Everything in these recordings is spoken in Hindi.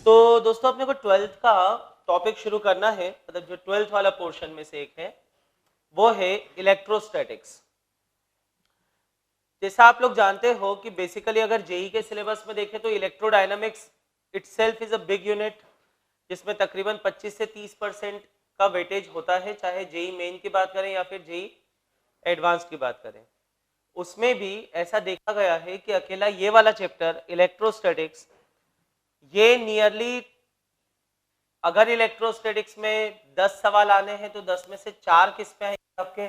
तो दोस्तों अपने को 12th का टॉपिक शुरू करना है, मतलब जो 12th वाला पोर्शन में से एक है वो है इलेक्ट्रोस्टैटिक्स। जैसा आप लोग जानते हो कि बेसिकली अगर जेई के सिलेबस में देखें तो electrodynamics itself is a big unit, जिसमें तकरीबन 25 से 30% का वेटेज होता है, चाहे जेई मेन की बात करें या फिर जेई एडवांस की बात करें। उसमें भी ऐसा देखा गया है कि अकेला ये वाला चैप्टर इलेक्ट्रोस्टैटिक्स, ये नियरली, अगर इलेक्ट्रोस्टैटिक्स में 10 सवाल आने हैं तो 10 में से 4 किस पे आएंगे आपके?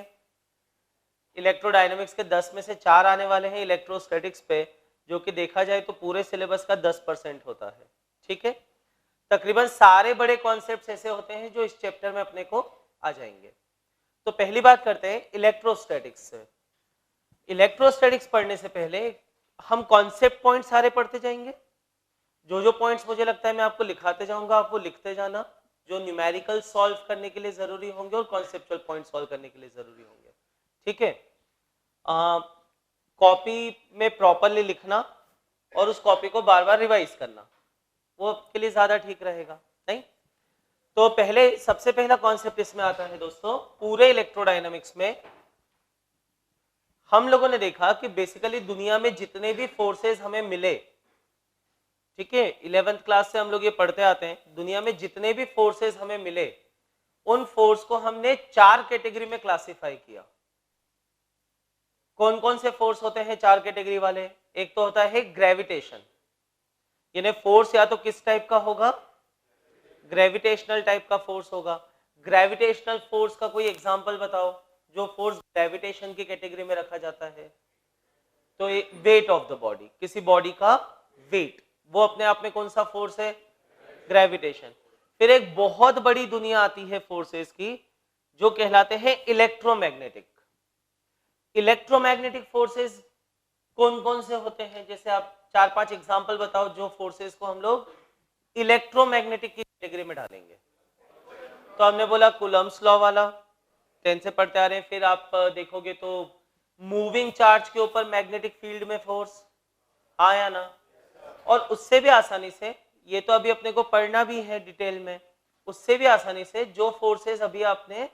इलेक्ट्रोडायनामिक्स के 10 में से 4 आने वाले हैं इलेक्ट्रोस्टैटिक्स पे, जो कि देखा जाए तो पूरे सिलेबस का 10% होता है। ठीक है, तकरीबन सारे बड़े कॉन्सेप्ट्स ऐसे होते हैं जो इस चैप्टर में अपने को आ जाएंगे। तो पहली बात करते हैं इलेक्ट्रोस्टैटिक्स से। इलेक्ट्रोस्टैटिक्स पढ़ने से पहले हम कॉन्सेप्ट पॉइंट सारे पढ़ते जाएंगे। जो जो पॉइंट्स मुझे लगता है मैं आपको लिखाते जाऊंगा, आपको लिखते जाना, जो न्यूमेरिकल सॉल्व करने के लिए जरूरी होंगे और कॉन्सेप्चुअल पॉइंट सॉल्व करने के लिए जरूरी होंगे। ठीक है, कॉपी में प्रॉपरली लिखना और उस कॉपी को बार बार रिवाइज करना, वो आपके लिए ज्यादा ठीक रहेगा। नहीं तो पहले सबसे पहला कॉन्सेप्ट इसमें आता है दोस्तों, पूरे इलेक्ट्रोडायनामिक्स में हम लोगों ने देखा कि बेसिकली दुनिया में जितने भी फोर्सेस हमें मिले, ठीक है, 11th क्लास से हम लोग ये पढ़ते आते हैं, दुनिया में जितने भी फोर्सेस हमें मिले उन फोर्स को हमने 4 कैटेगरी में क्लासिफाई किया। कौन कौन से फोर्स होते हैं 4 कैटेगरी वाले? एक तो होता है ग्रेविटेशन, यानी फोर्स या तो किस टाइप का होगा? ग्रेविटेशनल टाइप का फोर्स होगा। ग्रेविटेशनल फोर्स का कोई एग्जांपल बताओ जो फोर्स ग्रेविटेशन की कैटेगरी में रखा जाता है। तो वेट ऑफ द बॉडी, किसी बॉडी का वेट, वो अपने आप में कौन सा फोर्स है? ग्रेविटेशन। फिर एक बहुत बड़ी दुनिया आती है फोर्सेस की, जो कहलाते हैं इलेक्ट्रोमैग्नेटिक। इलेक्ट्रोमैग्नेटिक फोर्सेस कौन कौन से होते हैं? जैसे आप 4-5 एग्जांपल बताओ जो फोर्सेस को हम लोग इलेक्ट्रोमैग्नेटिक की कैटेगरी में डालेंगे। तो हमने बोला कूलम्ब्स लॉ वाला, 10 से पढ़ते आ रहे हैं। फिर आप देखोगे तो मूविंग चार्ज के ऊपर मैग्नेटिक फील्ड में फोर्स, हाँ या ना? और उससे भी आसानी से, ये तो अभी अपने को पढ़ना भी है डिटेल में, उससे भी आसानी से जो फोर्सेस अभी आपने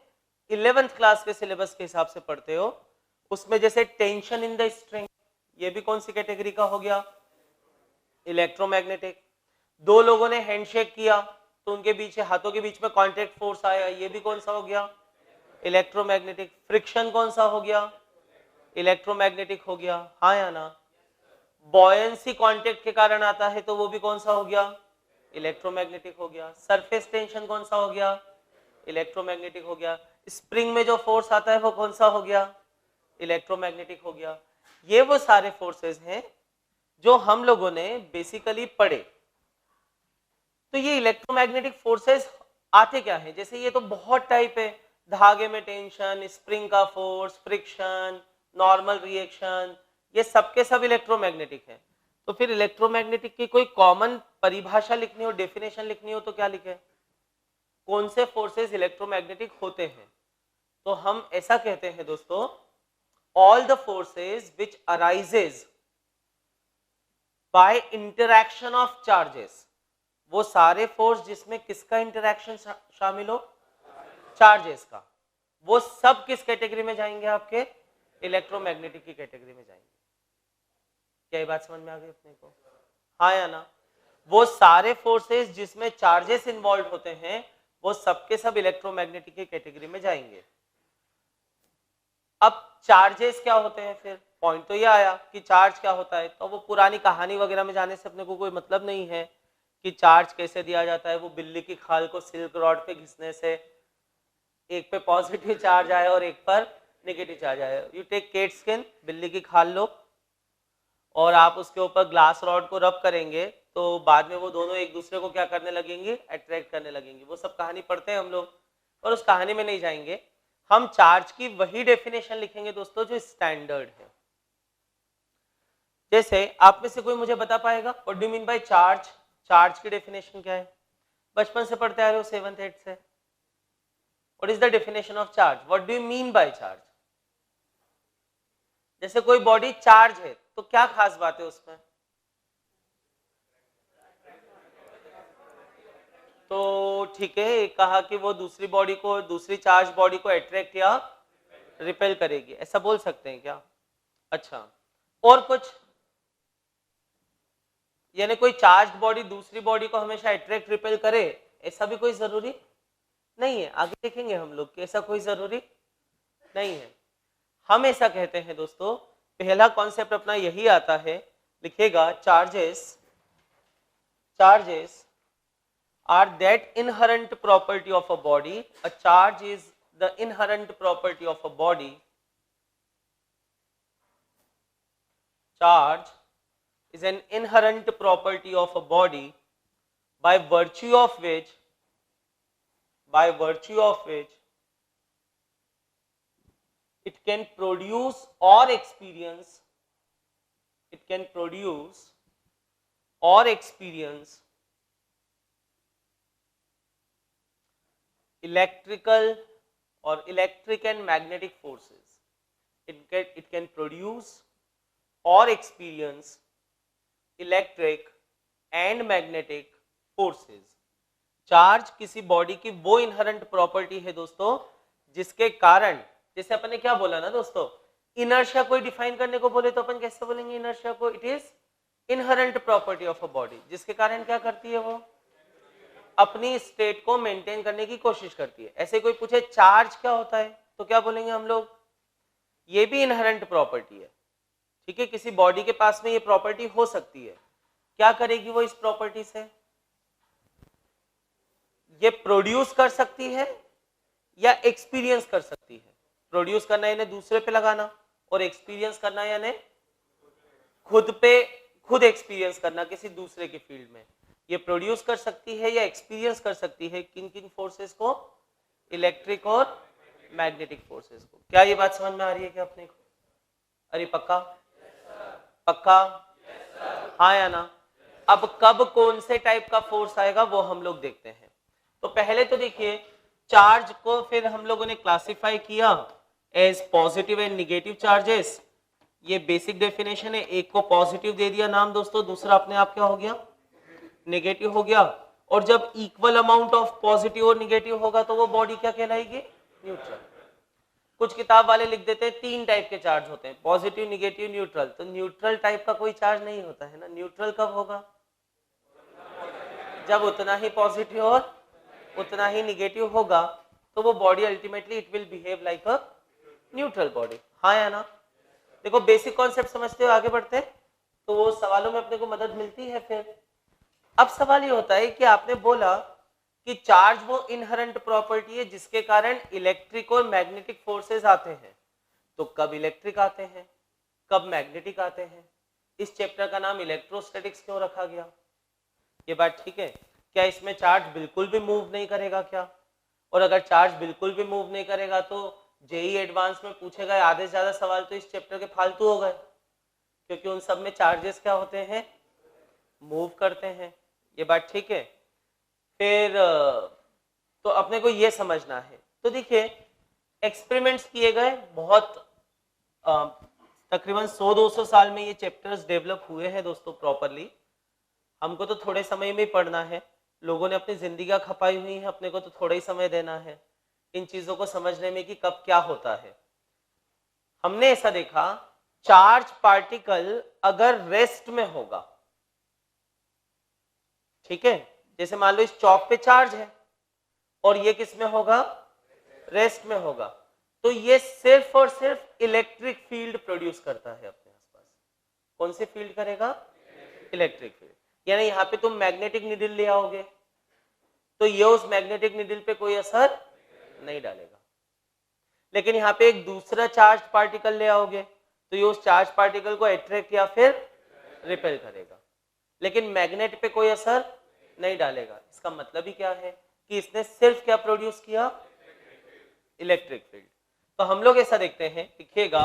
11th क्लास के सिलेबस के हिसाब से पढ़ते हो, उसमें जैसे टेंशन इन द स्ट्रिंग, ये भी कौन सी कैटेगरी का हो गया? इलेक्ट्रोमैग्नेटिक। दो लोगों ने हैंडशेक किया तो उनके बीच, हाथों के बीच में कॉन्टैक्ट फोर्स आया, ये भी कौन सा हो गया? इलेक्ट्रोमैग्नेटिक। फ्रिक्शन कौन सा हो गया? इलेक्ट्रोमैग्नेटिक हो गया, हाँ या ना? बॉयंसी कांटेक्ट के कारण आता है तो वो भी कौन सा हो गया? इलेक्ट्रोमैग्नेटिक हो गया। सरफेस टेंशन कौन सा हो गया? इलेक्ट्रोमैग्नेटिक हो गया। स्प्रिंग में जो फोर्स आता है वो कौन सा हो गया? इलेक्ट्रोमैग्नेटिक हो गया। ये वो सारे फोर्सेस हैं जो हम लोगों ने बेसिकली पढ़े। तो ये इलेक्ट्रोमैग्नेटिक फोर्सेस आते क्या है? जैसे ये तो बहुत टाइप है, धागे में टेंशन, स्प्रिंग का फोर्स, फ्रिक्शन, नॉर्मल रिएक्शन, ये सब के सब इलेक्ट्रोमैग्नेटिक है। तो फिर इलेक्ट्रोमैग्नेटिक की कोई कॉमन परिभाषा लिखनी हो, डेफिनेशन लिखनी हो तो क्या लिखे? कौन से फोर्सेस इलेक्ट्रोमैग्नेटिक होते हैं? तो हम ऐसा कहते हैं दोस्तों, all the forces which arises bye interaction of charges, वो सारे फोर्स जिसमें किसका इंटरैक्शन शामिल हो? चार्जेस का, वो सब किस कैटेगरी में जाएंगे? आपके इलेक्ट्रोमैग्नेटिक की कैटेगरी में जाएंगे। क्या ये बात समझ में आ गई अपने को, हाँ या ना? वो सारे फोर्सेस जिसमें चार्जेस इन्वॉल्व होते हैं वो सबके सब इलेक्ट्रोमैग्नेटिक की कैटेगरी में जाएंगे। अब चार्जेस क्या होते हैं? फिर पॉइंट तो ये आया कि चार्ज क्या होता है, तो वो पुरानी कहानी वगैरह में जाने से अपने को कोई मतलब नहीं है कि चार्ज कैसे दिया जाता है। वो बिल्ली की खाल को सिल्क रॉड पे घिसने से एक पे पॉजिटिव चार्ज आए और एक पर नेगेटिव चार्ज आए। यू टेक केट स्किन, बिल्ली की खाल लो और आप उसके ऊपर ग्लास रॉड को रब करेंगे तो बाद में वो दोनों एक दूसरे को क्या करने लगेंगे? अट्रैक्ट करने लगेंगे। वो सब कहानी पढ़ते हैं हम लोग, और उस कहानी में नहीं जाएंगे। हम चार्ज की वही डेफिनेशन लिखेंगे दोस्तों जो स्टैंडर्ड है। जैसे आप में से कोई मुझे बता पाएगा what do you mean by charge? Charge की डेफिनेशन क्या है? बचपन से पढ़ते आ रहे हो 7th 8th से। What is the definition of charge? What do you mean by charge? जैसे कोई बॉडी चार्ज है तो क्या खास बात है उसमें? तो ठीक है, कहा कि वो दूसरी बॉडी को, दूसरी चार्ज बॉडी को अट्रैक्ट या रिपेल करेगी, ऐसा बोल सकते हैं क्या? अच्छा, और कुछ? यानी कोई चार्ज बॉडी दूसरी बॉडी को हमेशा अट्रैक्ट रिपेल करे, ऐसा भी कोई जरूरी नहीं है। आगे देखेंगे हम लोग कि ऐसा कोई जरूरी नहीं है। हम ऐसा कहते हैं दोस्तों, पहला कॉन्सेप्ट अपना यही आता है, लिखेगा charges are that inherent property of a body. A charge is the inherent property of a body. Charge is an inherent property of a body by virtue of which it can produce or experience electrical or electric and magnetic forces. It can produce or experience electric and magnetic forces. Charge किसी बॉडी की वो इनहेरेंट प्रॉपर्टी है दोस्तों, जिसके कारण, जैसे अपन ने क्या बोला ना दोस्तों, इनर्शिया कोई डिफाइन करने को बोले तो अपन कैसे बोलेंगे इनर्शिया को? It is inherent property of a body, जिसके कारण क्या करती है वो? अपनी स्टेट को मेंटेन करने की कोशिश करती है। ऐसे कोई पूछे चार्ज क्या होता है तो क्या बोलेंगे हम लोग? ये भी इनहेरेंट प्रॉपर्टी है, ठीक है, किसी बॉडी के पास में ये प्रॉपर्टी हो सकती है। क्या करेगी वो इस प्रॉपर्टी से? ये प्रोड्यूस कर सकती है या एक्सपीरियंस कर सकती है। प्रोड्यूस करना यानी दूसरे पे लगाना, और एक्सपीरियंस करना यानी खुद एक्सपीरियंस करना किसी दूसरे के फील्ड में। ये प्रोड्यूस कर सकती है या एक्सपीरियंस कर सकती है किन किन फोर्सेस को? इलेक्ट्रिक और मैग्नेटिक फोर्सेस को। क्या ये बात समझ में आ रही है क्या अपने को? अरे पक्का? पक्का? हाँ या ना? अब कब कौन से टाइप का फोर्स आएगा वो हम लोग देखते हैं। तो पहले तो देखिए, चार्ज को फिर हम लोगों ने क्लासिफाई किया as positive and negative charges. ये बेसिक डेफिनेशन है। एक को पॉजिटिव दे दिया नाम दोस्तों, दूसरा अपने आप क्या हो गया? नेगेटिव हो गया। और जब इक्वल अमाउंट ऑफ पॉजिटिव और निगेटिव होगा तो वो बॉडी क्या कहलाएगी? न्यूट्रल। कुछ किताब वाले लिख देते हैं 3 टाइप के चार्ज होते हैं, पॉजिटिव, निगेटिव, न्यूट्रल। तो न्यूट्रल टाइप का कोई चार्ज नहीं होता है ना। न्यूट्रल कब होगा? जब उतना ही पॉजिटिव और उतना ही निगेटिव होगा, तो वो body ultimately it will behave like a neutral body. हाँ या ना? देखो बेसिक कॉन्सेप्ट समझते हो, आगे बढ़ते हैं तो वो सवालों में अपने को मदद मिलती है। फिर अब सवाल ये होता है कि आपने बोला कि चार्ज वो इनहेरेंट प्रॉपर्टी है जिसके कारण इलेक्ट्रिक और मैग्नेटिक फोर्सेस आते हैं। तो कब इलेक्ट्रिक आते हैं, कब मैग्नेटिक आते हैं? इस चैप्टर का नाम इलेक्ट्रोस्टैटिक्स क्यों रखा गया? ये बात ठीक है? क्या इसमें चार्ज बिल्कुल भी मूव नहीं करेगा क्या? और अगर चार्ज बिल्कुल भी मूव नहीं करेगा तो जेई एडवांस में पूछे गए आधे से ज्यादा सवाल तो इस चैप्टर के फालतू हो गए, क्योंकि उन सब में चार्जेस क्या होते हैं? मूव करते हैं। ये बात ठीक है? फिर तो अपने को ये समझना है। तो देखिए, एक्सपेरिमेंट्स किए गए बहुत, तकरीबन 100-200 साल में ये चैप्टर्स डेवलप हुए हैं दोस्तों प्रॉपरली। हमको तो थोड़े समय में ही पढ़ना है, लोगों ने अपनी जिंदगी खपाई हुई है, अपने को तो थोड़ा ही समय देना है इन चीजों को समझने में कि कब क्या होता है। हमने ऐसा देखा, चार्ज पार्टिकल अगर रेस्ट में होगा, ठीक है, जैसे मान लो इस चौक पे चार्ज है और ये किस में होगा? रेस्ट में होगा, तो ये सिर्फ और सिर्फ इलेक्ट्रिक फील्ड प्रोड्यूस करता है अपने आसपास। कौन सी फील्ड करेगा? Electric field. यानी यहाँ पे तुम मैग्नेटिक निडल ले आओगे तो ये उस मैग्नेटिक निडल पे कोई असर नहीं डालेगा, लेकिन यहाँ पे एक दूसरा चार्ज पार्टिकल ले आओगे तो ये उस चार्ज पार्टिकल को अट्रैक्ट या फिर रिपेल करेगा, लेकिन मैग्नेट पे कोई असर नहीं डालेगा। इसका मतलब ही क्या है कि इसने सिर्फ क्या प्रोड्यूस किया? Electric field. तो हम लोग ऐसा देखते हैं, दिखेगा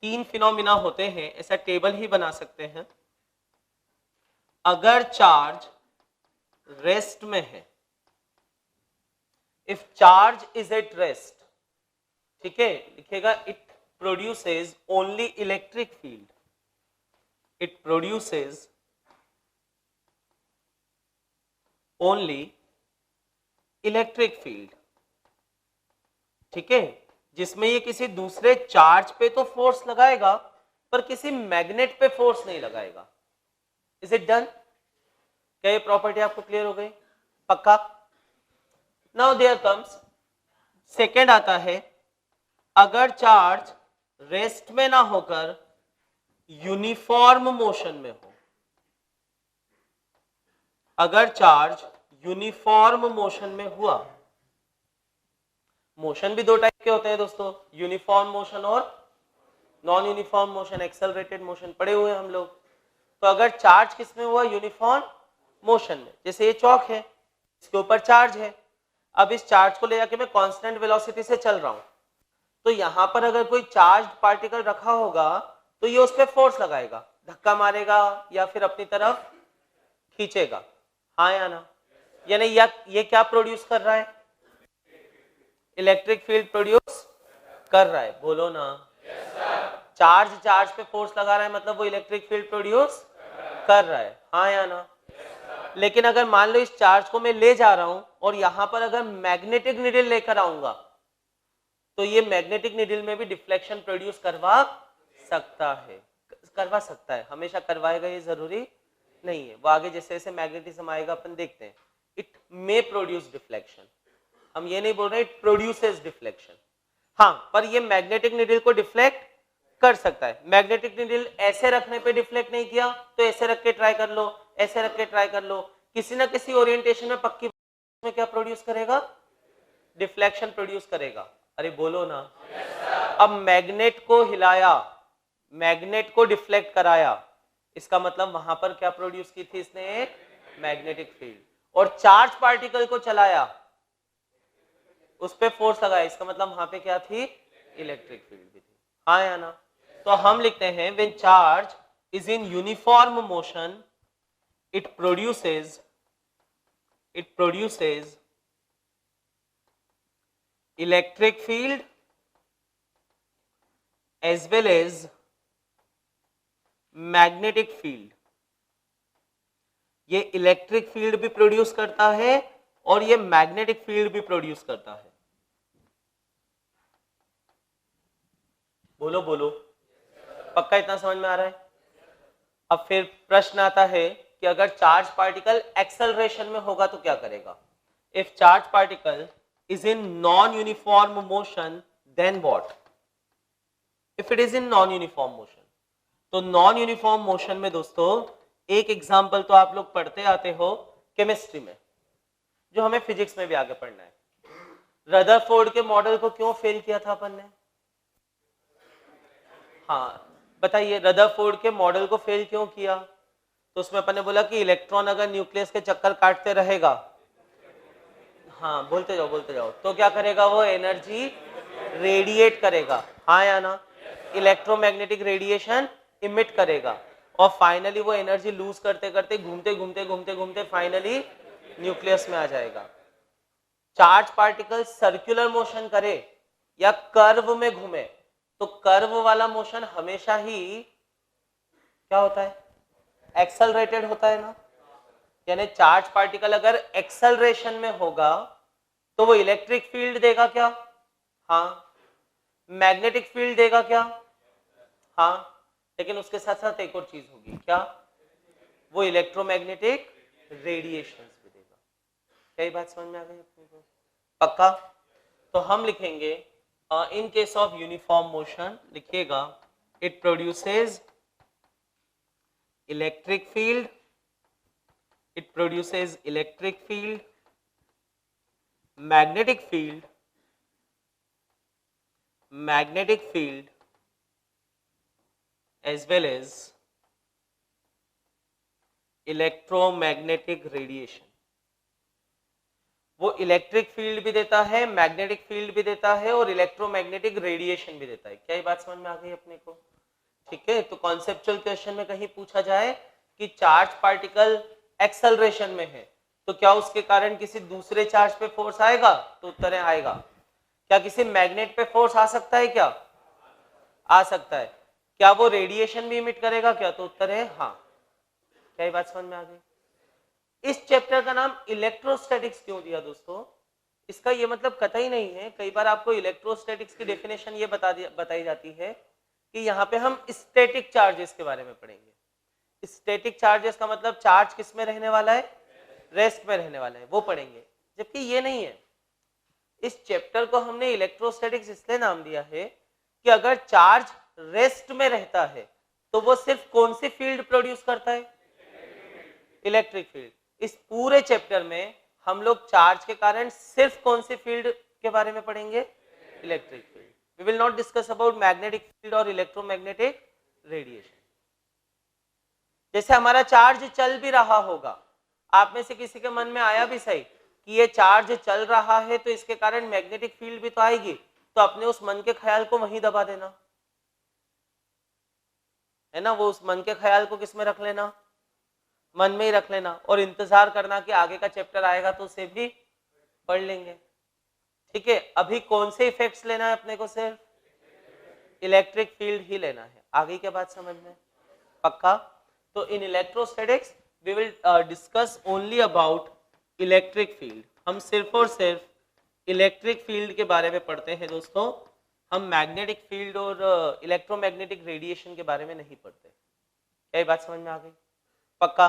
3 फिनोमिना होते हैं, ऐसा टेबल ही बना सकते हैं। अगर चार्ज रेस्ट में है, if charge is at rest, ठीक है, लिखेगा it produces only electric field, it produces only electric field, ठीक है, जिसमें ये किसी दूसरे चार्ज पे तो फोर्स लगाएगा पर किसी मैग्नेट पे फोर्स नहीं लगाएगा। Is it done? क्या ये प्रॉपर्टी आपको क्लियर हो गई? पक्का? नाउ देयर कम्स सेकेंड आता है, अगर चार्ज रेस्ट में ना होकर यूनिफॉर्म मोशन में हो, अगर चार्ज यूनिफॉर्म मोशन में हुआ, मोशन भी दो टाइप के होते हैं दोस्तों, यूनिफॉर्म मोशन और non uniform motion, accelerated motion पढ़े हुए हम लोग। तो अगर चार्ज किस में हुआ? यूनिफॉर्म मोशन में। जैसे ये चौक है, इसके ऊपर चार्ज है, अब इस चार्ज को ले जाके मैं कांस्टेंट वेलोसिटी से चल रहा हूं, तो यहां पर अगर कोई चार्ज पार्टिकल रखा होगा तो ये उस पर फोर्स लगाएगा, धक्का मारेगा या फिर अपनी तरफ खींचेगा, हाँ या ना? यानी ये क्या प्रोड्यूस कर रहा है? इलेक्ट्रिक फील्ड प्रोड्यूस कर रहा है, बोलो ना। चार्ज पे फोर्स लगा रहा है मतलब वो इलेक्ट्रिक फील्ड प्रोड्यूस कर रहा है, हाँ या ना? लेकिन अगर मान लो इस चार्ज को मैं ले जा रहा हूं और यहां पर अगर मैग्नेटिक नीडल लेकर आऊंगा तो ये मैग्नेटिक नीडल में भी डिफ्लेक्शन प्रोड्यूस करवा सकता है, हमेशा करवाएगा ये जरूरी नहीं है, वो आगे जैसे जैसे मैग्नेटिज्म आएगा अपन देखते हैं। इट मे प्रोड्यूस डिफ्लेक्शन, हम ये नहीं बोल रहे इट प्रोड्यूसेस डिफ्लेक्शन, हाँ, पर ये मैग्नेटिक नीडल को डिफ्लेक्ट कर सकता है। मैग्नेटिक नीडल ऐसे रखने पे डिफ्लेक्ट नहीं किया तो ऐसे रख के ट्राई कर लो, ऐसे रख के ट्राई कर लो, किसी ना किसी ओरिएंटेशन में पक्की में क्या प्रोड्यूस करेगा? डिफ्लेक्शन प्रोड्यूस करेगा। अरे बोलो ना। अब मैग्नेट को हिलाया, मैग्नेट को डिफ्लेक्ट कराया, इसका मतलब वहां पर क्या प्रोड्यूस की थी इसने? एक मैग्नेटिक फील्ड। और चार्ज पार्टिकल को चलाया, उस पर फोर्स लगाया, इसका मतलब वहां पे क्या थी? इलेक्ट्रिक फील्ड भी थी, हाँ या ना? तो हम लिखते हैं when charge is in uniform motion it produces electric field as well as magnetic field। ये इलेक्ट्रिक फील्ड भी प्रोड्यूस करता है और ये मैग्नेटिक फील्ड भी प्रोड्यूस करता है। बोलो बोलो, पक्का इतना समझ में आ रहा है? अब फिर प्रश्न आता है कि अगर चार्ज पार्टिकल एक्सेलरेशन में होगा तो क्या करेगा? If charge particle is in non uniform motion then what? If it is in non uniform motion, तो नॉन यूनिफॉर्म मोशन में दोस्तों एक एग्जांपल तो आप लोग पढ़ते आते हो केमिस्ट्री में, जो हमें फिजिक्स में भी आगे पढ़ना है। रदरफोर्ड के मॉडल को क्यों फेल किया था अपन ने? हाँ बताइए, रदरफोर्ड के मॉडल को फेल क्यों किया? तो उसमें अपन ने बोला कि इलेक्ट्रॉन अगर न्यूक्लियस के चक्कर काटते रहेगा, हाँ बोलते जाओ, तो क्या करेगा? वो एनर्जी रेडिएट करेगा, हाँ या ना? इलेक्ट्रोमैग्नेटिक रेडिएशन इमिट करेगा और फाइनली वो एनर्जी लूज करते करते घूमते फाइनली न्यूक्लियस में आ जाएगा। चार्ज पार्टिकल सर्कुलर मोशन करे या कर्व में घूमे, तो कर्व वाला मोशन हमेशा ही क्या होता है? एक्सेलरेटेड होता है ना। यानी चार्ज पार्टिकल अगर एक्सेलरेशन में होगा तो वो इलेक्ट्रिक फील्ड देगा क्या? हाँ। मैग्नेटिक फील्ड देगा क्या? हाँ। लेकिन उसके साथ साथ एक और चीज होगी, क्या? वो इलेक्ट्रोमैग्नेटिक रेडिएशन भी देगा। क्या ये बात समझ में आ गई अपने को? पक्का? तो हम लिखेंगे in case of uniform motion, लिखिएगा it produces electric field, it produces electric field, magnetic field as well as electromagnetic radiation। वो इलेक्ट्रिक फील्ड भी देता है, मैग्नेटिक फील्ड भी देता है और इलेक्ट्रोमैग्नेटिक रेडिएशन भी देता है। क्या ये बात समझ में आ गई अपने को? ठीक है, तो कॉन्सेप्चुअल क्वेश्चन में कहीं पूछा जाए कि चार्ज पार्टिकल एक्सेलरेशन में है तो क्या उसके कारण किसी दूसरे चार्ज पे फोर्स आएगा? तो उत्तर है आएगा। क्या किसी मैग्नेट पे फोर्स आ सकता है? क्या आ सकता है। क्या वो रेडिएशन भी इमिट करेगा क्या? तो उत्तर है हाँ। क्या ये बात समझ में आ गई? इस चैप्टर का नाम इलेक्ट्रोस्टैटिक्स क्यों दिया दोस्तों? इसका ये मतलब कतई नहीं है, कई बार आपको इलेक्ट्रोस्टैटिक्स की डेफिनेशन ये बताई जाती है कि यहाँ पे हम स्टैटिक चार्जेस के बारे में पढ़ेंगे। स्टैटिक चार्जेस का मतलब चार्ज किस में रहने वाला है, रेस्ट में रहने वाला है, वो पढ़ेंगे, जबकि ये नहीं है। इस चैप्टर को हमने इलेक्ट्रोस्टैटिक्स इसलिए नाम दिया है कि अगर चार्ज रेस्ट में रहता है तो वो सिर्फ कौन सी फील्ड प्रोड्यूस करता है, इलेक्ट्रिक फील्ड। इस पूरे चैप्टर में हम लोग चार्ज के कारण सिर्फ कौन सी फील्ड के बारे में पढ़ेंगे, electric field. We will not discuss about magnetic field और इलेक्ट्रोमैग्नेटिक रेडिएशन। जैसे हमारा चार्ज चल भी रहा होगा, आप में से किसी के मन में आया भी सही कि ये चार्ज चल रहा है तो इसके कारण मैग्नेटिक फील्ड भी तो आएगी, तो अपने उस मन के ख्याल को वहीं दबा देना है ना, वो उस मन के ख्याल को किस में रख लेना, मन में ही रख लेना, और इंतजार करना कि आगे का चैप्टर आएगा तो उसे भी पढ़ लेंगे। ठीक है, अभी कौन से इफेक्ट्स लेना है अपने को, सिर्फ इलेक्ट्रिक फील्ड ही लेना है। आगे क्या बात समझ में, पक्का? तो in electrostatics we will discuss only about electric field. हम सिर्फ और सिर्फ इलेक्ट्रिक फील्ड के बारे में पढ़ते हैं दोस्तों, हम मैग्नेटिक फील्ड और इलेक्ट्रोमैग्नेटिक रेडिएशन के बारे में नहीं पढ़ते। क्या ये बात समझ में आ गई, पक्का?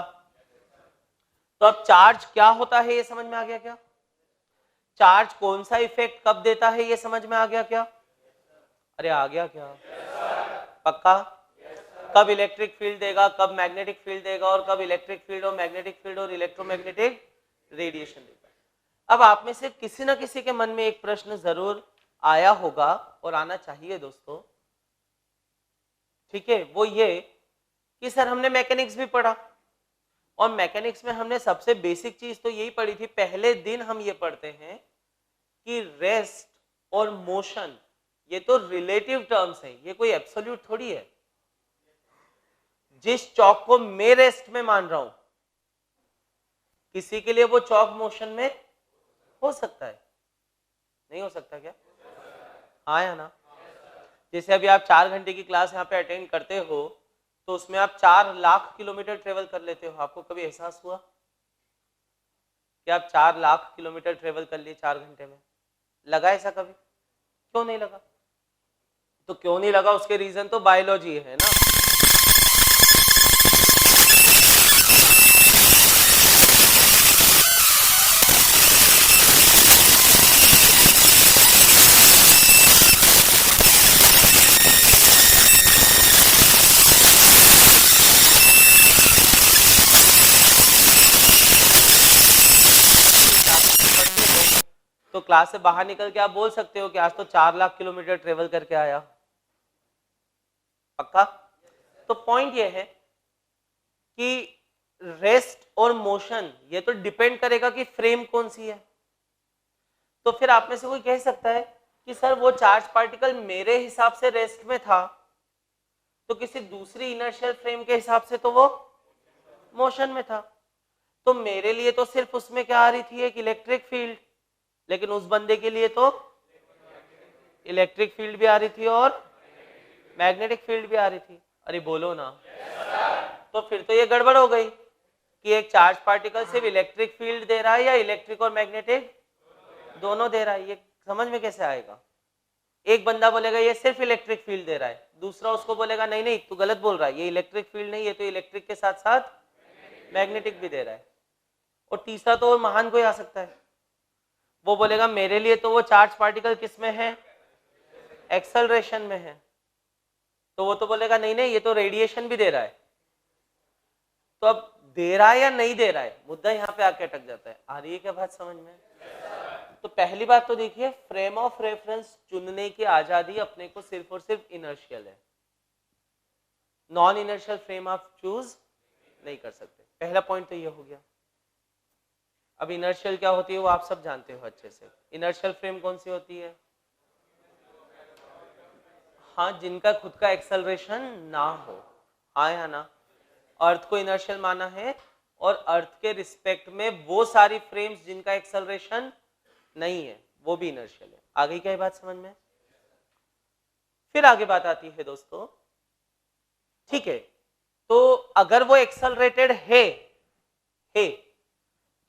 तो अब चार्ज क्या होता है ये समझ में आ गया क्या? चार्ज कौन सा इफेक्ट कब देता है ये समझ में आ गया क्या? अरे आ गया क्या? पक्का? कब इलेक्ट्रिक फील्ड देगा, कब मैग्नेटिक फील्ड देगा, और कब इलेक्ट्रिक फील्ड और मैग्नेटिक फील्ड और इलेक्ट्रोमैग्नेटिक रेडिएशन देगा। अब आप में से किसी ना किसी के मन में एक प्रश्न जरूर आया होगा और आना चाहिए दोस्तों, ठीक है, वो ये कि सर हमने मैकेनिक्स भी पढ़ा, और मैकेनिक्स में हमने सबसे बेसिक चीज तो यही पढ़ी थी, पहले दिन हम ये पढ़ते हैं कि रेस्ट और मोशन ये तो रिलेटिव टर्म्स हैं, ये कोई एब्सोल्यूट थोड़ी है। जिस चौक को मैं रेस्ट में मान रहा हूं, किसी के लिए वो चौक मोशन में हो सकता है, नहीं हो सकता क्या? हाँ या ना? जैसे अभी आप 4 घंटे की क्लास यहाँ पे अटेंड करते हो तो उसमें आप 4 लाख किलोमीटर ट्रेवल कर लेते हो। आपको कभी एहसास हुआ कि आप 4 लाख किलोमीटर ट्रेवल कर लिए 4 घंटे में? लगा ऐसा कभी? क्यों नहीं लगा? तो क्यों नहीं लगा उसके रीजन तो बायोलॉजी है ना। तो क्लास से बाहर निकल के आप बोल सकते हो कि आज तो 4 लाख किलोमीटर ट्रेवल करके आया, पक्का? तो पॉइंट ये है कि रेस्ट और मोशन ये तो डिपेंड करेगा कि फ्रेम कौन सी है। तो फिर आप में से कोई कह सकता है कि सर वो चार्ज पार्टिकल मेरे हिसाब से रेस्ट में था, तो किसी दूसरी इनर्शियल फ्रेम के हिसाब से तो वो मोशन में था, तो मेरे लिए तो सिर्फ उसमें क्या आ रही थी, एक इलेक्ट्रिक फील्ड, लेकिन उस बंदे के लिए तो इलेक्ट्रिक फील्ड भी आ रही थी और मैग्नेटिक फील्ड भी आ रही थी। अरे बोलो ना। तो फिर तो ये गड़बड़ हो गई कि एक चार्ज पार्टिकल सिर्फ इलेक्ट्रिक फील्ड दे रहा है या इलेक्ट्रिक और मैग्नेटिक दोनों दे रहा है, ये समझ में कैसे आएगा? एक बंदा बोलेगा ये सिर्फ इलेक्ट्रिक फील्ड दे रहा है, दूसरा उसको बोलेगा नहीं नहीं तू गलत बोल रहा है, ये इलेक्ट्रिक फील्ड नहीं, ये तो इलेक्ट्रिक के साथ साथ मैग्नेटिक भी दे रहा है। और तीसरा तो और महान कोई आ सकता है, वो बोलेगा मेरे लिए तो वो चार्ज पार्टिकल किस में है, एक्सेलरेशन में है, तो वो तो बोलेगा नहीं नहीं ये तो रेडिएशन भी दे रहा है। तो अब दे रहा है या नहीं दे रहा है, मुद्दा यहाँ पे आके अटक जाता है। आ रही है क्या बात समझ में? तो पहली बात तो देखिए, फ्रेम ऑफ रेफरेंस चुनने की आजादी अपने को सिर्फ और सिर्फ इनर्शियल है, नॉन इनर्शियल फ्रेम आप चूज नहीं कर सकते। पहला पॉइंट तो ये हो गया। अब इनर्शियल क्या होती है वो आप सब जानते हो अच्छे से। इनर्शियल फ्रेम कौन सी होती है? हाँ, जिनका खुद का एक्सेलरेशन ना हो, हाँ या ना? अर्थ को इनर्शियल माना है, और अर्थ के रिस्पेक्ट में वो सारी फ्रेम्स जिनका एक्सेलरेशन नहीं है वो भी इनर्शियल है। आ गई क्या बात समझ में? फिर आगे बात आती है दोस्तों, ठीक है, तो अगर वो एक्सेलरेटेड है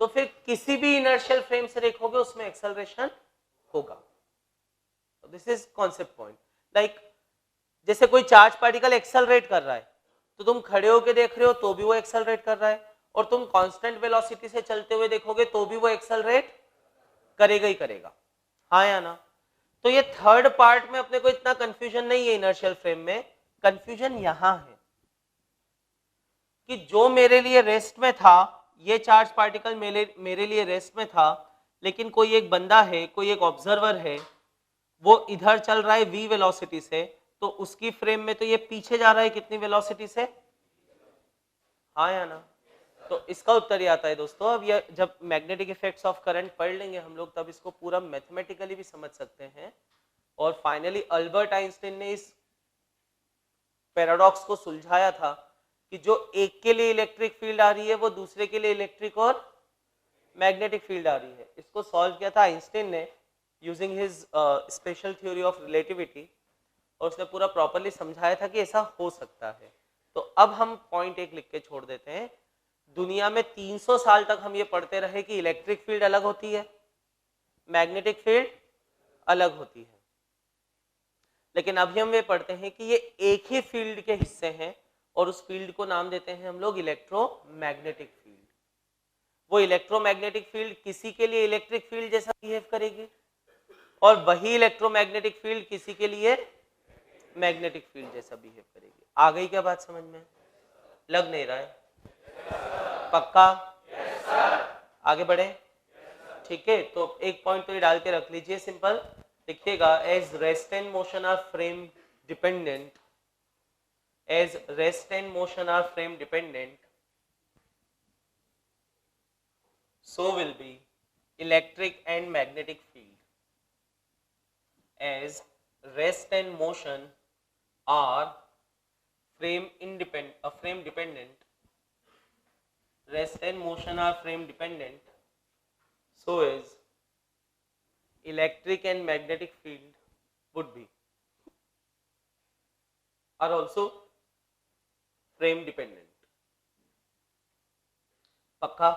तो फिर किसी भी इनर्शियल फ्रेम से देखोगे उसमें एक्सेलरेशन होगा। This is concept point. Like जैसे कोई चार्ज पार्टिकल एक्सेलरेट कर रहा है तो तुम खड़े होके देख रहे हो तो भी वो एक्सेलरेट कर रहा है, और तुम कांस्टेंट वेलोसिटी से चलते हुए देखोगे तो भी वो एक्सेलरेट करेगा ही करेगा, हाँ या ना। तो ये थर्ड पार्ट में अपने को इतना कंफ्यूजन नहीं है इनर्शियल फ्रेम में, कंफ्यूजन यहां है कि जो मेरे लिए रेस्ट में था, ये चार्ज पार्टिकल मेरे लिए रेस्ट में था, लेकिन कोई एक बंदा है, कोई एक ऑब्जर्वर है, वो इधर चल रहा है v वेलोसिटी से, तो उसकी फ्रेम में तो ये पीछे जा रहा है कितनी वेलोसिटी से, हाँ या ना। तो इसका उत्तर ये आता है दोस्तों। अब ये जब मैग्नेटिक इफेक्ट्स ऑफ करंट पढ़ लेंगे हम लोग तब इसको पूरा मैथमेटिकली भी समझ सकते हैं। और फाइनली अल्बर्ट आइंस्टाइन ने इस पैराडॉक्स को सुलझाया था कि जो एक के लिए इलेक्ट्रिक फील्ड आ रही है वो दूसरे के लिए इलेक्ट्रिक और मैग्नेटिक फील्ड आ रही है। इसको सॉल्व किया था आइंस्टाइन ने using his special theory of relativity, और उसने पूरा प्रॉपर्ली समझाया था कि ऐसा हो सकता है। तो अब हम पॉइंट एक लिख के छोड़ देते हैं। दुनिया में 300 साल तक हम ये पढ़ते रहे कि इलेक्ट्रिक फील्ड अलग होती है, मैग्नेटिक फील्ड अलग होती है, लेकिन अभी हम ये पढ़ते हैं कि ये एक ही फील्ड के हिस्से हैं और उस फील्ड को नाम देते हैं हम लोग इलेक्ट्रोमैग्नेटिक फील्ड। वो इलेक्ट्रोमैग्नेटिक फील्ड किसी के लिए इलेक्ट्रिक फील्ड जैसा बिहेव करेगी और वही इलेक्ट्रोमैग्नेटिक फील्ड किसी के लिए मैग्नेटिक फील्ड जैसा बिहेव करेगी। आ गई क्या बात समझ में? लग नहीं रहा है? पक्का? आगे बढ़े? ठीक है, तो एक पॉइंट तो ये डाल के रख लीजिए, सिंपल लिखिएगा, as rest and motion are frame dependent, as rest and motion are frame dependent, so will be electric and magnetic field. As rest and motion are frame dependent, rest and motion are frame dependent, so is electric and magnetic field would be, are also frame dependent. पक्का?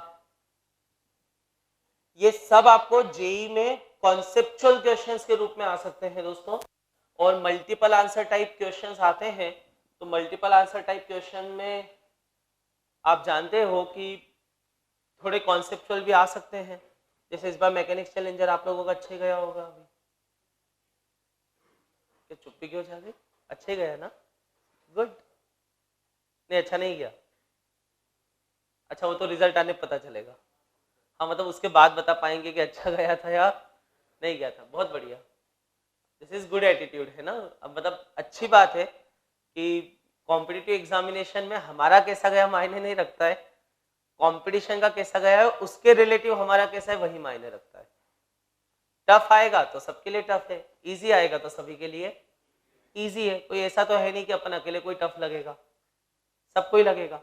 ये सब आपको जेई में कॉन्सेप्चुअल क्वेश्चंस के रूप में आ सकते हैं दोस्तों, और मल्टीपल आंसर टाइप क्वेश्चंस आते हैं। तो मल्टीपल आंसर टाइप क्वेश्चन में आप जानते हो कि थोड़े कॉन्सेप्चुअल भी आ सकते हैं, जैसे इस बार मैकेनिक्स चैलेंजर आप लोगों का अच्छे गया होगा। अभी क्या चुप्पी क्यों जा गई? अच्छे गया ना? गुड। नहीं अच्छा नहीं गया? अच्छा, वो तो रिजल्ट आने पता चलेगा। हाँ, मतलब उसके बाद बता पाएंगे कि अच्छा गया था या नहीं गया था। बहुत बढ़िया, दिस इज गुड एटीट्यूड, है ना। अब मतलब अच्छी बात है कि कॉम्पिटिटिव एग्जामिनेशन में हमारा कैसा गया मायने नहीं रखता है, कंपटीशन का कैसा गया है उसके रिलेटिव हमारा कैसा है वही मायने रखता है। टफ आएगा तो सबके लिए टफ है, इजी आएगा तो सभी के लिए इजी है। कोई ऐसा तो है नहीं कि अपन अकेले कोई टफ लगेगा, सबको ही लगेगा।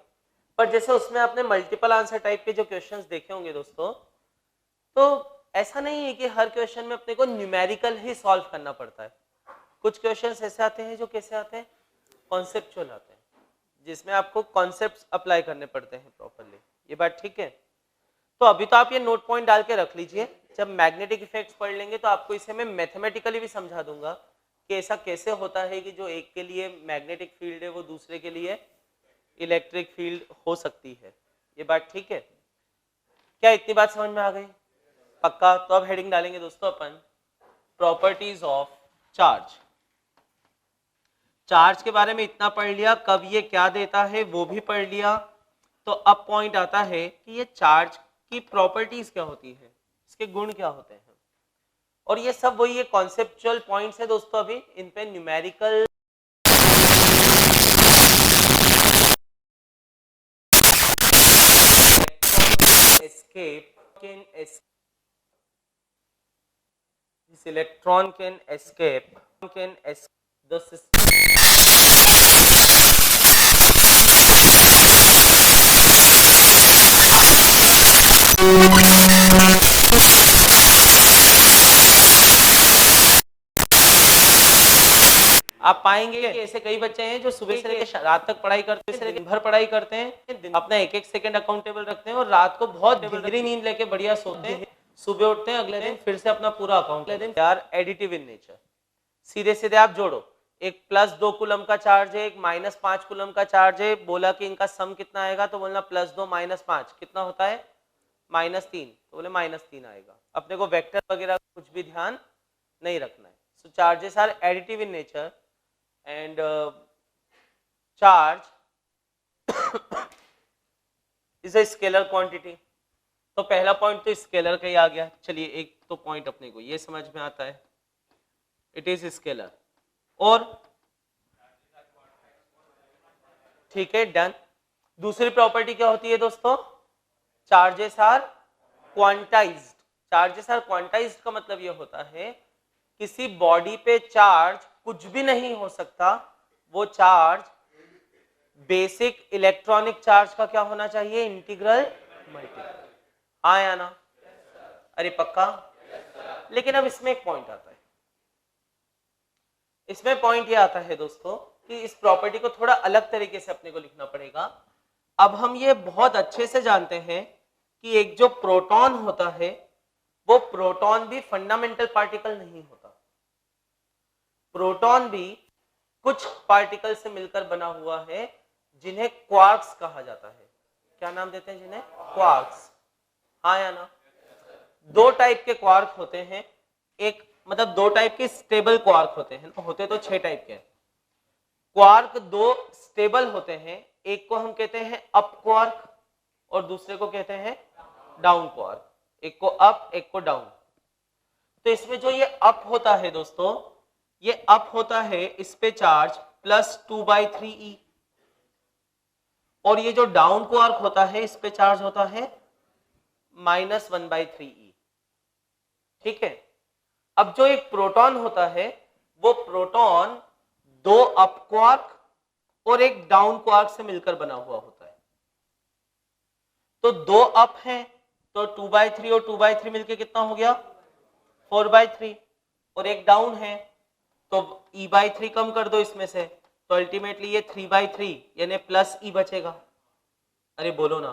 पर जैसे उसमें आपने मल्टीपल आंसर टाइप के जो क्वेश्चंस देखे होंगे दोस्तों, तो ऐसा नहीं है कि हर क्वेश्चन में अपने को न्यूमेरिकल ही सॉल्व करना पड़ता है। कुछ क्वेश्चंस ऐसे आते हैं जो कैसे आते हैं, कॉन्सेप्चुअल आते हैं, जिसमें आपको कॉन्सेप्ट्स अप्लाई करने पड़ते हैं प्रॉपर्ली। ये बात ठीक है? तो अभी तो आप ये नोट पॉइंट डाल के रख लीजिए, जब मैग्नेटिक इफेक्ट्स पढ़ लेंगे तो आपको इसे मैं मैथमेटिकली भी समझा दूंगा कि ऐसा कैसे होता है कि जो एक के लिए मैग्नेटिक फील्ड है वो दूसरे के लिए इलेक्ट्रिक फील्ड हो सकती है। ये बात ठीक है? क्या इतनी बात समझ में आ गई? पक्का? तो अब हेडिंग डालेंगे दोस्तों अपन, प्रॉपर्टीज ऑफ चार्ज। चार्ज के बारे में इतना पढ़ लिया, कब ये क्या देता है वो भी पढ़ लिया। तो अब पॉइंट आता है कि ये चार्ज की प्रॉपर्टीज क्या होती है, इसके गुण क्या होते हैं, और ये सब वही ये कॉन्सेप्चुअल पॉइंट्स है दोस्तों। अभी इन पे numerical this electron can escape the system. आप पाएंगे कि ऐसे कई बच्चे हैं जो सुबह से लेकर रात तक पढ़ाई करते हैं, दिन भर पढ़ाई करते हैं, अपना एक एक सेकंड अकाउंटेबल रखते हैं और रात को बहुत गहरी नींद लेके बढ़िया सोते हैं, सुबह उठते हैं अगले दिन फिर से अपना पूरा अकाउंट लेते हैं। यार एडिटिव इन नेचर, सीधे सीधे आप जोड़ो, एक +2 कूलम का चार्ज है, एक -5 कूलम का चार्ज है, बोला कि इनका सम कितना आएगा तो बोलना +2 -5 कितना होता है -3, तो बोले -3 आएगा। अपने को वेक्टर वगैरह कुछ भी ध्यान नहीं रखना है। So charges are additive in nature and charge is a scalar quantity. तो पहला पॉइंट तो स्केलर का ही आ गया। चलिए एक तो पॉइंट अपने को ये समझ में आता है, इट इज स्केलर। और ठीक है, डन। दूसरी प्रॉपर्टी क्या होती है दोस्तों? Charges are quantized. Charges are quantized का मतलब ये होता है किसी बॉडी पे चार्ज कुछ भी नहीं हो सकता, वो चार्ज बेसिक इलेक्ट्रॉनिक चार्ज का क्या होना चाहिए? Integral multiple. हाँ या ना? अरे पक्का? लेकिन अब इसमें एक पॉइंट आता है, इसमें पॉइंट ये आता है दोस्तों कि इस प्रॉपर्टी को थोड़ा अलग तरीके से अपने को लिखना पड़ेगा। अब हम ये बहुत अच्छे से जानते हैं कि एक जो प्रोटॉन होता है वो प्रोटॉन भी फंडामेंटल पार्टिकल नहीं होता, प्रोटॉन भी कुछ पार्टिकल से मिलकर बना हुआ है जिन्हें क्वार्क्स कहा जाता है। क्या नाम देते हैं जिन्हें? क्वार्क्स। हाँ या ना? दो टाइप के क्वार्क होते हैं, एक मतलब दो टाइप के स्टेबल क्वार्क होते हैं, होते तो 6 टाइप के। क्वार्क दो स्टेबल होते हैं, एक को हम कहते हैं अप क्वार्क और दूसरे को कहते हैं डाउन क्वार्क, एक को अप एक को डाउन। तो इसमें जो ये अप होता है दोस्तों, ये अप होता है इस पे चार्ज +2/3e, और ये जो डाउन क्वार्क होता है इस पे चार्ज होता है -1/3e। ठीक है, अब जो एक प्रोटॉन होता है वो प्रोटॉन दो अप क्वार्क और एक डाउन क्वार्क से मिलकर बना हुआ होता है। तो दो अप हैं तो 2/3 और 2/3 मिलके कितना हो गया? 4/3, और एक डाउन है तो e/3 कम कर दो इसमें से, तो अल्टीमेटली ये 3/3 यानी +e बचेगा। अरे बोलो ना,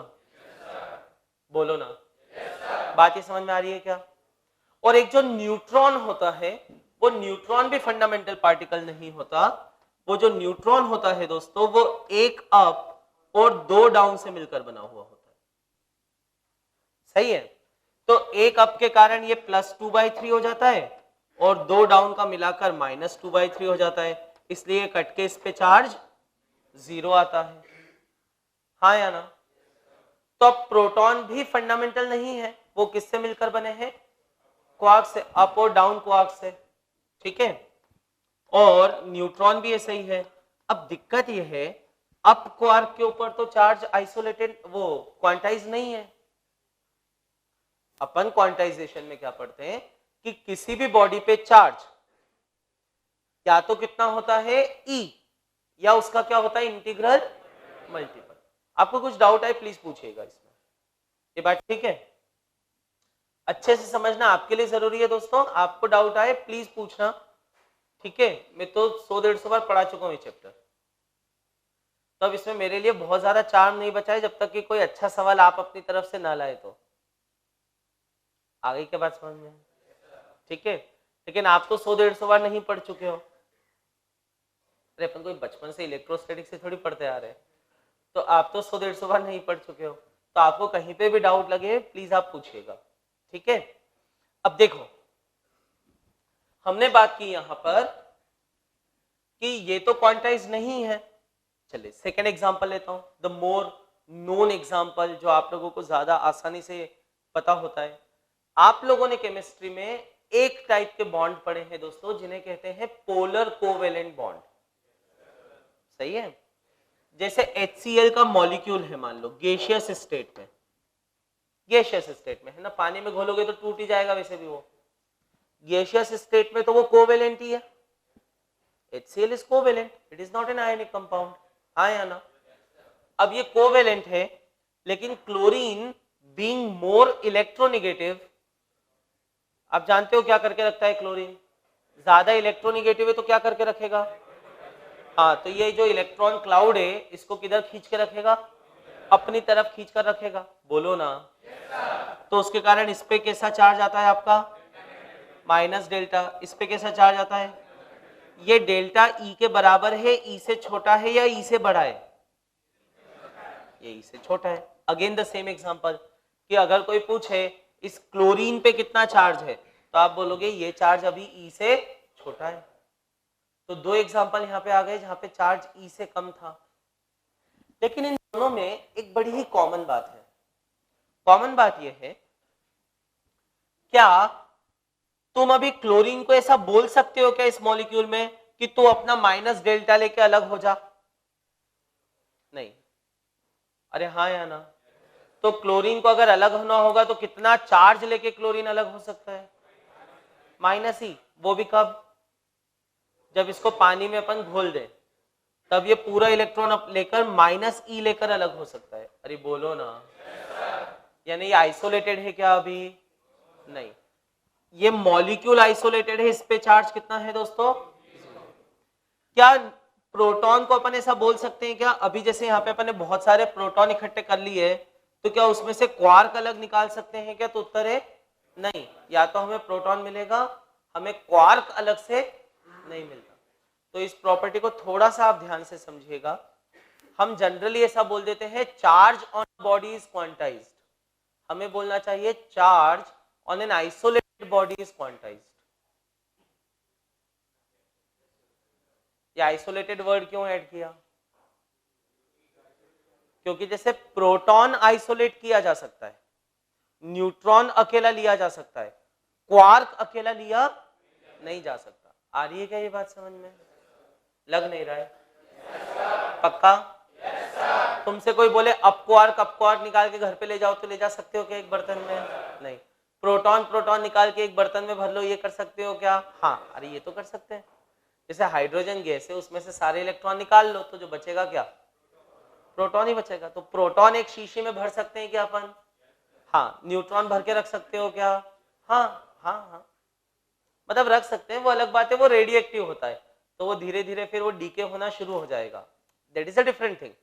बोलो ना, बात ये समझ में आ रही है क्या? और एक जो न्यूट्रॉन होता है वो न्यूट्रॉन भी फंडामेंटल पार्टिकल नहीं होता, वो जो न्यूट्रॉन होता है दोस्तों वो एक अप और दो डाउन से मिलकर बना हुआ होता है। सही है? तो एक अप के कारण ये +2/3 हो जाता है और दो डाउन का मिलाकर -2/3 हो जाता है, इसलिए कट के इस पे चार्ज 0 आता है। हाँ या ना? तो अब प्रोटॉन भी फंडामेंटल नहीं है, वो किससे मिलकर बने हैं? क्वार्क से, अप और डाउन क्वार्क से। ठीक है, और न्यूट्रॉन भी ऐसे ही है। अब दिक्कत यह है अप क्वार्क के ऊपर तो चार्ज आइसोलेटेड, वो क्वांटाइज नहीं है। अपन क्वांटाइजेशन में क्या पढ़ते हैं कि किसी भी बॉडी पे चार्ज या तो कितना होता है E, या उसका क्या होता है? Integral multiple. आपको कुछ डाउट है प्लीज पूछिएगा इसमें। ये बात ठीक है? अच्छे से समझना आपके लिए जरूरी है दोस्तों, आपको डाउट आए प्लीज पूछना। ठीक है, मैं तो 100-150 बार पढ़ा चुका हूँ ये चैप्टर, तो अब इसमें मेरे लिए बहुत ज्यादा चार्म नहीं बचा है जब तक कि कोई अच्छा सवाल आप अपनी तरफ से ना लाए। तो आगे के बात समझ में? ठीक है, लेकिन आप तो 100-150 बार नहीं पढ़ चुके हो। अरे अपन कोई बचपन से इलेक्ट्रोस्टैटिक्स से थोड़ी पढ़ते आ रहे हैं, तो आप तो 100-150 बार नहीं पढ़ चुके हो। तो आपको कहीं पे भी डाउट लगे प्लीज आप पूछिएगा। ठीक है, अब देखो हमने बात की यहां पर कि ये तो क्वांटाइज नहीं है। चलिए सेकेंड एग्जांपल लेता हूं, द मोर नोन एग्जांपल, जो आप लोगों को ज्यादा आसानी से पता होता है। आप लोगों ने केमिस्ट्री में एक टाइप के बॉन्ड पढ़े हैं दोस्तों जिन्हें कहते हैं पोलर कोवेलेंट बॉन्ड। सही है? जैसे HCl का मॉलिक्यूल है, मान लो गैसियस स्टेट में, गैसियस स्टेट में है ना, पानी में घोलोगे तो टूट ही जाएगा, वैसे भी वो गैसियस स्टेट में तो वो कोवेलेंट ही है। HCl is covalent, it is not an ionic compound। हाँ या ना? अब ये कोवेलेंट है, लेकिन क्लोरीन बीइंग मोर इलेक्ट्रोनेगेटिव, आप जानते हो क्या करके रखता है क्लोरीन? ज्यादा इलेक्ट्रोनेगेटिव है तो क्या करके रखेगा? हाँ, तो ये जो इलेक्ट्रॉन क्लाउड है इसको किधर खींच के रखेगा? अपनी तरफ खींच कर रखेगा, बोलो ना। तो उसके कारण इस पे कैसा चार्ज आता है आपका? Minus delta. इस पे कैसा चार्ज आता है? ये डेल्टा ई के बराबर है, ई से छोटा है या ई से बड़ा है? ये ई से छोटा है। अगेन द सेम एग्जांपल कि अगर कोई पूछे इस क्लोरीन पे कितना चार्ज है, तो आप बोलोगे ये चार्ज अभी ई से छोटा है। तो दो एग्जांपल यहाँ पे आ गए जहां पे चार्ज ई से कम था। लेकिन इन दोनों में एक बड़ी ही कॉमन बात है। कॉमन बात यह है, क्या तुम अभी क्लोरीन को ऐसा बोल सकते हो क्या इस मॉलिक्यूल में कि तू अपना माइनस डेल्टा लेके अलग हो जा? नहीं। अरे हाँ या ना? तो क्लोरीन को अगर अलग होना होगा तो कितना चार्ज लेके क्लोरीन अलग हो सकता है? माइनस ही। वो भी कब? जब इसको पानी में अपन घोल दें, तब ये पूरा इलेक्ट्रॉन लेकर माइनस ई लेकर अलग हो सकता है। अरे बोलो ना। यानी ये आइसोलेटेड है क्या? अभी नहीं। ये मॉलिक्यूल आइसोलेटेड है, इस पे चार्ज कितना है दोस्तों? क्या प्रोटॉन को अपन ऐसा बोल सकते हैं क्या? अभी जैसे यहाँ पे अपन ने बहुत सारे प्रोटॉन इकट्ठे कर लिए, तो क्या उसमें से क्वार्क अलग निकाल सकते हैं क्या? तो उत्तर है नहीं। या तो हमें प्रोटॉन मिलेगा, हमें क्वार्क अलग से नहीं मिलता। तो इस प्रॉपर्टी को थोड़ा सा आप ध्यान से समझिएगा। हम जनरली ऐसा बोल देते हैं charge on body is quantized, हमें बोलना चाहिए charge on an isolated body is quantized. ये आइसोलेटेड वर्ड क्यों ऐड किया? क्योंकि जैसे प्रोटॉन आइसोलेट किया जा सकता है, न्यूट्रॉन अकेला लिया जा सकता है, क्वार्क अकेला लिया नहीं जा सकता। आ रही है क्या ये बात समझ में? लग नहीं रहा है? पक्का? तुमसे कोई बोले अप क्वार्क निकाल के घर पे ले जाओ, तो ले जा सकते हो क्या एक बर्तन में? नहीं। प्रोटॉन निकाल के एक बर्तन में भर लो, ये कर सकते हो क्या? हाँ, अरे ये तो कर सकते हैं। जैसे हाइड्रोजन गैस है, उसमें से सारे इलेक्ट्रॉन निकाल लो, तो जो बचेगा क्या? प्रोटॉन ही बचेगा। तो प्रोटॉन एक शीशी में भर सकते हैं क्या अपन? हाँ। न्यूट्रॉन भर के रख सकते हो क्या? हाँ हाँ हाँ, मतलब रख सकते हैं, वो अलग बात है, वो रेडियो एक्टिव होता है, तो वो धीरे धीरे फिर वो डीके होना शुरू हो जाएगा, that is a different thing.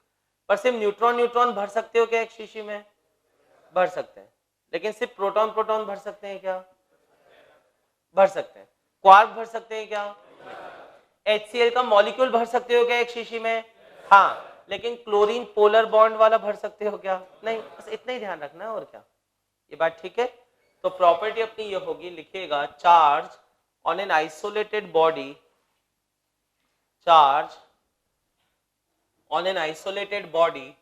पर सिर्फ न्यूट्रॉन भर सकते हो क्या एक शीशी में? भर सकते हैं। लेकिन सिर्फ प्रोटॉन भर सकते हैं क्या? भर सकते हैं। क्वार्क भर सकते हैं क्या? HCl का मॉलिक्यूल भर सकते हो क्या एक शीशी में? हाँ। लेकिन क्लोरीन पोलर बॉन्ड वाला भर सकते हो क्या? नहीं। बस इतना ही ध्यान रखना है, और क्या। ये बात ठीक है? तो प्रॉपर्टी अपनी ये होगी, लिखिएगा charge on an isolated body, charge on an isolated body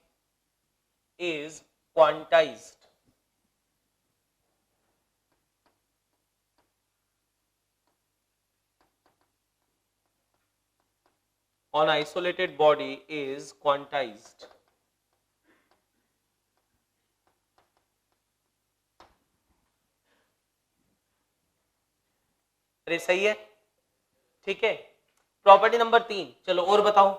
is quantized. On isolated body is quantized. अरे सही है, ठीक है। प्रॉपर्टी नंबर 3, चलो और बताओ।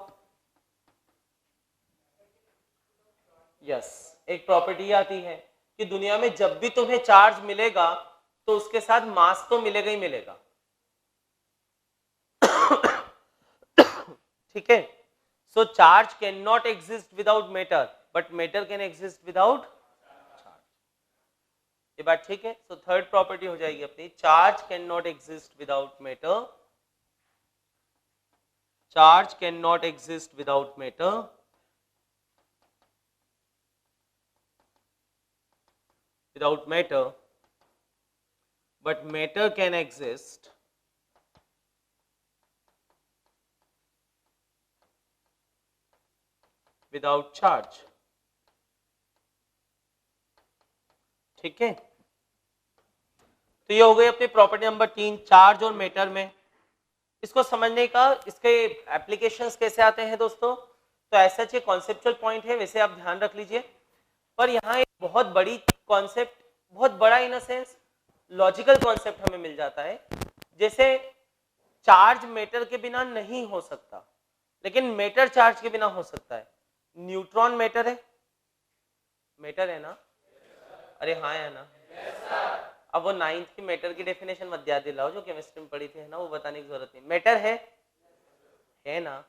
यस, एक प्रॉपर्टी आती है कि दुनिया में जब भी तुम्हें चार्ज मिलेगा तो उसके साथ मास तो मिलेगा ही मिलेगा, ठीक है। So charge can not exist without matter, but matter can exist without charge. ये बात ठीक है? सो थर्ड प्रॉपर्टी हो जाएगी अपनी, charge can not exist without matter, charge can not exist without matter, without matter, but matter can exist without charge, ठीक है। तो ये हो गई अपनी प्रॉपर्टी नंबर 3, चार्ज और मैटर में। इसको समझने का, इसके एप्लीकेशंस कैसे आते हैं दोस्तों, तो ऐसा चाहिए कॉन्सेप्चुअल पॉइंट है, वैसे आप ध्यान रख लीजिए। पर यहाँ एक बहुत बड़ी कॉन्सेप्ट, बहुत बड़ा इन अ सेंस लॉजिकल कॉन्सेप्ट हमें मिल जाता है। जैसे चार्ज मैटर के बिना नहीं हो सकता, लेकिन मैटर चार्ज के बिना हो सकता है। न्यूट्रॉन मैटर है? मैटर है ना? अरे हाँ है ना? अब वो 9th की मैटर की डेफिनेशन मत याद दिलाओ जो केमिस्ट्री में पढ़ी थी, है ना, वो बताने की जरूरत नहीं। मैटर है ना?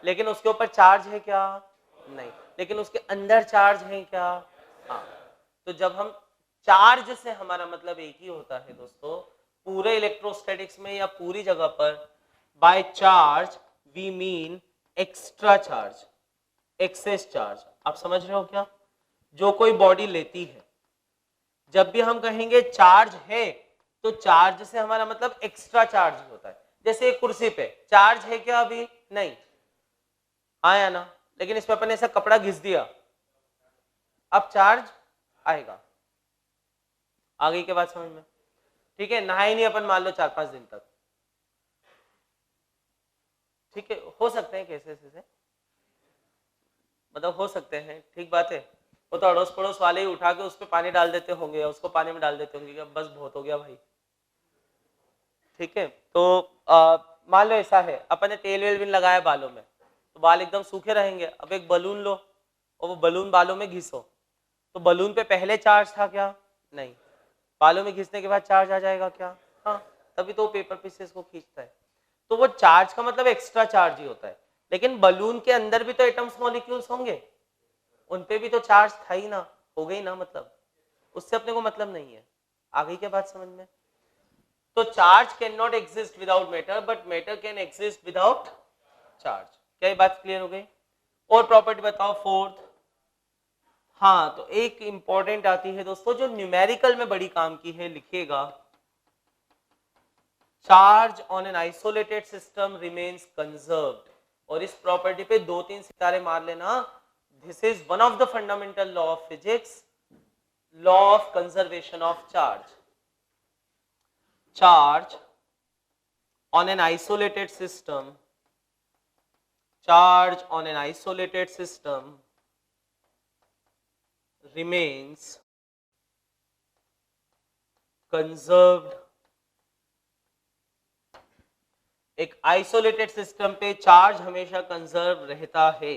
लेकिन उसके ऊपर चार्ज है क्या? नहीं। लेकिन उसके अंदर चार्ज है क्या? हाँ। तो जब हम चार्ज से हमारा मतलब एक ही होता है दोस्तों, पूरे इलेक्ट्रोस्टैटिक्स में या पूरी जगह पर by charge we mean extra charge, excess charge. आप समझ रहे हो क्या? जो कोई बॉडी लेती है, जब भी हम कहेंगे चार्ज है तो चार्ज से हमारा मतलब एक्स्ट्रा चार्ज होता है। जैसे एक कुर्सी पे चार्ज है क्या? अभी नहीं आया ना, लेकिन इसमें अपन ने ऐसा कपड़ा घिस दिया, अब चार्ज आएगा। आ गई के बाद समझ में? ठीक है, नहाए नहीं अपन मान लो 4-5 दिन तक, ठीक है, हो सकते हैं केसेस ऐसे, मतलब हो सकते हैं, ठीक बात है। वो तो अड़ोस पड़ोस वाले ही उठा के उस पर पानी डाल देते होंगे या उसको पानी में डाल देते होंगे, बस बहुत हो गया भाई। ठीक है, तो मान लो ऐसा है, अपन ने तेल वेल भी लगाया बालों में, तो बाल एकदम सूखे रहेंगे। अब एक बलून लो और वो बलून बालों में घिसो, तो बलून पे पहले चार्ज था क्या? नहीं। बालों में घिसने के बाद चार्ज आ जाएगा क्या? हाँ, तभी तो पेपर पीसेस को खींचता है। तो वो चार्ज का मतलब एक्स्ट्रा चार्ज ही होता है। लेकिन बलून के अंदर भी तो एटम्स मॉलिक्यूल्स होंगे, उन पे भी तो चार्ज था ही ना, हो गई ना, मतलब उससे अपने को मतलब नहीं है। आ गई क्या बात समझ में? तो charge can not exist without matter, but matter can exist without charge. क्या ये बात क्लियर हो गई? और प्रॉपर्टी बताओ फोर्थ। हाँ, तो एक इंपॉर्टेंट आती है दोस्तों जो न्यूमेरिकल में बड़ी काम की है, लिखिएगा, charge on an isolated system remains conserved. और इस प्रॉपर्टी पे 2-3 सितारे मार लेना। This is one of the fundamental law of physics, law of conservation of charge. Charge on an isolated system, charge on an isolated system remains conserved। एक आइसोलेटेड सिस्टम पे चार्ज हमेशा कंजर्व रहता है।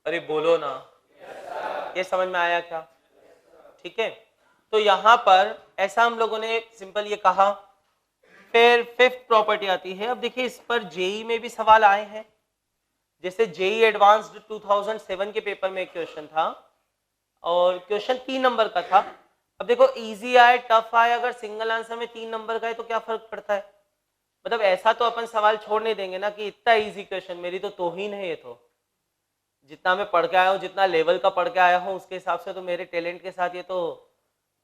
अरे बोलो ना, ये समझ में आया क्या? ठीक है, तो यहां पर ऐसा हम लोगों ने सिंपल ये कहा। फिर फिफ्थ प्रॉपर्टी आती है। अब देखिए इस पर जेई में भी सवाल आए हैं, जैसे जेई एडवांस्ड 2007 के पेपर में एक क्वेश्चन था और क्वेश्चन 3 नंबर का था। अब देखो इजी आए टफ आए, अगर सिंगल आंसर में 3 नंबर का है तो क्या फर्क पड़ता है? मतलब ऐसा तो अपन सवाल छोड़ नहीं देंगे ना कि इतना इजी क्वेश्चन, मेरी तो तौहीन है ये। तो जितना मैं पढ़ के आया हूँ, जितना लेवल का पढ़ के आया हूँ, उसके हिसाब से तो मेरे टैलेंट के साथ ये तो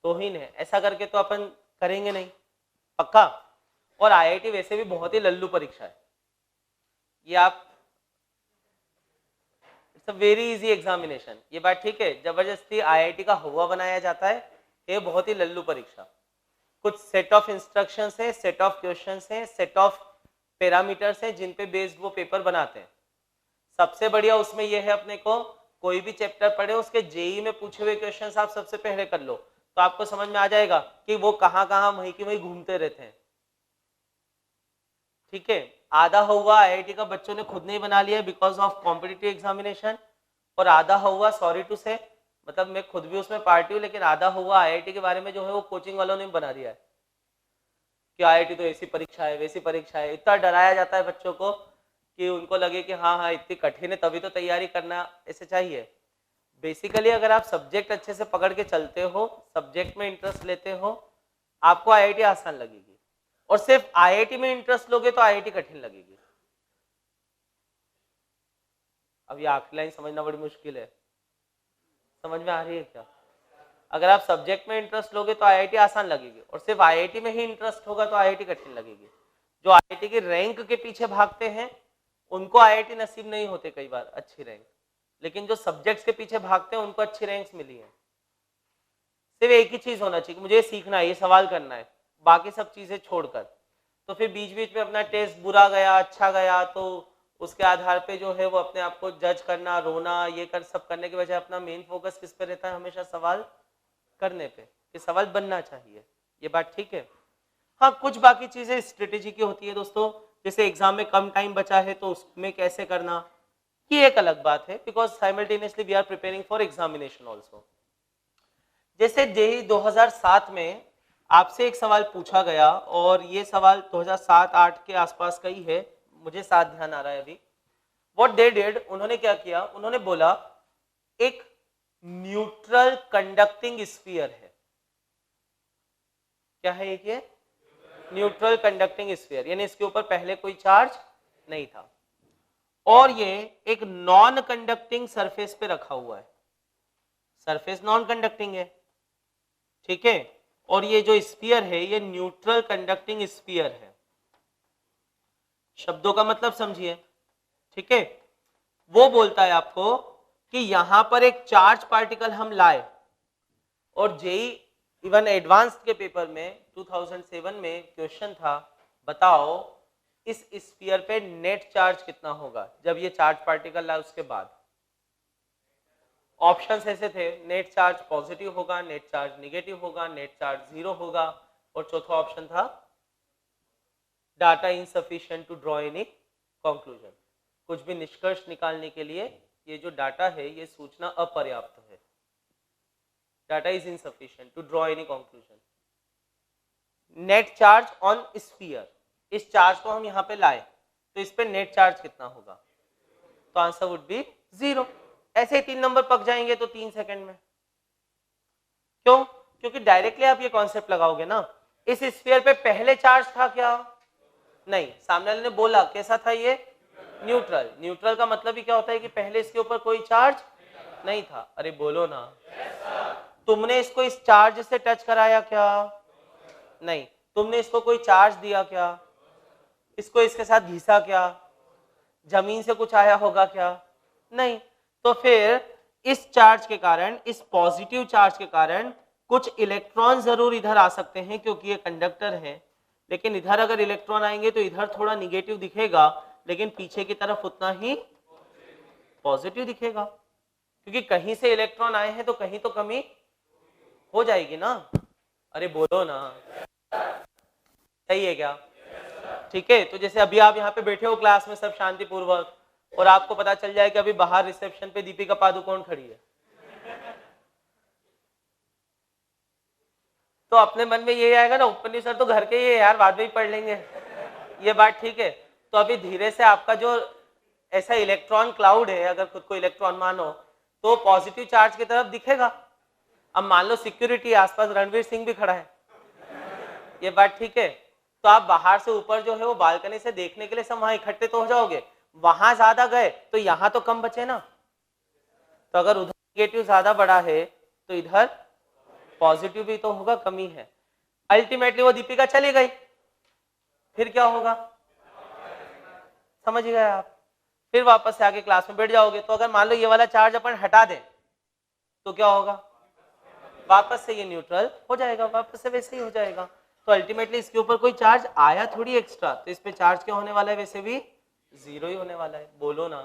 तौहीन है। ऐसा करके तो अपन करेंगे नहीं, पक्का। और आईआईटी वैसे भी बहुत ही लल्लू परीक्षा है ये, आप it's a very easy examination, ये बात ठीक है। जबरदस्ती आईआईटी का हुआ बनाया जाता है, ये बहुत ही लल्लू परीक्षा। कुछ सेट ऑफ इंस्ट्रक्शंस है, सेट ऑफ क्वेश्चंस है, सेट ऑफ पैरामीटर्स है जिन पे बेस्ड वो पेपर बनाते हैं। सबसे बढ़िया उसमें ये है, अपने को कोई भी चैप्टर पढ़े उसके जेई में पूछे हुए क्वेश्चंस आप सबसे पहले कर लो, तो आपको समझ में आ जाएगा कि वो कहाँ कहाँ वहीं की वहीं घूमते रहते हैं। ठीक है, आधा हुआ आईआईटी का बच्चों ने खुद नहीं बना लिया बिकॉज ऑफ कॉम्पिटिटिव एग्जामिनेशन, और आधा हुआ सॉरी टू से, मतलब मैं खुद भी उसमें पार्टी हूँ, लेकिन आधा हुआ आईआईटी के बारे में जो है वो कोचिंग वालों ने बना दिया है कि आईआईटी तो ऐसी परीक्षा है वैसी परीक्षा है। इतना डराया जाता है बच्चों को कि उनको लगे कि हाँ हाँ इतनी कठिन है तभी तो तैयारी करना ऐसे चाहिए। बेसिकली अगर आप सब्जेक्ट अच्छे से पकड़ के चलते हो, सब्जेक्ट में इंटरेस्ट लेते हो, आपको आईआईटी आसान लगेगी। और सिर्फ आईआईटी में इंटरेस्ट लोगे तो आईआईटी कठिन लगेगी। अब ये आखिरी लाइन समझना बड़ी मुश्किल है, समझ में आ रही है क्या? अगर आप सब्जेक्ट में इंटरेस्ट लोगे तो आईआईटी आसान लगेगी, और सिर्फ आईआईटी में ही इंटरेस्ट होगा तो आईआईटी कठिन लगेगी। जो आईआईटी की रैंक के पीछे भागते हैं उनको आईआईटी नसीब नहीं होते कई बार अच्छी रैंक, लेकिन जो सब्जेक्ट्स के पीछे भागते हैं उनको अच्छी रैंक्स मिली है। सिर्फ एक ही चीज होना चाहिए, मुझे सीखना है, ये सवाल करना है, बाकी सब चीजें छोड़कर। तो फिर बीच बीच में अपना टेस्ट बुरा गया अच्छा गया तो उसके आधार पे जो है वो अपने आप को जज करना, रोना, ये कर सब करने के बजाय अपना मेन फोकस किस पे रहता है? हमेशा सवाल करने पे, कि सवाल बनना चाहिए। ये बात ठीक है। हाँ, कुछ बाकी चीजें स्ट्रेटेजी की होती है दोस्तों, जैसे एग्जाम में कम टाइम बचा है तो उसमें कैसे करना, ये एक अलग बात है, because simultaneously we are preparing for examination also. जैसे जेईई 2007 में आपसे एक सवाल पूछा गया और ये सवाल 2007-8 के आसपास का ही है, मुझे साथ ध्यान आ रहा है अभी। व्हाट दे डिड, उन्होंने क्या किया, उन्होंने बोला एक न्यूट्रल कंडक्टिंग स्फीयर है। क्या है ये? न्यूट्रल कंडक्टिंग स्फीयर, यानी इसके ऊपर पहले कोई चार्ज नहीं था और ये एक नॉन कंडक्टिंग सरफेस पे रखा हुआ है। सरफेस नॉन कंडक्टिंग है, ठीक है, और ये जो स्फीयर है ये न्यूट्रल कंडक्टिंग स्फीयर है। शब्दों का मतलब समझिए, ठीक है। वो बोलता है आपको कि यहां पर एक चार्ज पार्टिकल हम लाए और जेई इवन एडवांस्ड के पेपर में 2007 में क्वेश्चन था, बताओ इस स्फीयर पे नेट चार्ज कितना होगा जब ये चार्ज पार्टिकल लाए उसके बाद। ऑप्शंस ऐसे थे, नेट चार्ज पॉजिटिव होगा, नेट चार्ज निगेटिव होगा, नेट चार्ज 0 होगा, और चौथा ऑप्शन था data insufficient to draw any conclusion. कुछ भी निष्कर्ष निकालने के लिए ये जो डाटा है ये सूचना अपर्याप्त है। Data is insufficient to draw any conclusion. Net charge on sphere, इस चार्ज को हम यहाँ पे लाए तो इस पे नेट चार्ज कितना होगा, तो आंसर वुड बी 0। ऐसे ही 3 नंबर पक जाएंगे तो 3 सेकंड में। क्यों? क्योंकि डायरेक्टली आप ये कॉन्सेप्ट लगाओगे ना, इस स्फीयर पे पहले चार्ज था क्या? नहीं, सामने वाले ने बोला कैसा था ये? न्यूट्रल। न्यूट्रल का मतलब ही क्या होता है कि पहले इसके ऊपर कोई चार्ज नहीं था। अरे बोलो ना। तुमने इसको इस चार्ज से टच कराया क्या? नहीं। तुमने इसको कोई चार्ज दिया क्या? इसको इसके साथ घिसा क्या? जमीन से कुछ आया होगा क्या? नहीं। तो फिर इस चार्ज के कारण, इस पॉजिटिव चार्ज के कारण कुछ इलेक्ट्रॉन जरूर इधर आ सकते हैं क्योंकि ये कंडक्टर है, लेकिन इधर अगर इलेक्ट्रॉन आएंगे तो इधर थोड़ा निगेटिव दिखेगा, लेकिन पीछे की तरफ उतना ही पॉजिटिव दिखेगा, क्योंकि कहीं से इलेक्ट्रॉन आए हैं तो कहीं तो कमी हो जाएगी ना। अरे बोलो ना, सही है क्या? ठीक है। तो जैसे अभी आप यहाँ पे बैठे हो क्लास में सब शांतिपूर्वक, और आपको पता चल जाए कि अभी बाहर रिसेप्शन पे दीपिका पादुकोण खड़ी है, तो अपने मन में ये आएगा ना, उपनिषद तो घर के ही है यार, बाद में ही पढ़ लेंगे, ये बात ठीक है। तो अभी धीरे से आपका जो ऐसा इलेक्ट्रॉन क्लाउड है, अगर खुद को इलेक्ट्रॉन मानो, तो पॉजिटिव चार्ज की तरफ दिखेगा। अब मान लो सिक्योरिटी आसपास रणवीर सिंह भी खड़ा है, ये बात ठीक है, तो आप बाहर से ऊपर जो है वो बालकनी से देखने के लिए सब वहां इकट्ठे तो हो जाओगे, वहां ज्यादा गए तो यहां तो कम बचे ना। तो अगर उधर नेगेटिव ज्यादा बड़ा है तो इधर पॉजिटिव भी तो होगा, कमी है। अल्टीमेटली वो दीपिका चली गई, फिर क्या होगा? समझ गए आप? फिर वापस से आके क्लास में बैठ जाओगे। तो अगर मान लो ये वाला चार्ज अपन हटा दें तो क्या होगा? वापस से ये न्यूट्रल हो जाएगा, वापस से वैसे ही हो जाएगा। तो अल्टीमेटली इसके ऊपर कोई चार्ज आया थोड़ी एक्स्ट्रा, तो इस पे चार्ज क्या होने वाला है? वैसे भी 0 ही होने वाला है। बोलो ना।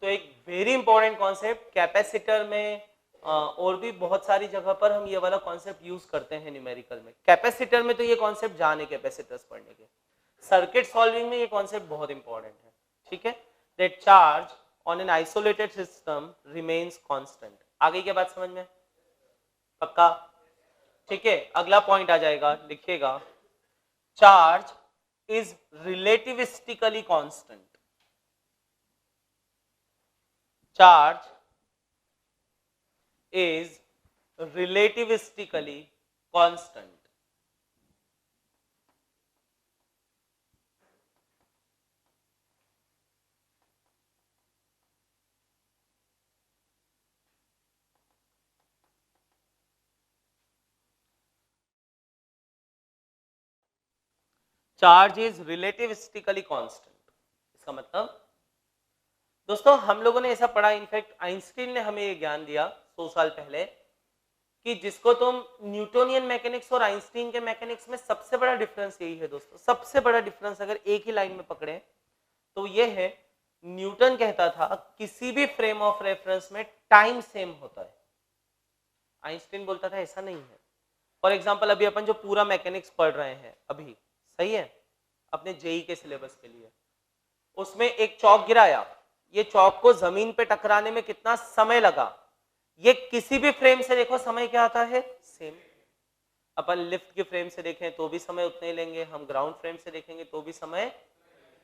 तो एक वेरी इंपॉर्टेंट कॉन्सेप्ट कैपेसिटर में, और भी बहुत सारी जगह पर हम ये वाला कॉन्सेप्ट यूज करते हैं न्यूमेरिकल में। कैपेसिटर में तो ये कॉन्सेप्ट जाने कैपेसिटर्स पढ़ने के, सर्किट सॉल्विंग में ये कॉन्सेप्ट बहुत इंपॉर्टेंट है, ठीक है। That charge on an isolated system remains constant. आगे क्या बात समझ में? पक्का? ठीक है। अगला पॉइंट आ जाएगा, लिखिएगा, charge is relativistically constant. Charge is relativistically constant. Charge is relativistically constant. इसका मतलब दोस्तों हम लोगों ने ऐसा पढ़ा, इनफैक्ट आइंस्टीन ने हमें ये ज्ञान दिया 100 साल पहले, कि जिसको तुम न्यूटोनियन मैकेनिक्स और आइंस्टीन के मैकेनिक्स में सबसे बड़ा डिफरेंस यही है दोस्तों। सबसे बड़ा डिफरेंस अगर एक ही लाइन में पकड़े तो ये है, न्यूटन कहता था किसी भी फ्रेम ऑफ रेफरेंस में टाइम सेम होता है। आइंस्टीन बोलता था ऐसा नहीं है। फॉर एग्जाम्पल अभी अपन जो पूरा मैकेनिक्स पढ़ रहे हैं अभी, सही है, अपने जेई के सिलेबस के लिए, उसमें एक चौक गिराया, ये चौक को जमीन पे टकराने में कितना समय लगा, ये किसी भी फ्रेम से देखो समय क्या आता है? सेम। अपन लिफ्ट के फ्रेम से देखें तो भी समय उतना ही लेंगे, हम ग्राउंड फ्रेम से देखेंगे तो भी समय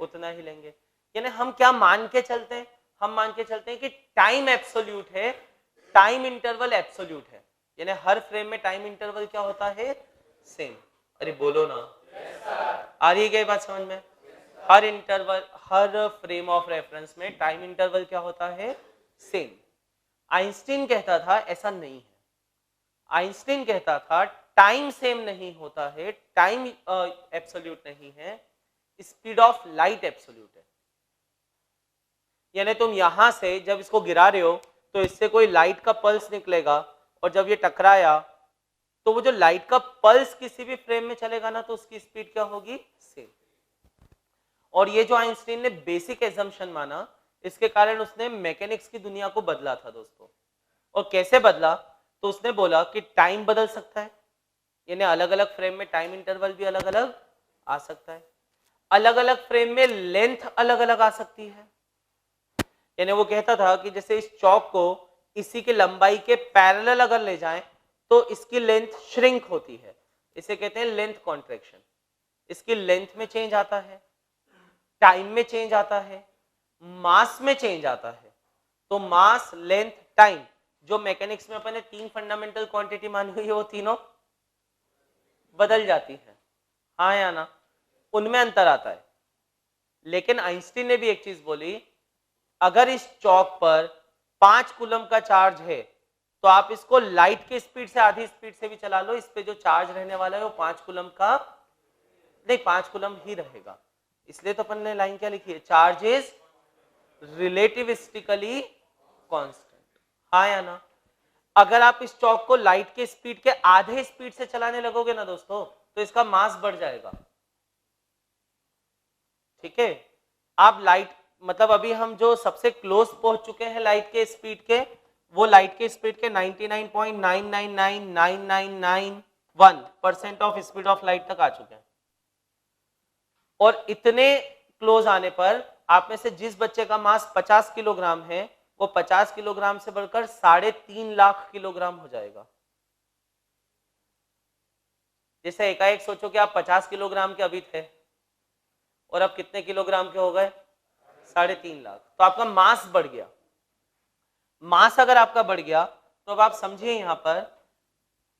उतना ही लेंगे। यानी हम क्या मान के चलते हैं, हम मान के चलते हैं कि टाइम एब्सोल्यूट है, टाइम इंटरवल एब्सोल्यूट है, यानी हर फ्रेम में टाइम इंटरवल क्या होता है, सेम। अरे बोलो ना, आ रही है क्या बात समझ में? हर इंटरवल, हर फ्रेम ऑफ रेफरेंस में टाइम इंटरवल क्या होता है, सेम। आइंस्टीन कहता था ऐसा नहीं है, आइंस्टीन कहता था टाइम सेम नहीं होता है, टाइम एब्सोल्यूट नहीं है, स्पीड ऑफ लाइट एब्सोल्यूट है। यानी तुम यहां से जब इसको गिरा रहे हो तो इससे कोई लाइट का पल्स निकलेगा, और जब ये टकराया तो वो जो लाइट का पल्स किसी भी फ्रेम में चलेगा ना, तो उसकी स्पीड क्या होगी, सेम। और ये जो आइंस्टीन ने बेसिक एजम्पशन माना, इसके कारण उसने मैकेनिक्स की दुनिया को बदला था दोस्तों। और कैसे बदला, तो उसने बोला कि टाइम बदल सकता है, यानी अलग अलग फ्रेम में टाइम इंटरवल भी अलग अलग आ सकता है, अलग अलग फ्रेम में लेंथ अलग अलग आ सकती है। यानी वो कहता था कि जैसे इस चौक को इसी की लंबाई के पैरेलल अगर ले जाएं तो इसकी लेंथ श्रिंक होती है, इसे कहते हैं लेंथ कॉन्ट्रैक्शन। इसकी लेंथ में चेंज आता है, टाइम में चेंज आता है, मास में चेंज आता है। तो मास, लेंथ, टाइम, जो मैकेनिक्स में अपन ने 3 फंडामेंटल क्वांटिटी मानी हुई है, वो तीनों बदल जाती है, हाँ या ना, उनमें अंतर आता है। लेकिन आइंस्टीन ने भी एक चीज बोली, अगर इस चौक पर 5 कूलम का चार्ज है तो आप इसको लाइट की स्पीड से आधी स्पीड से भी चला लो, इस पे जो चार्ज रहने वाला है वो 5 कूलम का नहीं, 5 कूलम ही रहेगा। इसलिए तो अपन ने लाइन क्या लिखी है, चार्ज इज रिलेटिविस्टिकली कांस्टेंट, हाँ या ना। अगर आप इस चौक को लाइट के स्पीड के आधे स्पीड से चलाने लगोगे ना दोस्तों, तो इसका मास बढ़ जाएगा, ठीक है। आप लाइट, मतलब अभी हम जो सबसे क्लोज पहुंच चुके हैं लाइट के स्पीड के, वो लाइट के स्पीड के 99.999991% ऑफ स्पीड ऑफ लाइट तक आ चुके हैं। और इतने क्लोज आने पर आप में से जिस बच्चे का मास 50 किलोग्राम है, वो 50 किलोग्राम से बढ़कर 3.5 लाख किलोग्राम हो जाएगा। जैसे एकाएक सोचो कि आप 50 किलोग्राम के अभी थे और अब कितने किलोग्राम के हो गए, 3.5 लाख, तो आपका मास बढ़ गया। मास अगर आपका बढ़ गया तो अब आप समझिए यहां पर,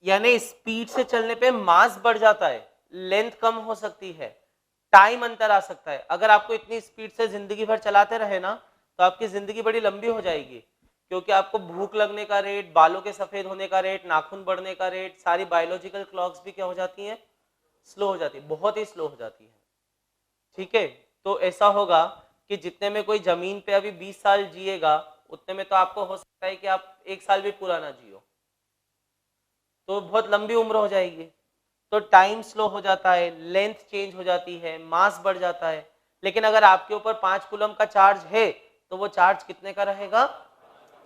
यानी स्पीड से चलने पे मास बढ़ जाता है, लेंथ कम हो सकती है, टाइम अंतर आ सकता है। अगर आपको इतनी स्पीड से जिंदगी भर चलाते रहे ना, तो आपकी जिंदगी बड़ी लंबी हो जाएगी, क्योंकि आपको भूख लगने का रेट, बालों के सफेद होने का रेट, नाखून बढ़ने का रेट, सारी बायोलॉजिकल क्लॉक्स भी क्या हो जाती हैं, स्लो हो जाती है, बहुत ही स्लो हो जाती है, ठीक है। तो ऐसा होगा कि जितने में कोई जमीन पे अभी 20 साल जिएगा, उतने में तो आपको हो सकता है कि आप 1 साल भी पूरा ना जियो, तो बहुत लंबी उम्र हो जाएगी। तो टाइम स्लो हो जाता है, लेंथ चेंज हो जाती है, मास बढ़ जाता है। लेकिन अगर आपके ऊपर 5 कूलम का चार्ज है तो वो चार्ज कितने का रहेगा,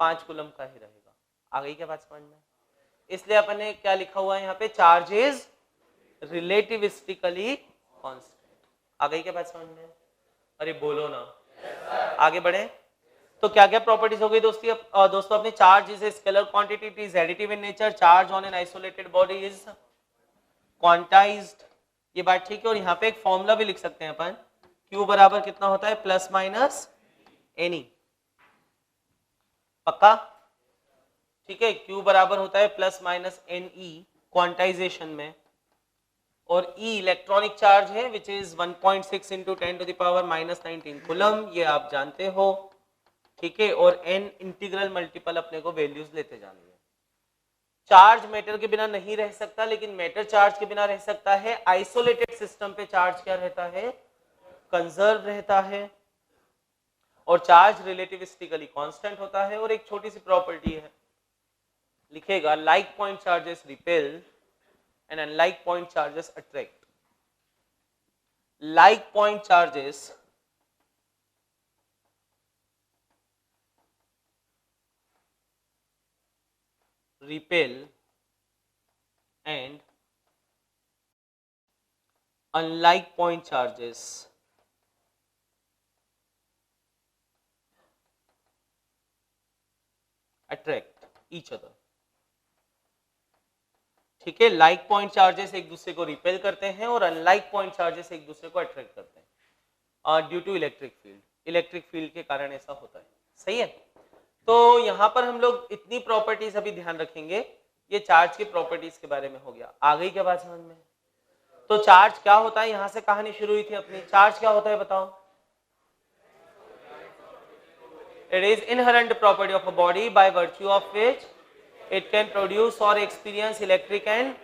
5 कूलम का ही रहेगा। आ गई क्या बात समझ में? इसलिए अपन ने क्या लिखा हुआ है यहाँ पे, चार्ज इज रिलेटिविस्टिकली कांस्टेंट। आ गई क्या बात समझ में? अरे बोलो ना, आगे बढ़े। तो क्या क्या प्रॉपर्टीज हो गई दोस्तों अपनी, charge is a scalar quantity, it is additive in nature, charge on an isolated body is quantized, ये बात ठीक है। और यहाँ पे एक फॉर्मूला भी लिख सकते हैं अपन, Q बराबर कितना होता है, प्लस माइनस एनी, पक्का, ठीक है। Q बराबर होता है plus minus n e quantization में, और E इलेक्ट्रॉनिक चार्ज है which is 1.6 into 10 to the power minus 19 coulomb, ये आप जानते हो, ठीक है। और N इंटीग्रल मल्टीपल अपने को वैल्यूज लेते जानी है। चार्ज मैटर के बिना नहीं रह सकता, लेकिन मैटर चार्ज के बिना रह सकता है। आइसोलेटेड सिस्टम पे चार्ज क्या रहता है, कंजर्व रहता है। और चार्ज रिलेटिविस्टिकली कांस्टेंट होता है। और एक छोटी सी प्रॉपर्टी है, लिखेगा like point charges repel and unlike point charges attract. Like point charges repel and unlike point charges attract each other, ठीक है, लाइक पॉइंट चार्जेस एक दूसरे को रिपेल करते हैं और अनलाइक पॉइंट चार्जेस एक दूसरे को अट्रैक्ट करते हैं due to electric field. Electric field के कारण ऐसा होता है, सही है। तो यहाँ पर हम लोग इतनी प्रॉपर्टीज अभी ध्यान रखेंगे, ये चार्ज की प्रॉपर्टीज के बारे में हो गया। आ गई क्या बात समझ में? तो चार्ज क्या होता है, यहां से कहानी शुरू हुई थी अपनी। चार्ज क्या होता है बताओ? It is inherent property of a body by virtue of which it can produce और experience electric and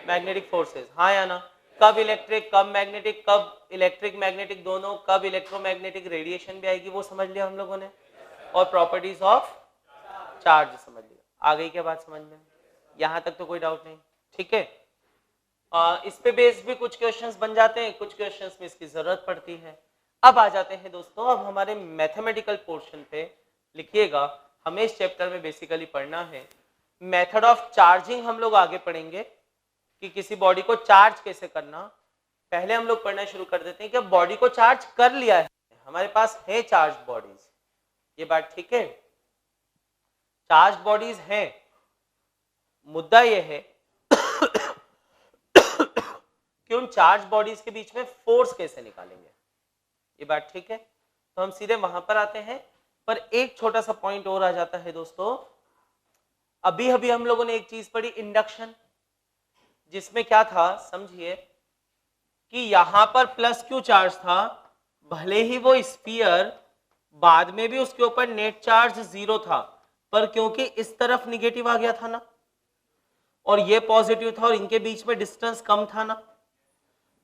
magnetic forces. हाँ या ना? कब इलेक्ट्रिक, कब मैग्नेटिक, कब इलेक्ट्रिक मैग्नेटिक दोनों, कब इलेक्ट्रोमैग्नेटिक रेडिएशन भी आएगी, वो समझ लिया हम लोगों ने। और प्रॉपर्टीज ऑफ चार्ज समझ लिया। आ गई क्या बात समझ में? यहां तक तो कोई डाउट नहीं, ठीक है। इस पे बेस भी कुछ क्वेश्चंस बन जाते हैं, कुछ क्वेश्चंस में इसकी जरूरत पड़ती है। अब आ जाते हैं दोस्तों, अब हमारे मैथमेटिकल पोर्शन पे। लिखिएगा, हमें इस चैप्टर में बेसिकली पढ़ना है मेथड ऑफ चार्जिंग। हम लोग आगे पढ़ेंगे कि किसी बॉडी को चार्ज कैसे करना। पहले हम लोग पढ़ना शुरू कर देते हैं कि अब बॉडी को चार्ज कर लिया है, हमारे पास है चार्ज बॉडीज, ये बात ठीक है। चार्ज बॉडीज हैं, मुद्दा ये है कि उन चार्ज बॉडीज के बीच में फोर्स कैसे निकालेंगे, ये बात ठीक है। तो हम सीधे वहां पर आते हैं, पर एक छोटा सा पॉइंट और आ जाता है दोस्तों। अभी अभी हम लोगों ने एक चीज पढ़ी, इंडक्शन, जिसमें क्या था समझिए कि यहां पर प्लस क्यू चार्ज था, भले ही वो स्फीयर बाद में भी उसके ऊपर नेट चार्ज 0 था, पर क्योंकि इस तरफ निगेटिव आ गया था ना और ये पॉजिटिव था और इनके बीच में डिस्टेंस कम था ना,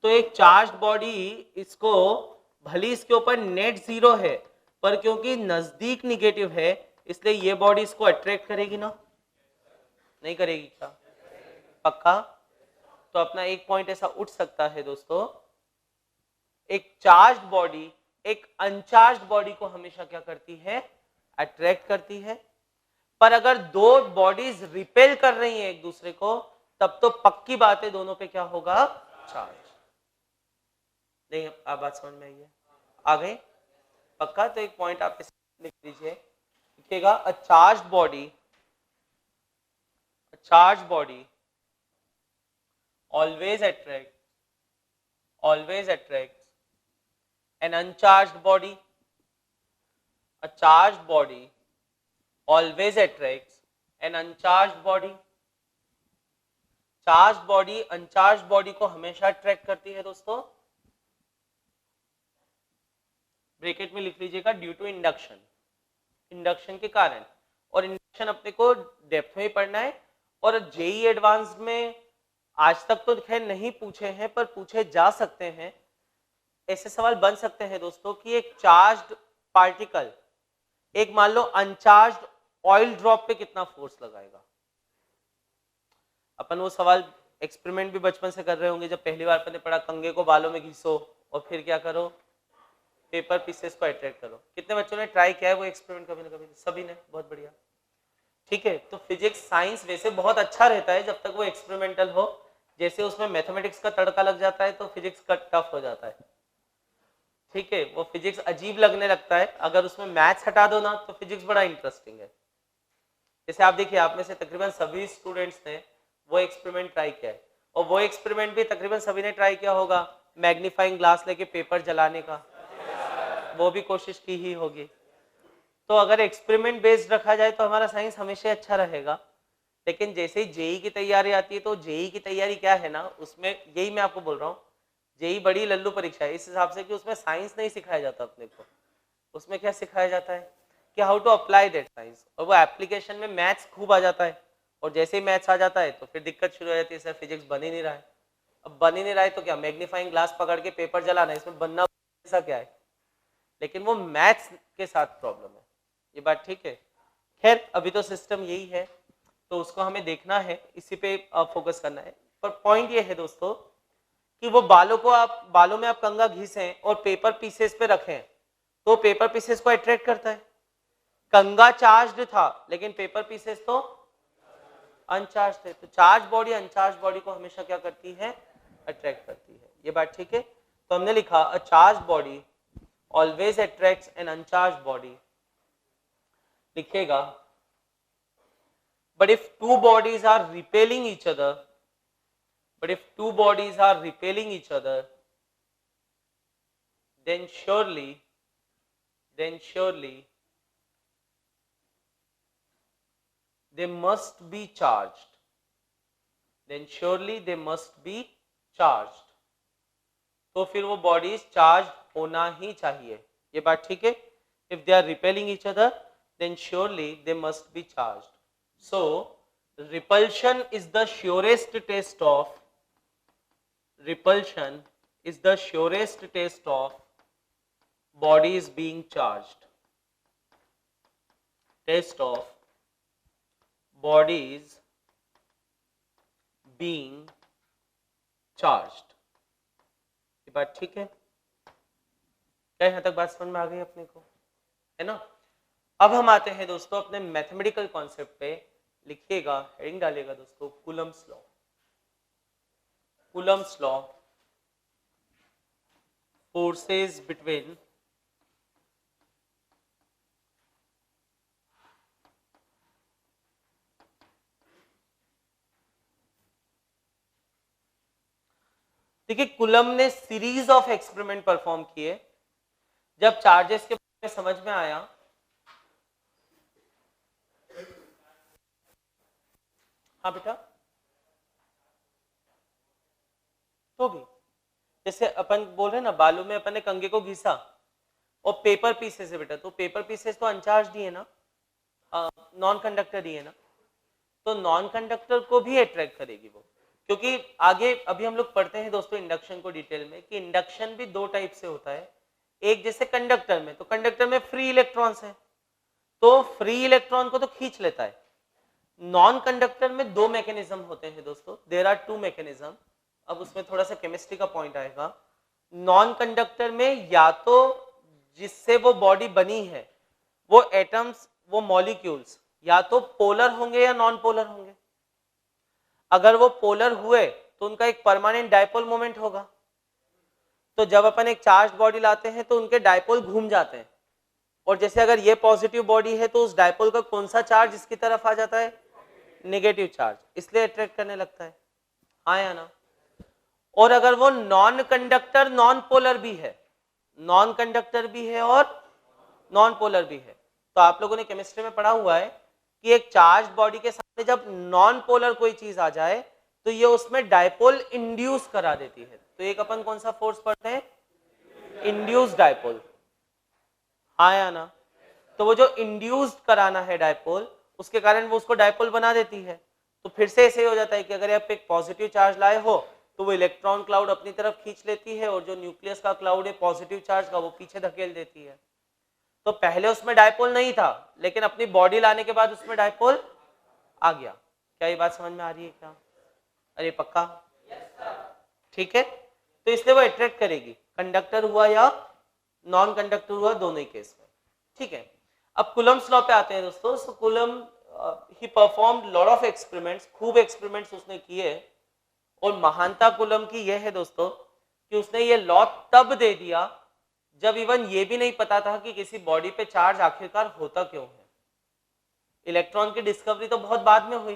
तो एक चार्ज बॉडी, इसको भले इसके ऊपर नेट 0 है, पर क्योंकि नजदीक निगेटिव है, इसलिए ये बॉडी इसको अट्रैक्ट करेगी ना, नहीं करेगी क्या? पक्का? तो अपना एक पॉइंट ऐसा उठ सकता है दोस्तों, एक चार्ज बॉडी एक अनचार्ज बॉडी को हमेशा क्या करती है? अट्रैक्ट करती है। पर अगर दो बॉडीज रिपेल कर रही हैं एक दूसरे को, तब तो पक्की बात है दोनों पे क्या होगा? चार्ज। नहीं, आप बात समझ में आई है? आ गई? पक्का? तो एक पॉइंट आप लिख लीजिए, लिखिएगा, अ charge body always attracts an uncharged body. A charged body always attracts an uncharged body. Charge body uncharged body को हमेशा अट्रैक्ट करती है दोस्तों। ब्रैकेट में लिख लीजिएगा, ड्यू टू इंडक्शन, इंडक्शन के कारण। और इंडक्शन अपने को डेप्थ में ही पढ़ना है। और जेई एडवांस में आज तक तो खैर नहीं पूछे हैं, पर पूछे जा सकते हैं। ऐसे सवाल बन सकते हैं दोस्तों कि एक चार्ज्ड पार्टिकल एक मान लो अनचार्ज्ड ऑयल ड्रॉप पे कितना फोर्स लगाएगा। अपन वो सवाल एक्सपेरिमेंट भी बचपन से कर रहे होंगे, जब पहली बार अपन ने पढ़ा, कंघे को बालों में घिसो और फिर क्या करो? पेपर पीसेस को अट्रैक्ट करो। कितने बच्चों ने ट्राई किया है वो एक्सपेरिमेंट? कभी ना कभी सभी ने, बहुत बढ़िया, ठीक है। तो फिजिक्स साइंस वैसे बहुत अच्छा रहता है जब तक वो एक्सपेरिमेंटल हो। जैसे उसमें मैथमेटिक्स का तड़का लग जाता है तो फिजिक्स का टफ हो जाता है, ठीक है। वो फिजिक्स अजीब लगने लगता है। अगर उसमें मैथ्स हटा दो ना तो फिजिक्स बड़ा इंटरेस्टिंग है। जैसे आप देखिए, आप में से तकरीबन सभी स्टूडेंट्स ने वो एक्सपेरिमेंट ट्राई किया है, और वो एक्सपेरिमेंट भी तकरीबन सभी ने ट्राई किया होगा, मैग्नीफाइंग ग्लास लेके पेपर जलाने का, वो भी कोशिश की ही होगी। तो अगर एक्सपेरिमेंट बेस्ड रखा जाए तो हमारा साइंस हमेशा अच्छा रहेगा। लेकिन जैसे ही जेई की तैयारी आती है, तो जेई की तैयारी क्या है ना, उसमें यही मैं आपको बोल रहा हूँ, जेई बड़ी लल्लू परीक्षा है इस हिसाब से कि उसमें साइंस नहीं सिखाया जाता अपने को। उसमें क्या सिखाया जाता है कि how to apply that science, और वो एप्लीकेशन में मैथ्स खूब आ जाता है। और जैसे ही मैथ्स आ जाता है तो फिर दिक्कत शुरू हो जाती है, सर फिजिक्स बन ही नहीं रहा है। अब बन ही नहीं रहा है तो क्या मैग्नीफाइंग ग्लास पकड़ के पेपर जलाना, इसमें बनना ऐसा क्या है? लेकिन वो मैथ्स के साथ प्रॉब्लम है, ये बात ठीक है। खैर अभी तो सिस्टम यही है, तो उसको हमें देखना है, इसी पे फोकस करना है। पर पॉइंट ये है दोस्तों कि वो बालों में आप कंघा घिसें और पेपर पीसेस पे रखें, तो पेपर पीसेस को अट्रैक्ट करता है। कंघा चार्ज्ड था लेकिन पेपर पीसेस तो अनचार्ज थे। तो चार्ज बॉडी अनचार्ज बॉडी को हमेशा क्या करती है? अट्रैक्ट करती है, ये बात ठीक है। तो हमने लिखा, a charge body always attracts an uncharge body. लिखेगा, but if two bodies are repelling each other, but if two bodies are repelling each other, then surely they must be charged. Then surely they must be charged. तो फिर वो bodies charged होना ही चाहिए. ये बात ठीक है? If they are repelling each other, then surely they must be charged. So repulsion is the surest test of bodies being charged. Test of bodies being charged. ये बात ठीक है? क्या यहाँ तक बात समझ में आ गई अपने को, है ना? अब हम आते हैं दोस्तों अपने मैथमेटिकल कॉन्सेप्ट पे. लिखिएगा, हेडिंग डालिएगा दोस्तों, Coulomb's law. Coulomb's law, forces between देखिए, कुलम ने सीरीज ऑफ एक्सपेरिमेंट परफॉर्म किए. जब चार्जेस के बारे में समझ में आया, हाँ बेटा, तो भी जैसे अपन बोल रहे हैं ना, बालू में अपन ने कंगे को घिसा और पेपर पीसेस है बेटा, तो पेपर पीसेस तो अनचार्ज ही है ना, नॉन कंडक्टर ही है ना, तो नॉन कंडक्टर को भी अट्रैक्ट करेगी वो. क्योंकि आगे अभी हम लोग पढ़ते हैं दोस्तों इंडक्शन को डिटेल में, कि इंडक्शन भी दो टाइप से होता है. एक जैसे कंडक्टर में, तो कंडक्टर में फ्री इलेक्ट्रॉन्स है, तो फ्री इलेक्ट्रॉन को तो खींच लेता है. नॉन कंडक्टर में दो मैकेनिज्म होते हैं दोस्तों, देयर आर टू मैकेनिज्म. अब उसमें थोड़ा सा केमिस्ट्री का पॉइंट आएगा. नॉन कंडक्टर में या तो जिससे वो बॉडी बनी है वो एटम्स, वो मॉलिक्यूल्स या तो पोलर होंगे या नॉन पोलर होंगे. अगर वो पोलर हुए तो उनका एक परमानेंट डायपोल मोमेंट होगा. तो जब अपन एक चार्ज बॉडी लाते हैं तो उनके डायपोल घूम जाते हैं, और जैसे अगर ये पॉजिटिव बॉडी है तो उस डायपोल का कौन सा चार्ज इसकी तरफ आ जाता है, नेगेटिव चार्ज, इसलिए अट्रैक्ट करने लगता है. हाँ या ना? और अगर वो नॉन कंडक्टर नॉन पोलर भी है, नॉन कंडक्टर भी है और नॉन पोलर भी है, तो आप लोगों ने केमिस्ट्री में पढ़ा हुआ है कि एक चार्ज बॉडी के सामने जब नॉन पोलर कोई चीज आ जाए तो ये उसमें डायपोल इंड्यूस करा देती है. तो एक अपन कौन सा फोर्स पढ़ते हैं, इंड्यूस डायपोल. हाँ या ना? तो वो जो इंड्यूस्ड कराना है डायपोल, उसके कारण वो उसको डायपोल बना देती है. तो फिर से ऐसे ही हो जाता है कि अगर आप एक पॉजिटिव चार्ज लाए हो तो वो इलेक्ट्रॉन क्लाउड अपनी तरफ खींच लेती है, और जो न्यूक्लियस का क्लाउड है पॉजिटिव चार्ज का वो पीछे धकेल देती है. तो पहले उसमें डायपोल नहीं था, लेकिन अपनी बॉडी लाने के बाद उसमें डायपोल आ गया. क्या ये बात समझ में आ रही है क्या? अरे पक्का? ठीक है. तो इसलिए वो अट्रैक्ट करेगी, कंडक्टर हुआ या नॉन कंडक्टर हुआ, दोनों ही केस में. ठीक है. अब कूलम्स लॉ पे आते हैं दोस्तों. So Coulomb he performed lot of experiments, खूब एक्सपेरिमेंट्स उसने किए, और महानता कूलम की यह है दोस्तों कि उसने ये लॉ तब दे दिया जब इवन ये भी नहीं पता था कि किसी बॉडी पे चार्ज आखिरकार होता क्यों है. इलेक्ट्रॉन की डिस्कवरी तो बहुत बाद में हुई,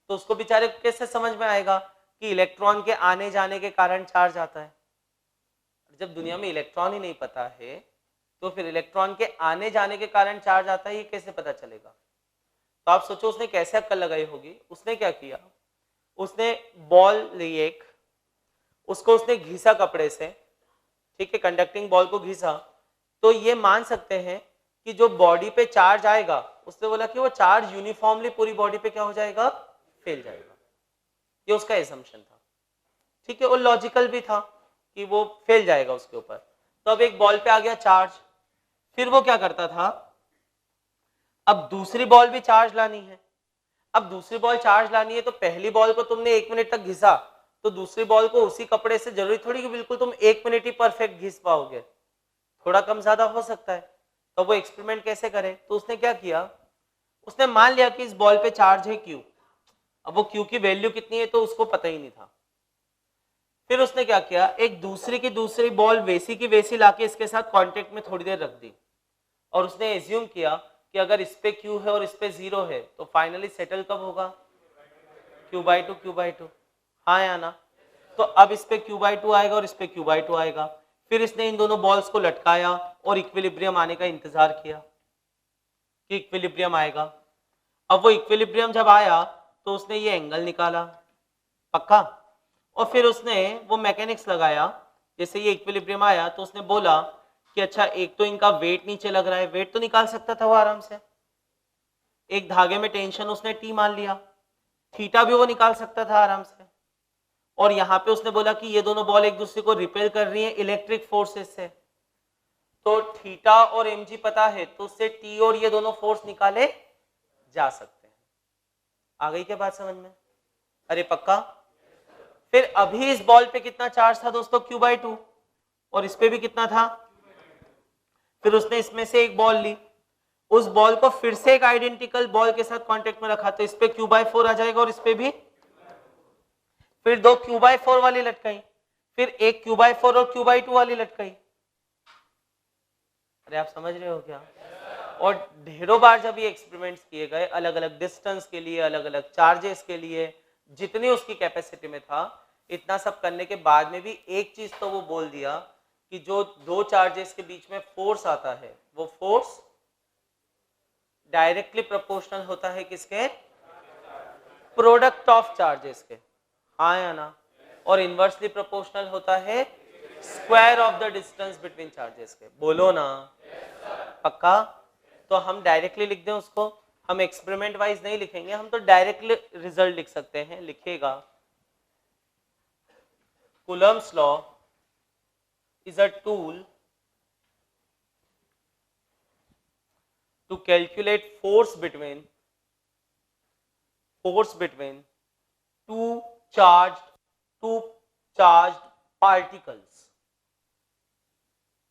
तो उसको बेचारे कैसे समझ में आएगा कि इलेक्ट्रॉन के आने जाने के कारण चार्ज आता है. जब दुनिया में इलेक्ट्रॉन ही नहीं पता है तो फिर इलेक्ट्रॉन के आने जाने के कारण चार्ज आता है, ये कैसे पता चलेगा? तो आप सोचो उसने कैसे अक्कल लगाई होगी. उसने क्या किया, उसने बॉल ली एक, उसको उसने घिसा कपड़े से, ठीक है, कंडक्टिंग बॉल को घिसा, तो ये मान सकते हैं कि जो बॉडी पे चार्ज आएगा, उसने बोला कि वो चार्ज यूनिफॉर्मली पूरी बॉडी पे क्या हो जाएगा, फैल जाएगा. ये उसका एसम्पशन था. ठीक है, और लॉजिकल भी था कि वो फैल जाएगा उसके ऊपर. तो अब एक बॉल पे आ गया चार्ज, फिर वो क्या करता था, अब दूसरी बॉल भी चार्ज लानी है. अब दूसरी बॉल चार्ज लानी है तो पहली बॉल को तुमने 1 मिनट तक घिसा, तो दूसरी बॉल को उसी कपड़े से जरूरी थोड़ी कि बिल्कुल तुम 1 मिनट ही परफेक्ट घिस पाओगे, थोड़ा कम ज्यादा हो सकता है. तो वो एक्सपेरिमेंट कैसे करे, तो उसने क्या किया, उसने मान लिया कि इस बॉल पे चार्ज है Q. अब वो Q की वैल्यू कितनी है तो उसको पता ही नहीं था. फिर उसने क्या किया, एक दूसरी की दूसरी बॉल वैसी की वैसी लाके इसके साथ कांटेक्ट में थोड़ी देर रख दी, और उसने एज्यूम किया कि अगर इस पे Q है और इस पे 0 है तो फाइनली सेटल कब होगा, Q/2 Q/2. हाँ या ना? तो अब इस पे Q/2 आएगा और इस पे Q/2 आएगा। फिर इसने इन दोनों बॉल्स को लटकाया और इक्विलिब्रियम आने का इंतजार किया कि इक्विलिब्रियम आएगा। अब वो इक्विलिब्रियम जब आया तो उसने ये एंगल निकाला, पक्का, और फिर उसने वो मैकेनिक्स लगाया। जैसे ये इक्विलिब्रियम आया तो उसने बोला कि अच्छा एक तो इनका वेट नीचे लग रहा है, वेट तो निकाल सकता था वो आराम से, एक धागे में टेंशन उसने T मान लिया, थीटा भी वो निकाल सकता था आराम से, और यहां पे उसने बोला कि ये दोनों बॉल एक दूसरे को रिपेल कर रही हैं इलेक्ट्रिक फोर्सेस से, तो थीटा और mg पता है तो उससे T और ये दोनों फोर्स निकाले जा सकते हैं। आ गई क्या बात समझ में? अरे पक्का। फिर अभी इस बॉल पे कितना चार्ज था दोस्तों? Q/2, और इस पे भी कितना था? फिर उसने इसमें से एक बॉल ली, उस बॉल को फिर से एक आइडेंटिकल बॉल के साथ कांटेक्ट में रखा, तो इस पे Q/4 आ जाएगा और इस पे भी। फिर दो Q/4 वाली लटकाई, फिर एक Q/4 और Q/2 वाली लटकाई। अरे आप समझ रहे हो क्या? और ढेरों बार जब ये एक्सपेरिमेंट्स किए गए अलग अलग डिस्टेंस के लिए, अलग अलग चार्जेस के लिए, जितनी उसकी कैपेसिटी में था, इतना सब करने के बाद में भी एक चीज तो वो बोल दिया कि जो दो चार्जेस के बीच में फोर्स आता है वो फोर्स डायरेक्टली प्रोपोर्शनल होता है किसके? प्रोडक्ट ऑफ चार्जेस के, हाँ या ना? और इनवर्सली प्रोपोर्शनल होता है square of the distance between charges के। बोलो ना, पक्का? तो हम डायरेक्टली लिख दें उसको, हम एक्सपेरिमेंट वाइज नहीं लिखेंगे, हम तो डायरेक्टली रिजल्ट लिख सकते हैं। लिखेगा Coulomb's law is a tool to calculate force between two charged particles.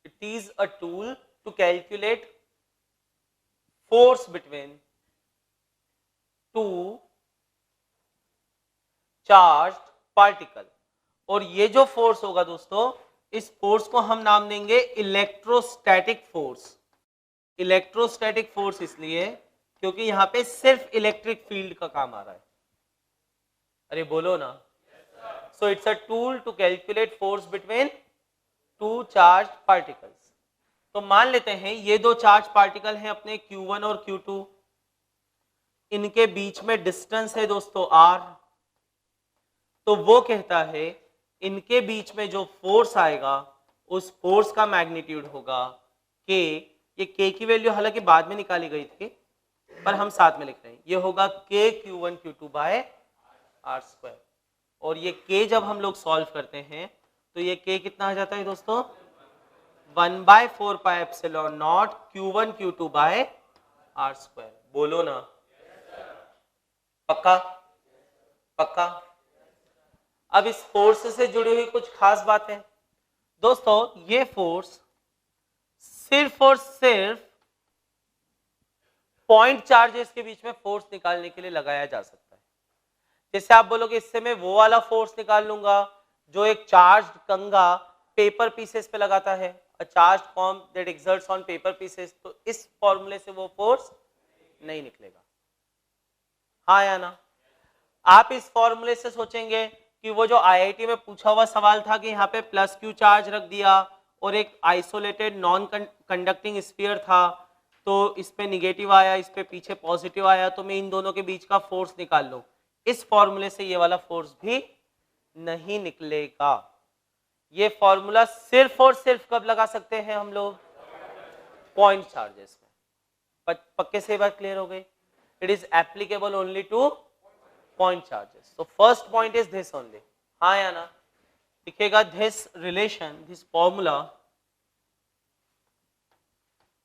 It is a tool to calculate force between two charged particle. और ये जो फोर्स होगा दोस्तों, इस फोर्स को हम नाम देंगे इलेक्ट्रोस्टैटिक फोर्स। इलेक्ट्रोस्टैटिक फोर्स इसलिए क्योंकि यहां पे सिर्फ इलेक्ट्रिक फील्ड का काम आ रहा है। अरे बोलो ना। So it's a tool to calculate force between two charge particles. तो मान लेते हैं ये दो चार्ज पार्टिकल हैं अपने Q1 और Q2, इनके बीच में डिस्टेंस है दोस्तों R। तो वो कहता है इनके बीच में जो फोर्स आएगा उस फोर्स का मैग्नीट्यूड होगा K। ये K की वैल्यू हालांकि बाद में निकाली गई थी पर हम साथ में लिख रहे हैं, ये होगा KQ1Q2/R²। और ये K जब हम लोग सॉल्व करते हैं तो ये K कितना आ जाता है दोस्तों? 1/4πε0 Q1Q2/R²। बोलो ना, पक्का? पक्का। अब इस फोर्स से जुड़ी हुई कुछ खास बातें दोस्तों, ये फोर्स सिर्फ और सिर्फ पॉइंट चार्जेस के बीच में फोर्स निकालने के लिए लगाया जा सकता है। जैसे आप बोलोगे इससे मैं वो वाला फोर्स निकाल लूंगा जो एक चार्ज्ड कंगा पेपर पीसेस पे लगाता है, a charged form that exerts on paper pieces, तो इस फॉर्मूले से वो फोर्स नहीं निकलेगा, हाँ या ना? आप इस फॉर्मूले से सोचेंगे कि वो जो आईआईटी में पूछा हुआ सवाल था कि यहाँ पे +Q चार्ज रख दिया और एक आइसोलेटेड नॉन कंडक्टिंग स्फीयर था, तो इस पे निगेटिव आया, इस पे पीछे पॉजिटिव आया, तो मैं इन दोनों के बीच का फोर्स निकाल लूं। इस फॉर्मूले से ये वाला फोर्स भी नहीं निकलेगा। ये फॉर्मूला सिर्फ और सिर्फ कब लगा सकते हैं हम लोग? पॉइंट चार्जेस में। पक्के से बात क्लियर हो गई? It is applicable only two point charges. So first point is this only, हाँ या ना? लिखेगा this relation, this formula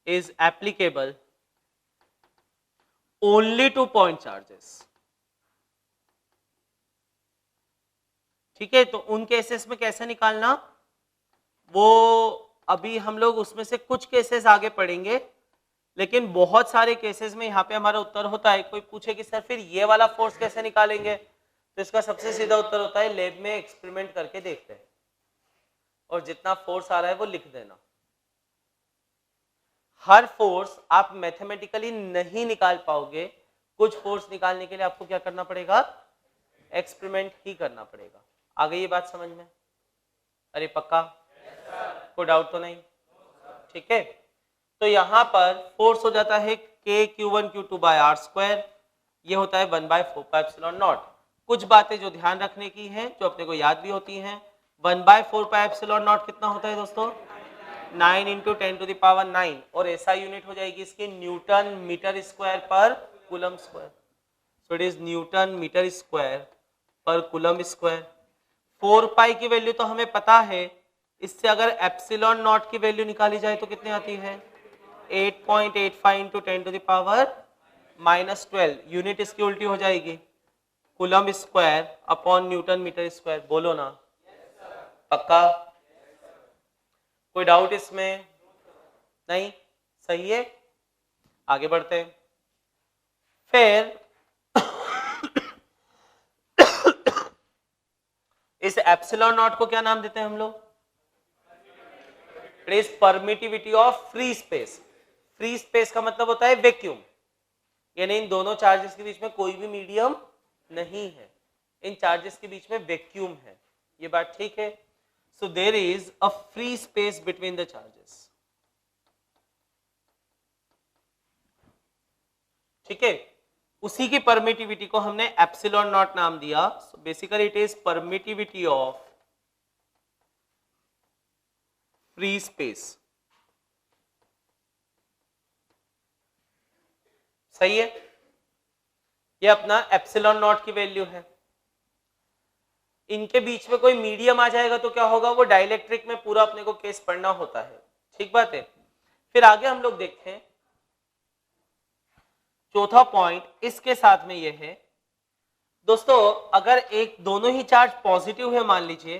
is applicable only to point charges। ठीक है, तो उन केसेस में कैसे निकालना वो अभी हम लोग उसमें से कुछ केसेस आगे पढ़ेंगे, लेकिन बहुत सारे केसेस में यहाँ पे हमारा उत्तर होता है। कोई पूछे कि सर फिर ये वाला फोर्स कैसे निकालेंगे, तो इसका सबसे सीधा उत्तर होता है लैब में एक्सपेरिमेंट करके देखते हैं और जितना फोर्स आ रहा है वो लिख देना। हर फोर्स आप मैथमेटिकली नहीं निकाल पाओगे, कुछ फोर्स निकालने के लिए आपको क्या करना पड़ेगा? एक्सपेरिमेंट ही करना पड़ेगा। आ गई ये बात समझ में? अरे पक्का? कोई डाउट तो नहीं? ठीक है, तो यहां पर फोर्स हो जाता है k q1 q2 bye are square, ये होता है 1/4 पाई एप्सिलॉन नॉट। कुछ बातें जो ध्यान रखने की हैं, जो अपने को याद भी होती हैं, 1/4 पाई एप्सिलॉन नॉट कितना होता है दोस्तों? 9 इंटू 10⁹ और ऐसा यूनिट हो जाएगी इसकी newton metre square per coulomb square. So it is newton metre square per coulomb square. 4 pi की वैल्यू तो हमें पता है, इससे अगर एप्सिलॉन नॉट की वैल्यू निकाली जाए तो कितनी आती है? 8.85 इंटू 10⁻⁻12। यूनिट इसकी उल्टी हो जाएगी, coulomb square upon newton metre square. बोलो ना? पक्का? कोई डाउट इसमें? नहीं? सही है, आगे बढ़ते हैं। फिर इस एप्सिलॉन नॉट को क्या नाम देते हैं हम लोग? It is permittivity of free space. Free space का मतलब होता है वैक्यूम, यानी इन दोनों चार्जेस के बीच में कोई भी मीडियम नहीं है, इन चार्जेस के बीच में वैक्यूम है। ये बात ठीक है? So there is a free space between the charges. ठीक है, उसी की परमिटिविटी को हमने एप्सिलॉन नॉट नाम दिया। So basically it is permittivity of free space. सही है, ये अपना एप्सिलॉन नॉट की वैल्यू है। इनके बीच में कोई मीडियम आ जाएगा तो क्या होगा? वो डाइलेक्ट्रिक में पूरा अपने को केस पढ़ना होता है। ठीक बात है? फिर आगे हम लोग देखें, चौथा पॉइंट इसके साथ में ये है दोस्तों, अगर एक दोनों ही चार्ज पॉजिटिव है मान लीजिए,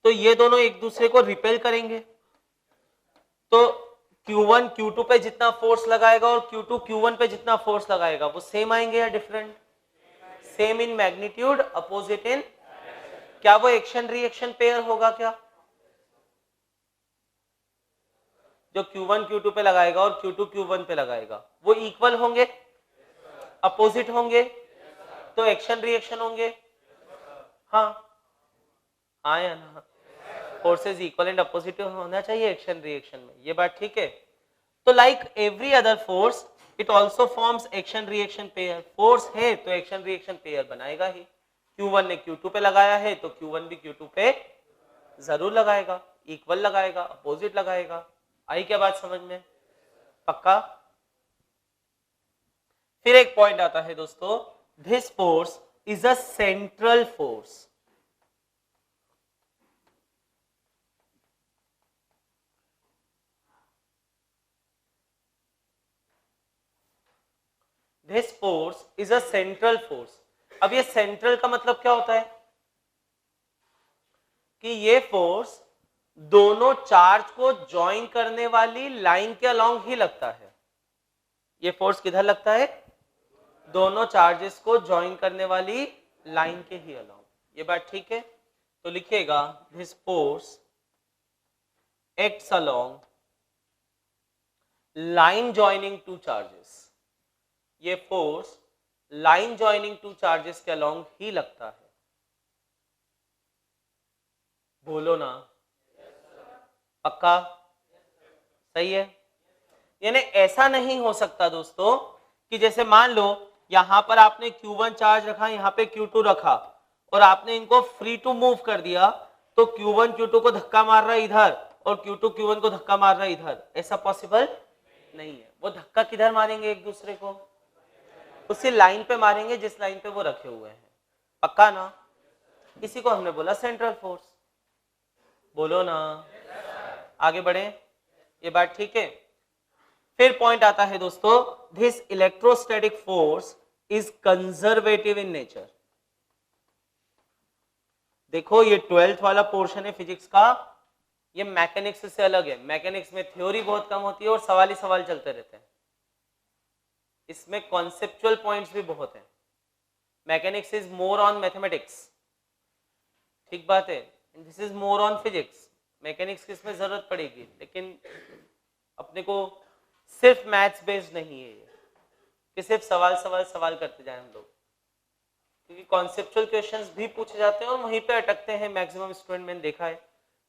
तो ये दोनों एक दूसरे को रिपेल करेंगे। तो Q1 Q2 पे जितना फोर्स लगाएगा और Q2 Q1 पे जितना फोर्स लगाएगा वो सेम आएंगे या different? Same in magnitude, opposite in. क्या वो एक्शन रिएक्शन पेयर होगा क्या? जो Q1 Q2 पे लगाएगा और Q2 Q1 पे लगाएगा वो इक्वल होंगे, अपोजिट होंगे, तो एक्शन रिएक्शन होंगे। हाँ हाँ या ना? फोर्सेस इक्वल एंड अपोजिट होना चाहिए एक्शन रिएक्शन में, ये बात ठीक है? तो like every other force it also forms action reaction pair. Force है तो एक्शन रिएक्शन पेयर बनाएगा ही। Q1 ने Q2 पे लगाया है तो Q1 भी Q2 पे जरूर लगाएगा, इक्वल लगाएगा, अपोजिट लगाएगा। आई क्या बात समझ में? पक्का? फिर एक पॉइंट आता है दोस्तों, this force is a central force. This force is a central force. अब ये सेंट्रल का मतलब क्या होता है? कि ये फोर्स दोनों चार्ज को ज्वाइन करने वाली लाइन के अलोंग ही लगता है। ये फोर्स किधर लगता है? दोनों चार्जेस को ज्वाइन करने वाली लाइन के ही अलोंग। ये बात ठीक है? तो लिखिएगा this force acts along line joining two charges. ये force line joining two charges के अलोंग ही लगता है। बोलो ना? पक्का? सही है? यानी ऐसा नहीं हो सकता दोस्तों कि जैसे मान लो यहां पर आपने Q1 चार्ज रखा, यहां पे Q2 रखा और आपने इनको फ्री टू मूव कर दिया, तो Q1 Q2 को धक्का मार रहा है इधर और Q2 Q1 को धक्का मार रहा है इधर। ऐसा पॉसिबल नहीं है। वो धक्का किधर मारेंगे? एक दूसरे को उसी लाइन पे मारेंगे जिस लाइन पे वो रखे हुए हैं। पक्का ना? इसी को हमने बोला सेंट्रल फोर्स। बोलो ना? आगे बढ़े, ये बात ठीक है? फिर पॉइंट आता है दोस्तों, this electrostatic force is conservative in nature. देखो ये 12th वाला पोर्शन है फिजिक्स का, ये मैकेनिक्स से अलग है। मैकेनिक्स में थ्योरी बहुत कम होती है और सवाल ही सवाल चलते रहते हैं। इसमें कॉन्सेप्चुअल पॉइंट्स भी बहुत हैं। Mechanics is more on mathematics, ठीक बात है, this is more on physics. Mechanics की इसमें जरूरत पड़ेगी, लेकिन अपने को सिर्फ मैथ्स बेस्ड नहीं है ये कि सिर्फ सवाल करते जाए हम लोग। क्योंकि कॉन्सेप्चुअल क्वेश्चंस भी पूछे जाते हैं और वहीं पे अटकते हैं मैक्सिमम स्टूडेंट, मैंने देखा है।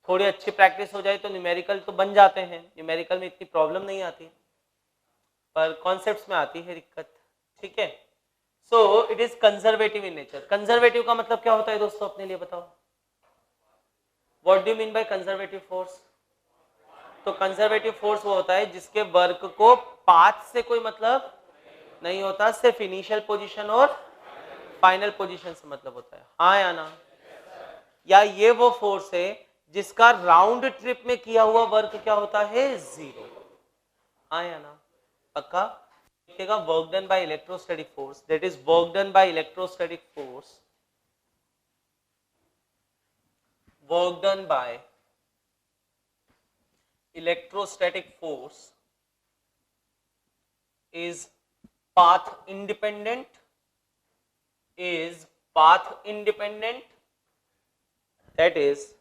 थोड़ी अच्छी प्रैक्टिस हो जाए तो न्यूमेरिकल तो बन जाते हैं, न्यूमेरिकल में इतनी प्रॉब्लम नहीं आती, पर कॉन्सेप्ट्स में आती है दिक्कत। ठीक है, सो it is conservative in nature. Conservative का मतलब क्या होता है दोस्तों, अपने लिए बताओ, what do you mean by conservative force? तो कंजर्वेटिव फोर्स वो होता है जिसके वर्क को पाथ से कोई मतलब नहीं होता, सिर्फ इनिशियल पोजीशन और फाइनल पोजीशन से मतलब होता है। हाँ या ना? या ये वो फोर्स है जिसका राउंड ट्रिप में किया हुआ वर्क क्या होता है, 0। हाँ या ना? पक्का? लिखिएगा, work done by electrostatic force, that is work done by electrostatic force, work done by electrostatic force is path independent, that is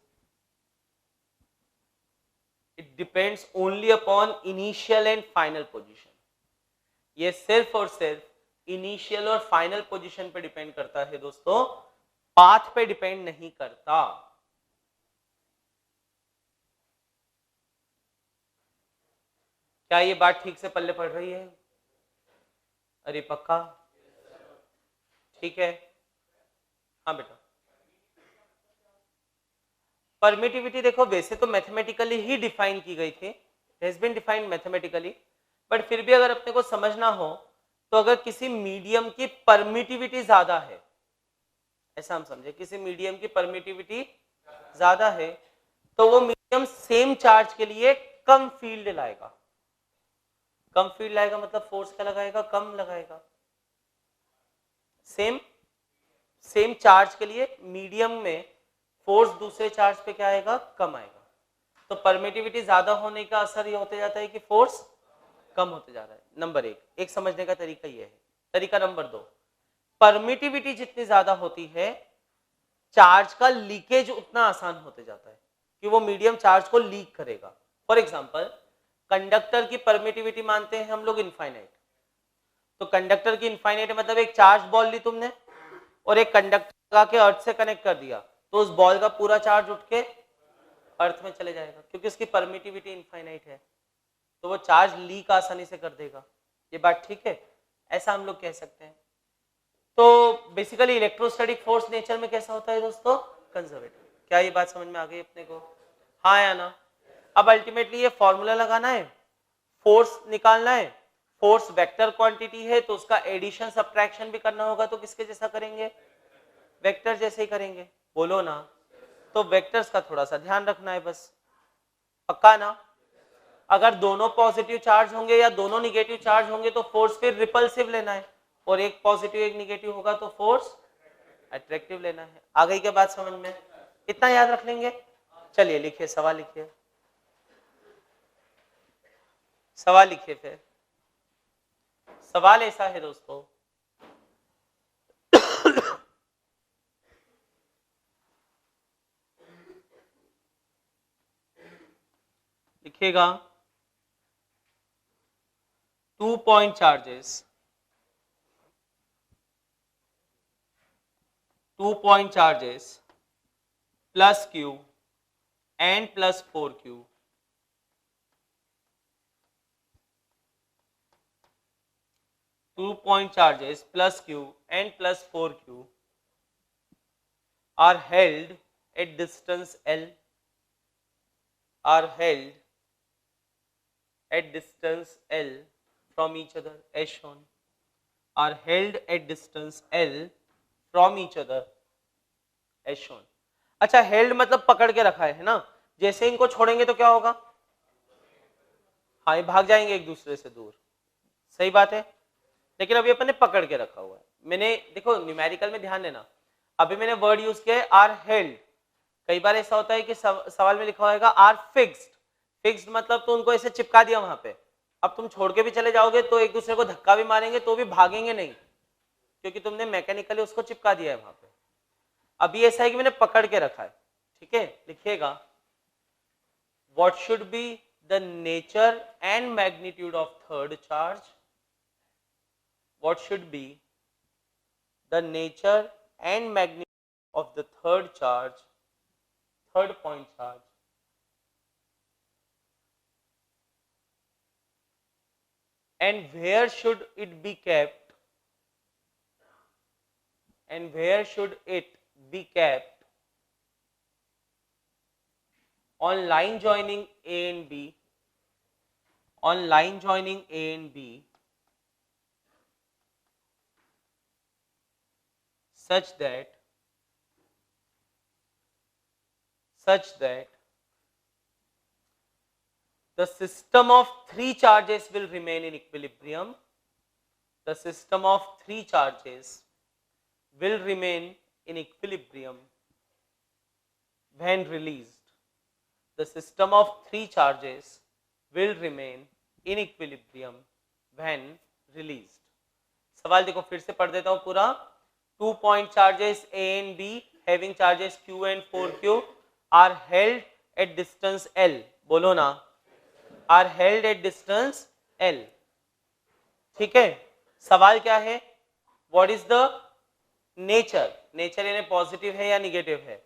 it depends only upon initial and final position। ये सिर्फ और सिर्फ इनिशियल और फाइनल पोजीशन पे डिपेंड करता है दोस्तों, पाथ पे डिपेंड नहीं करता। क्या ये बात ठीक से पल्ले पड़ रही है? अरे पक्का? ठीक है, हाँ बेटा। परमिटिविटी देखो वैसे तो मैथमेटिकली ही डिफाइन की गई थी, has been defined mathematically, but फिर भी अगर अपने को समझना हो तो अगर किसी मीडियम की परमिटिविटी ज्यादा है, ऐसा हम समझे, किसी मीडियम की परमिटिविटी ज्यादा है तो वो मीडियम सेम चार्ज के लिए कम फील्ड लाएगा। कम फील्ड लाएगा मतलब फोर्स क्या लगाएगा, कम लगाएगा। सेम चार्ज के लिए मीडियम में फोर्स दूसरे चार्ज पे क्या आएगा, कम आएगा। तो परमिटिविटी ज्यादा होने का असर ये होते जाता है कि फोर्स कम होते जा रहा है। नंबर एक समझने का तरीका ये है। तरीका नंबर 2, परमिटिविटी जितनी ज्यादा होती है चार्ज का लीकेज उतना आसान होते जाता है कि वो मीडियम चार्ज को लीक करेगा। फॉर एग्जाम्पल, कंडक्टर की परमिटिविटी मानते हैं हम लोग इनफाइनाइट, तो कंडक्टर की इनफाइनाइट मतलब एक चार्ज बॉल ली तुमने और एक कंडक्टर लगा के अर्थ से कनेक्ट कर दिया तो उस बॉल का पूरा चार्ज उठ के अर्थ में चले जाएगा, क्योंकि उसकी परमिटिविटी इनफाइनाइट है, तो वो चार्ज लीक आसानी से कर देगा। ये बात ठीक है? ऐसा हम लोग कह सकते हैं। तो बेसिकली इलेक्ट्रोस्टैटिक फोर्स नेचर में कैसा होता है दोस्तों, कंजर्वेटिव। क्या ये बात समझ में आ गई अपने को? हाँ या ना? अब अल्टीमेटली ये फॉर्मूला लगाना है, फोर्स निकालना है। फोर्स वेक्टर क्वांटिटी है तो उसका एडिशन सब्ट्रैक्शन भी करना होगा, तो किसके जैसा करेंगे, वेक्टर जैसे ही करेंगे, बोलो ना। तो वेक्टर्स का थोड़ा सा ध्यान रखना है बस, पक्का ना? अगर दोनों पॉजिटिव चार्ज होंगे या दोनों निगेटिव चार्ज होंगे तो फोर्स फिर रिपल्सिव लेना है, और एक पॉजिटिव एक निगेटिव होगा तो फोर्स अट्रैक्टिव लेना है। आ गई क्या बात समझ में? इतना याद रख लेंगे। चलिए लिखिए, सवाल लिखिए, सवाल लिखिए। फिर सवाल ऐसा है दोस्तों, लिखिएगा, 2 point charges, 2 point charges plus q and plus 4q, two point charges plus q and plus 4q are held at distance L, are held at distance L from each other as shown, are held at distance L from each other as shown। अच्छा, हेल्ड मतलब पकड़ के रखा है ना, जैसे इनको छोड़ेंगे तो क्या होगा, हाँ ये भाग जाएंगे एक दूसरे से दूर, सही बात है। लेकिन अभी अपन ने पकड़ के रखा हुआ है। मैंने देखो न्यूमेरिकल में ध्यान देना, अभी मैंने वर्ड यूज किया है आर हेल्ड। कई बार ऐसा होता है कि सवाल में लिखा होगा आर फिक्स्ड, फिक्स्ड मतलब तो उनको ऐसे चिपका दिया वहां पे, अब तुम छोड़ के भी चले जाओगे तो एक दूसरे को धक्का भी मारेंगे तो भी भागेंगे नहीं, क्योंकि तुमने मैकेनिकली उसको चिपका दिया है वहां पे। अभी ऐसा है कि मैंने पकड़ के रखा है, ठीक है। लिखिएगा, what should be the nature and magnitude of third charge, what should be the nature and magnitude of the third point charge. And where should it be kept? And where should it be kept? On line joining A and B. On line joining A and B, such that the system of three charges will remain in equilibrium. The system of three charges will remain in equilibrium when released. The system of three charges will remain in equilibrium when released. सवाल देखो फिर से पढ़ देता हूं पूरा. 2 point charges A and B having charges Q and 4Q are held at distance L. बोलो ना, are held at distance L. ठीक है. सवाल क्या है? What is the nature? Nature यानी पॉजिटिव है या निगेटिव है?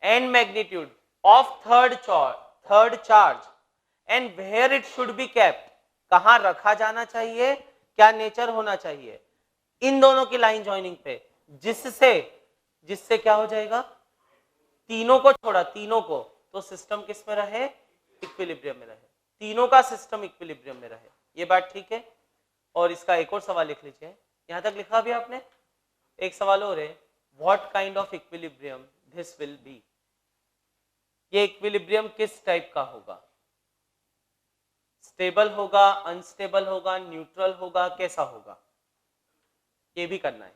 And magnitude of third charge and where it should be kept. कहाँ रखा जाना चाहिए, क्या नेचर होना चाहिए इन दोनों की लाइन ज्वाइनिंग पे, जिससे क्या हो जाएगा, तीनों को छोड़ा, तीनों को, तो सिस्टम किस में रहे, इक्विलिब्रियम में रहे, तीनों का सिस्टम इक्विलिब्रियम में रहे. ये बात ठीक है. और इसका एक और सवाल लिख लीजिए. यहां तक लिखा भी आपने. एक सवाल और है, what kind of equilibrium this will be. ये इक्विलिब्रियम किस टाइप का होगा, स्टेबल होगा, अनस्टेबल होगा, न्यूट्रल होगा, कैसा होगा, ये भी करना है.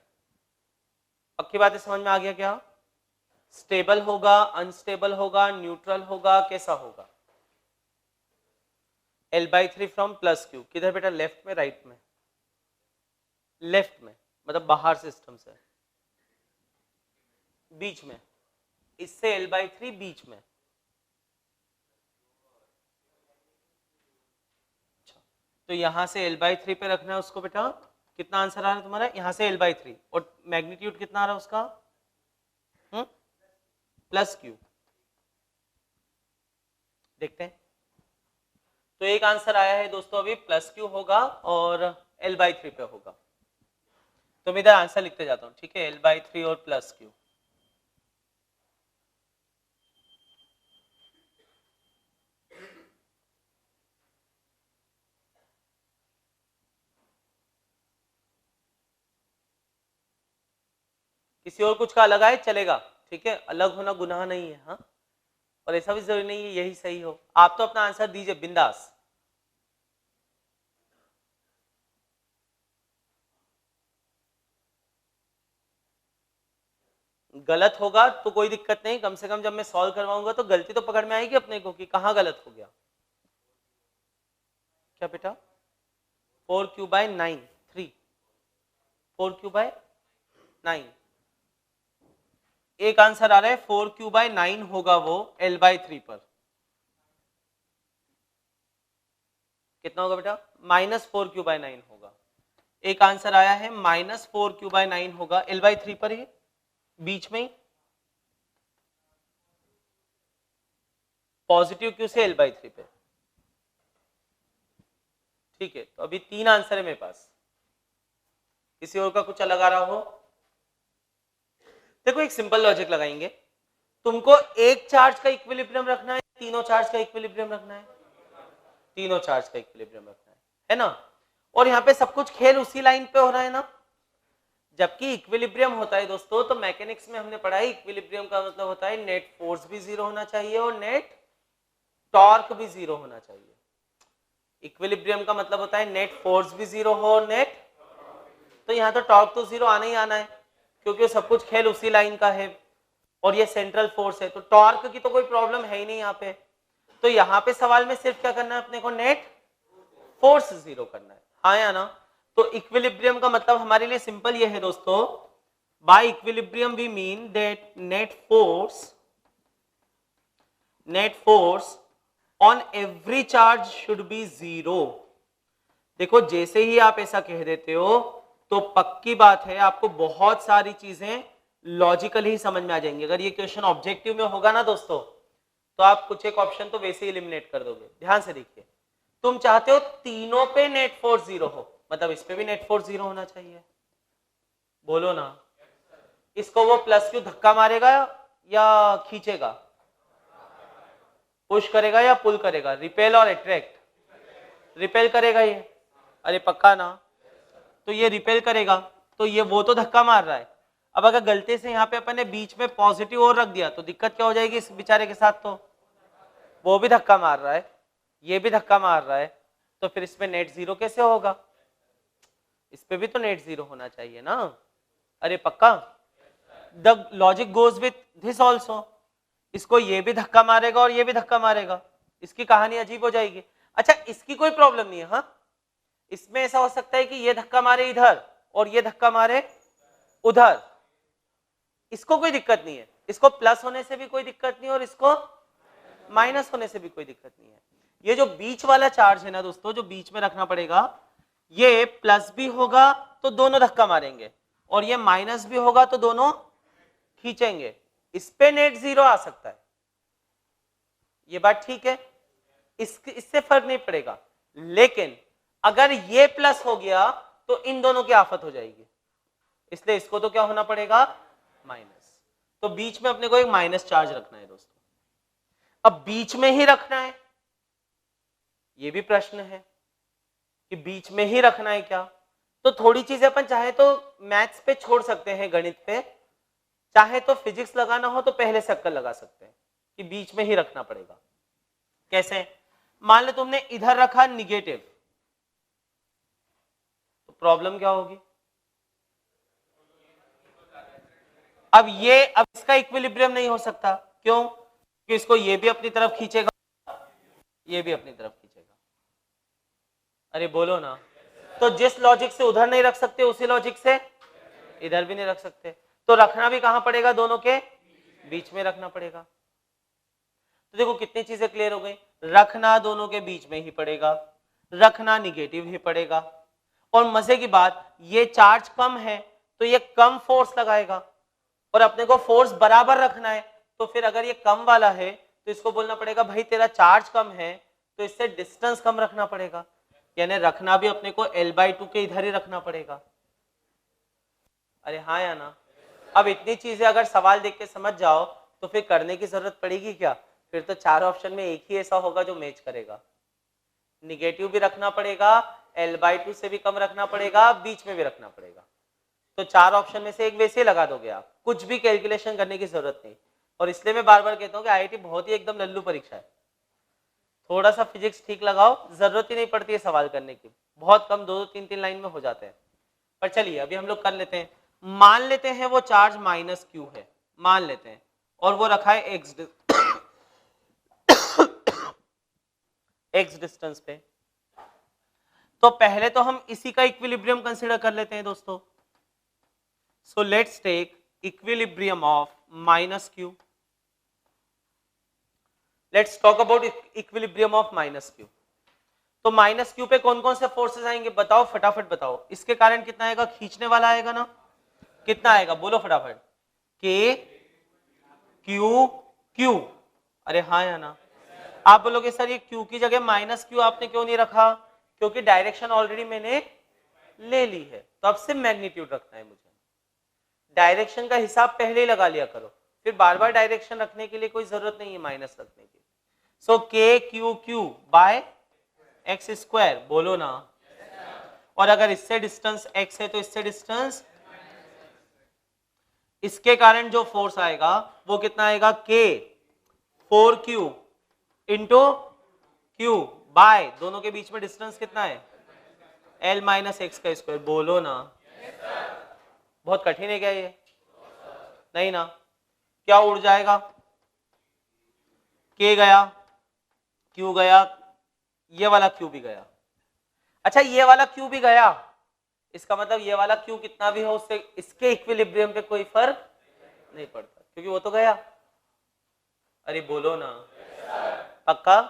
पक्की बातें समझ में आ गया क्या? स्टेबल होगा, अनस्टेबल होगा, न्यूट्रल होगा, कैसा होगा. L/3 from plus Q. किधर बेटा, लेफ्ट में, राइट में? लेफ्ट में, मतलब बाहर सिस्टम से, बीच में, इससे L/3 बीच में. तो यहां से L/3 पे रखना है उसको बेटा. कितना आंसर आ रहा है तुम्हारा, यहां से L/3, और मैग्नीट्यूड कितना आ रहा है उसका, प्लस क्यू. देखते हैं. तो एक आंसर आया है दोस्तों अभी, प्लस क्यू होगा और L/3 पे होगा. तो मैं इधर आंसर लिखते जाता हूं, ठीक है. L/3 और प्लस क्यू. किसी और कुछ का अलग आए चलेगा, ठीक है. अलग होना गुनाह नहीं है. हाँ, और ऐसा भी जरूरी नहीं है यही सही हो. आप तो अपना आंसर दीजिए बिंदास. गलत होगा तो कोई दिक्कत नहीं, कम से कम जब मैं सॉल्व करवाऊंगा तो गलती तो पकड़ में आएगी अपने को कि कहां गलत हो गया. क्या बेटा, 4/9 3, 4/9. एक आंसर आ रहा है 4/9 होगा वो L/3 पर. कितना होगा बेटा, -4/9 होगा. एक आंसर आया है -4/9 होगा L/3 पर, ही बीच में ही पॉजिटिव क्यू से L/3 पे. ठीक है. तो अभी 3 आंसर है मेरे पास. किसी और का कुछ अलग आ रहा हो. देखो एक सिंपल लॉजिक लगाएंगे. तुमको एक चार्ज का इक्विलिब्रियम रखना है, तीनों चार्ज का इक्विलिब्रियम रखना है, तीनों चार्ज का इक्विलिब्रियम रखना है ना. और यहाँ पे सब कुछ खेल उसी लाइन पे हो रहा है ना. जबकि इक्विलिब्रियम होता है दोस्तों, तो मैकेनिक्स में हमने पढ़ा है इक्विलिब्रियम का मतलब होता है नेट फोर्स भी 0 होना चाहिए और नेट टॉर्क भी 0 होना चाहिए. इक्विलिब्रियम का मतलब होता है नेट फोर्स भी 0 हो और नेट, तो यहाँ तो टॉर्क तो 0 आना ही आना है क्योंकि सब कुछ खेल उसी लाइन का है और ये सेंट्रल फोर्स है. तो टॉर्क की तो कोई प्रॉब्लम है ही नहीं यहाँ पे. तो यहाँ पे सवाल में सिर्फ क्या करना है अपने को, नेट फोर्स 0 करना है. हाँ या ना. तो इक्विलिब्रियम का मतलब हमारे लिए सिंपल ये है दोस्तों, by equilibrium we mean that net force on every charge should be 0. देखो जैसे ही आप ऐसा कह देते हो तो पक्की बात है आपको बहुत सारी चीजें लॉजिकली ही समझ में आ जाएंगे। अगर ये क्वेश्चन ऑब्जेक्टिव में होगा ना दोस्तों, तो आप कुछ एक ऑप्शन तो वैसे ही एलिमिनेट कर दोगे। ध्यान से देखिए, तुम चाहते हो तीनों पे नेट फोर्स 0 हो, मतलब इस पे भी नेट फोर्स 0 होना चाहिए। बोलो ना, इसको वो प्लस क्यू धक्का मारेगा या खींचेगा, पुश करेगा या पुल करेगा, रिपेल और अट्रैक्ट? रिपेल करेगा ये। अरे पक्का ना? तो ये रिपेल करेगा, तो ये वो तो धक्का मार रहा है। अब अगर गलती से यहाँ पे अपन ने बीच में पॉजिटिव और रख दिया तो दिक्कत क्या हो जाएगी इस बेचारे के साथ, तो वो भी धक्का मार रहा है, ये भी धक्का मार रहा है, तो फिर इसमें नेट 0 कैसे होगा? इस पे भी तो नेट 0 होना चाहिए ना। अरे पक्का? The logic goes with this also, इसको ये भी धक्का मारेगा और ये भी धक्का मारेगा, इसकी कहानी अजीब हो जाएगी। अच्छा, इसकी कोई प्रॉब्लम नहीं है। हाँ, इसमें ऐसा हो सकता है कि ये धक्का मारे इधर और ये धक्का मारे उधर, इसको कोई दिक्कत नहीं है। इसको प्लस होने से भी कोई दिक्कत नहीं और इसको माइनस होने से भी कोई दिक्कत नहीं है। ये जो बीच वाला चार्ज है ना दोस्तों, जो बीच में रखना पड़ेगा, ये प्लस भी होगा तो दोनों धक्का मारेंगे और ये माइनस भी होगा तो दोनों खींचेंगे। इस पे नेट 0 आ सकता है, ये बात ठीक है, इससे फर्क नहीं पड़ेगा। लेकिन अगर ये प्लस हो गया तो इन दोनों की आफत हो जाएगी, इसलिए इसको तो क्या होना पड़ेगा, माइनस। तो बीच में अपने को एक माइनस चार्ज रखना है दोस्तों। अब बीच में ही रखना है, ये भी प्रश्न है कि बीच में ही रखना है क्या? तो थोड़ी चीजें अपन चाहे तो मैथ्स पे छोड़ सकते हैं, गणित पे, चाहे तो फिजिक्स लगाना हो तो पहले से अक्कल लगा सकते हैं कि बीच में ही रखना पड़ेगा। कैसे? मान लो तुमने इधर रखा निगेटिव, तो प्रॉब्लम क्या होगी? अब इसका इक्विलिब्रियम नहीं हो सकता। क्यों? क्योंकि इसको ये भी अपनी तरफ खींचेगा, ये भी अपनी तरफ खींचेगा। अरे बोलो ना। तो जिस लॉजिक से उधर नहीं रख सकते उसी लॉजिक से इधर भी नहीं रख सकते, तो रखना भी कहां पड़ेगा? दोनों के बीच में रखना पड़ेगा। तो देखो कितनी चीजें क्लियर हो गई। रखना दोनों के बीच में ही पड़ेगा, रखना निगेटिव ही पड़ेगा, और मजे की बात ये चार्ज कम है तो ये कम फोर्स लगाएगा, और अपने को फोर्स बराबर रखना है, तो फिर अगर ये कम वाला है तो इसको बोलना पड़ेगा भाई तेरा चार्ज कम है तो इससे डिस्टेंस कम रखना पड़ेगा, यानी रखना भी अपने को L/2 के इधर ही रखना पड़ेगा। अरे हाँ या ना? अब इतनी चीजें अगर सवाल देख के समझ जाओ तो फिर करने की जरूरत पड़ेगी क्या? फिर तो चार ऑप्शन में एक ही ऐसा होगा जो मैच करेगा। निगेटिव भी रखना पड़ेगा, L/2 से भी कम रखना पड़ेगा, बीच में भी रखना पड़ेगा। तो चार ऑप्शन में से एक वैसे ही लगा दोगे आप, कुछ भी कैलकुलेशन करने की जरूरत नहीं। और इसलिए मैं बार बार कहता हूँ कि IIT बहुत ही एकदम लल्लू परीक्षा है। थोड़ा सा फिजिक्स ठीक लगाओ, जरूरत ही नहीं पड़ती है सवाल करने की, बहुत कम 2-3 लाइन में हो जाते हैं। पर चलिए अभी हम लोग कर लेते हैं। मान लेते हैं वो चार्ज -Q है, मान लेते हैं, और वो रखा है x डिस्टेंस पे। तो पहले तो हम इसी का इक्विलिब्रियम कंसीडर कर लेते हैं दोस्तों। So let's take equilibrium of -Q। Let's talk about equilibrium of -Q। तो -Q पे कौन कौन से फोर्सेस आएंगे बताओ, फटाफट बताओ। इसके कारण कितना आएगा? खींचने वाला आएगा ना, कितना आएगा बोलो फटाफट? K Q Q। अरे हाँ या ना? आप बोलोगे सर ये Q की जगह -Q आपने क्यों नहीं रखा? क्योंकि डायरेक्शन ऑलरेडी मैंने ले ली है, तो अब सिर्फ मैग्नीट्यूड रखना है मुझे। डायरेक्शन का हिसाब पहले ही लगा लिया करो, फिर बार बार डायरेक्शन रखने के लिए कोई जरूरत नहीं है माइनस रखने की। So K Q Q by x², बोलो ना। और अगर इससे डिस्टेंस x है तो इससे डिस्टेंस, इसके कारण जो फोर्स आएगा वो कितना आएगा? K 4Q into Q bye, दोनों के बीच में डिस्टेंस कितना है? L - x²। बोलो ना। बहुत कठिन है क्या ये? नहीं ना? क्या उड़ जाएगा? K गया, Q गया, ये वाला Q भी गया। अच्छा ये वाला Q भी गया, इसका मतलब ये वाला Q कितना भी हो उससे इसके इक्विलिब्रियम पे कोई फर्क नहीं पड़ता, क्योंकि वो तो गया। अरे बोलो ना। पक्का?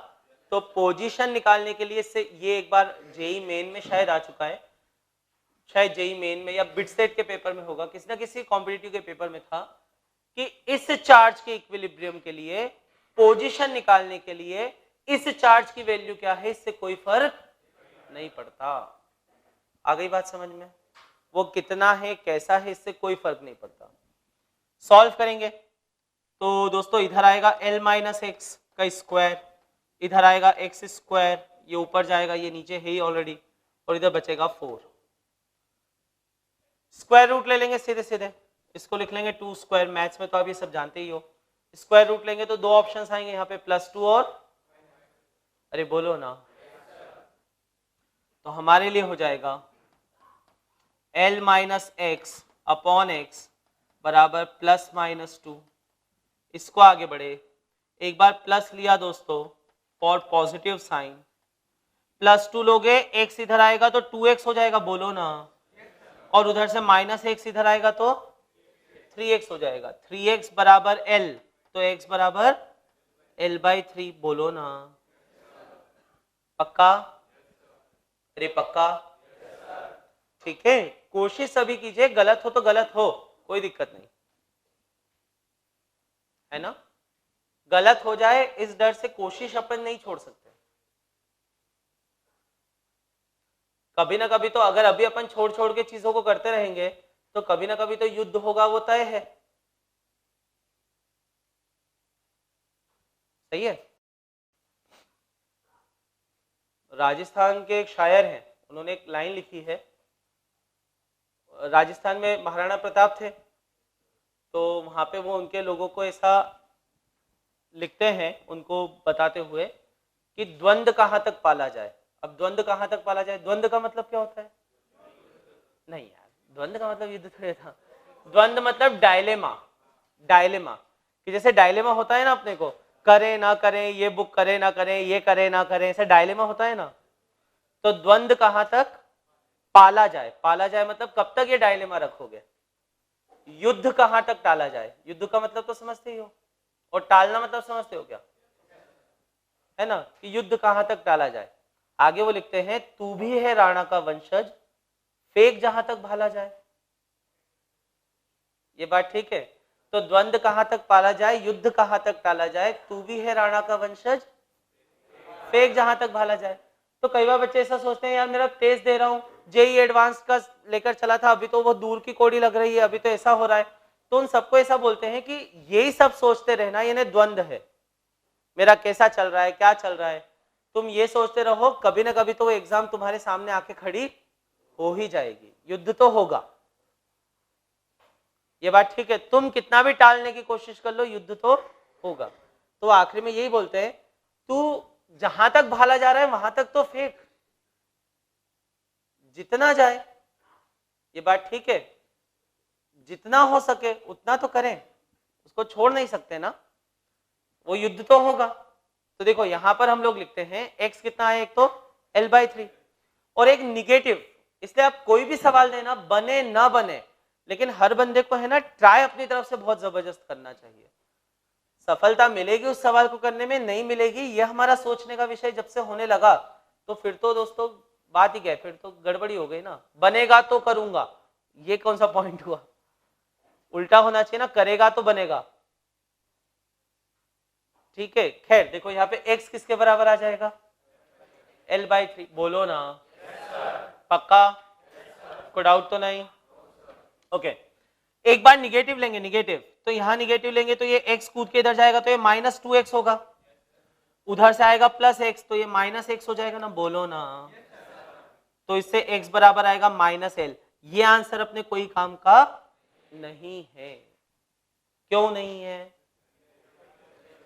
तो पोजीशन निकालने के लिए इससे, ये एक बार जेई मेन में शायद आ चुका है, शायद जेई मेन में या बिटसेट के पेपर में होगा, किसी ना किसी कॉम्पिटिटिव के पेपर में था कि इस चार्ज के इक्विलिब्रियम के लिए पोजीशन निकालने के लिए इस चार्ज की वैल्यू क्या है इससे कोई फर्क नहीं पड़ता। आ गई बात समझ में? वो कितना है कैसा है इससे कोई फर्क नहीं पड़ता। सॉल्व करेंगे तो दोस्तों इधर आएगा l माइनस एक्स का स्क्वायर, इधर आएगा एक्स स्क्वायर, ये ऊपर जाएगा, ये नीचे है ही ऑलरेडी, और इधर बचेगा 4। स्क्वायर रूट ले लेंगे सीधे सीधे, इसको लिख लेंगे 2 स्क्वायर, मैथ्स में तो आप ये सब जानते ही हो। स्क्वायर रूट लेंगे तो दो ऑप्शंस आएंगे यहाँ पे +2 और, अरे बोलो ना, तो हमारे लिए हो जाएगा l minus x upon x बराबर +-2। इसको आगे बढ़े, एक बार प्लस लिया दोस्तों फॉर पॉजिटिव साइन, +2 लोगे, x इधर आएगा तो 2x हो जाएगा, बोलो ना, और उधर से -x इधर आएगा तो 3x हो जाएगा। 3x बराबर l, तो x बराबर l/3, बोलो ना, पक्का? अरे पक्का? ठीक है, कोशिश सभी कीजिए, गलत हो तो गलत हो, कोई दिक्कत नहीं है ना, गलत हो जाए इस डर से कोशिश अपन नहीं छोड़ सकते। कभी ना कभी तो अगर अभी अपन छोड़ छोड़ के चीजों को करते रहेंगे तो कभी ना कभी तो युद्ध होगा, वो तय है। सही है। राजस्थान के एक शायर हैं, उन्होंने एक लाइन लिखी है, राजस्थान में महाराणा प्रताप थे तो वहां पे वो उनके लोगों को ऐसा लिखते हैं, उनको बताते हुए कि द्वंद्व कहां तक पाला जाए। अब द्वंद्व कहां तक पाला जाए, द्वंद्व का मतलब क्या होता है? नहीं यार, द्वंद्व का मतलब युद्ध थोड़ी था, द्वंद्व मतलब डायलेमा। डायलेमा कि जैसे डायलेमा होता है ना अपने को, करें ना करें, ये बुक करें ना करें, ये करें ना करें, ऐसा डायलेमा होता है ना। तो द्वंद्व कहां तक पाला जाए, पाला जाए मतलब कब तक ये डायलेमा रखोगे। युद्ध कहां तक टाला जाए, युद्ध का मतलब तो समझते ही हो, और टालना मतलब समझते हो क्या, है ना, कि युद्ध कहां तक टाला जाए। आगे वो लिखते हैं, तू भी है राणा का वंशज, फेंक जहां तक भाला जाए। ये बात ठीक है। तो द्वंद्व कहां तक पाला जाए, युद्ध कहां तक टाला जाए, तू भी है राणा का वंशज, फेंक जहां तक भाला जाए। तो कई बार बच्चे ऐसा सोचते हैं, यार मेरा टेस्ट दे रहा हूं, जेई एडवांस का लेकर चला था, अभी तो वो दूर की कोड़ी लग रही है, अभी तो ऐसा हो रहा है। तो उन सबको ऐसा बोलते हैं कि यही सब सोचते रहना, यानी द्वंद्व है, मेरा कैसा चल रहा है, क्या चल रहा है, तुम ये सोचते रहो, कभी ना कभी तो वो एग्जाम तुम्हारे सामने आके खड़ी हो ही जाएगी, युद्ध तो होगा। ये बात ठीक है, तुम कितना भी टालने की कोशिश कर लो, युद्ध तो होगा। तो आखिर में यही बोलते हैं, तू जहां तक भाला जा रहा है वहां तक तो फेंक, जितना जाए। ये बात ठीक है, जितना हो सके उतना तो करें, उसको छोड़ नहीं सकते ना, वो युद्ध तो होगा। तो देखो यहां पर हम लोग लिखते हैं x कितना है, एक तो l/3 और एक निगेटिव। इसलिए आप कोई भी सवाल देना, बने ना बने, लेकिन हर बंदे को है ना ट्राई अपनी तरफ से बहुत जबरदस्त करना चाहिए। सफलता मिलेगी उस सवाल को करने में, नहीं मिलेगी ये हमारा सोचने का विषय जब से होने लगा, तो फिर तो दोस्तों बात ही क्या है, फिर तो गड़बड़ी हो गई ना। बनेगा तो करूंगा, ये कौन सा पॉइंट हुआ, उल्टा होना चाहिए ना, करेगा तो बनेगा। ठीक है, खैर देखो यहाँ पे x किसके बराबर आ जाएगा, l/3, बोलो ना, पक्का, कोई डाउट तो नहीं। ओके, एक बार निगेटिव लेंगे, निगेटिव तो यहां निगेटिव लेंगे तो ये x कूद के इधर जाएगा तो ये -2x होगा, उधर से आएगा +x तो ये -x हो जाएगा ना, बोलो ना। तो इससे x बराबर आएगा -l। ये आंसर अपने कोई काम का नहीं है। क्यों नहीं है?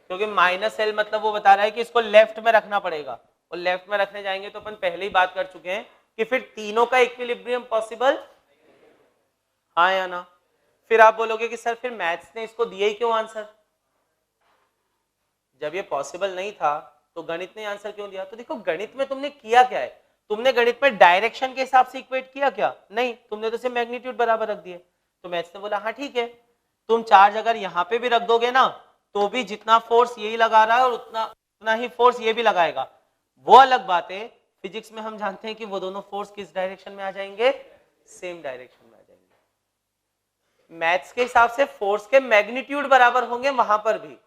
क्योंकि -l मतलब वो बता रहा है कि इसको लेफ्ट में रखना पड़ेगा, और लेफ्ट में रखने जाएंगे तो अपन पहले ही बात कर चुके हैं कि फिर तीनों का इक्विलिब्रियम पॉसिबल, हाँ या ना। फिर आप बोलोगे कि सर फिर मैथ्स ने इसको दिया ही क्यों आंसर, जब ये पॉसिबल नहीं था तो गणित ने आंसर क्यों दिया। तो देखो गणित में तुमने किया क्या है, तुमने गणित में डायरेक्शन के हिसाब से इक्वेट किया क्या, नहीं, तुमने तो सिर्फ मैग्नीट्यूड बराबर रख दिए। तो मैथ्स ने बोला हाँ ठीक है, तुम चार्ज अगर यहाँ पे भी रख दोगे ना तो भी जितना फोर्स यही लगा रहा है और उतना ही फोर्स ये भी लगाएगा, वो अलग बात है। फिजिक्स में हम जानते हैं कि वो दोनों फोर्स किस डायरेक्शन में आ जाएंगे, सेम डायरेक्शन में आ जाएंगे। मैथ्स के हिसाब से फोर्स के मैग्नीट्यूड बराबर होंगे वहां पर भी,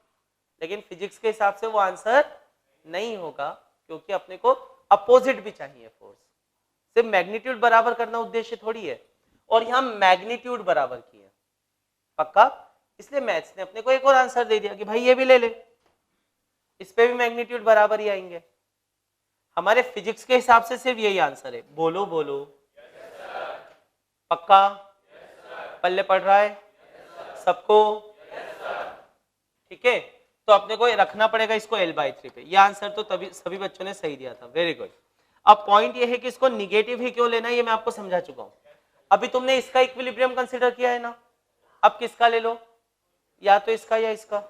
लेकिन फिजिक्स के हिसाब से वो आंसर नहीं होगा, क्योंकि अपने को अपोजिट भी चाहिए फोर्स। सिर्फ मैग्नीट्यूड बराबर करना उद्देश्य थोड़ी है, और यहां मैग्नीट्यूड बराबर किया पक्का, इसलिए मैथ्स ने अपने को एक और आंसर दे दिया कि भाई ये भी ले ले, इस पे भी मैग्नीट्यूड बराबर ही आएंगे। हमारे फिजिक्स के हिसाब से सिर्फ यही आंसर है। बोलो बोलो पक्का, पल्ले पड़ रहा है सबको, ठीक है। तो अपने को रखना पड़ेगा इसको L/3 पे। ये आंसर तो तभी सभी बच्चों ने सही दिया था, वेरी गुड। अब पॉइंट ये है कि इसको निगेटिव ही क्यों लेना है, ये मैं आपको समझा चुका हूं। अभी तुमने इसका इक्विलिब्रियम कंसीडर किया है ना, अब किसका ले लो, या तो इसका या इसका,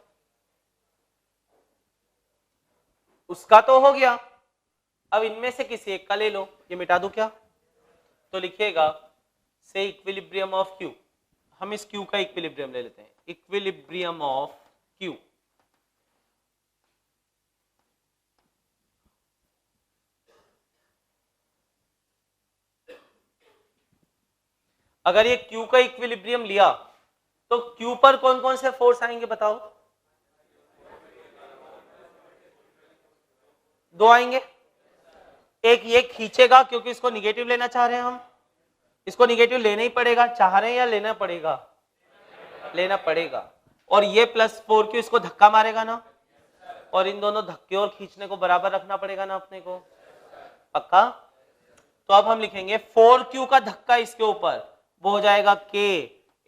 उसका तो हो गया, अब इनमें से किसी एक का ले लो। ये मिटा दूं क्या, तो लिखिएगा से इक्विलिब्रियम ऑफ Q, हम इस Q का इक्विलिब्रियम ले लेते हैं, इक्विलिब्रियम ऑफ Q। अगर ये Q का इक्विलिब्रियम लिया तो Q पर कौन कौन से फोर्स आएंगे बताओ, दो आएंगे। एक ये खींचेगा क्योंकि इसको निगेटिव लेना चाह रहे हैं हम, इसको निगेटिव लेना ही पड़ेगा, चाह रहे हैं या लेना पड़ेगा, लेना पड़ेगा। और ये +4Q इसको धक्का मारेगा ना, और इन दोनों धक्के और खींचने को बराबर रखना पड़ेगा ना अपने को, पक्का। तो अब हम लिखेंगे 4Q का धक्का इसके ऊपर, वो हो जाएगा K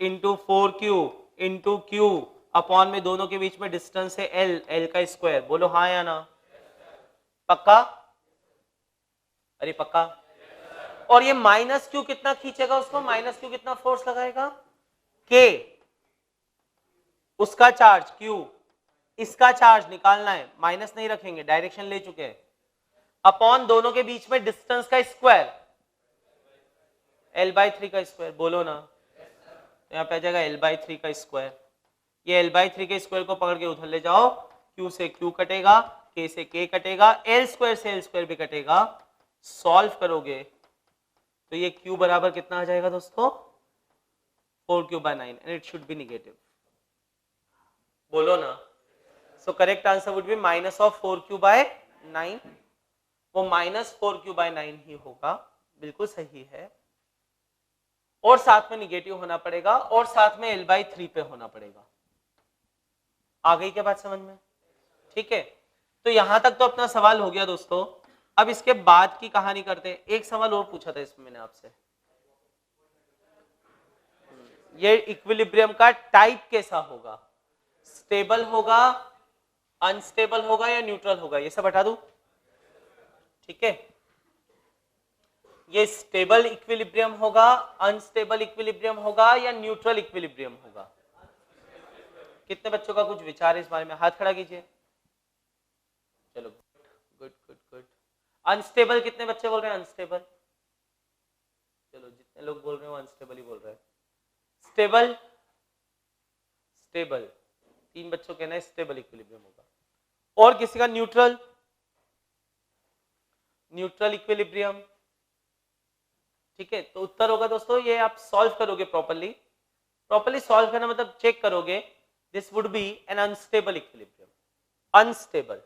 into 4Q into Q upon में दोनों के बीच में डिस्टेंस है L, L का स्क्वायर। बोलो हाँ या ना, पक्का, अरे पक्का। और ये -Q कितना खींचेगा उसको, -Q कितना फोर्स लगाएगा, K उसका चार्ज Q, इसका चार्ज निकालना है, माइनस नहीं रखेंगे, डायरेक्शन ले चुके हैं, अपॉन दोनों के बीच में डिस्टेंस का स्क्वायर, L/3 का स्क्वायर। बोलो ना, यहाँ पे आ जाएगा L/3 का स्क्वायर। ये L/3 के स्क्वायर को पकड़ के उधर ले जाओ, Q से Q कटेगा, K से K कटेगा, L स्क्वायर से L स्क्वायर भी कटेगा। सॉल्व करोगे तो ये Q बराबर कितना आ जाएगा दोस्तों, 4Q/9 and it should be negative. बोलो ना, so correct answer would be -4Q/9। वो -4Q/9 ही होगा, बिल्कुल सही है। और साथ में निगेटिव होना पड़ेगा, और साथ में L/3 पे होना पड़ेगा। आ गई क्या बात समझ में, ठीक है। तो यहां तक तो अपना सवाल हो गया दोस्तों। अब इसके बाद की कहानी करते हैं। एक सवाल और पूछा था इसमें मैंने आपसे, ये इक्विलिब्रियम का टाइप कैसा होगा, स्टेबल होगा, अनस्टेबल होगा या न्यूट्रल होगा, ये सब हटा दूं, ठीक है। ये स्टेबल इक्विलिब्रियम होगा, अनस्टेबल इक्विलिब्रियम होगा या न्यूट्रल इक्विलिब्रियम होगा। कितने बच्चों का कुछ विचार है इस बारे में, हाथ खड़ा कीजिए। चलो गुड गुड गुड। अनस्टेबल कितने बच्चे बोल रहे हैं, अनस्टेबल, चलो जितने लोग बोल रहे हो अनस्टेबल ही बोल रहे हैं। स्टेबल, स्टेबल 3 बच्चों कहना है स्टेबल इक्विलिब्रियम होगा। और किसी का न्यूट्रल, न्यूट्रल इक्विलिब्रियम, ठीक है। तो उत्तर होगा दोस्तों, ये आप सॉल्व करोगे प्रॉपर्ली, प्रॉपर्ली सॉल्व करना मतलब चेक करोगे, this would be N unstable equilibrium, unstable.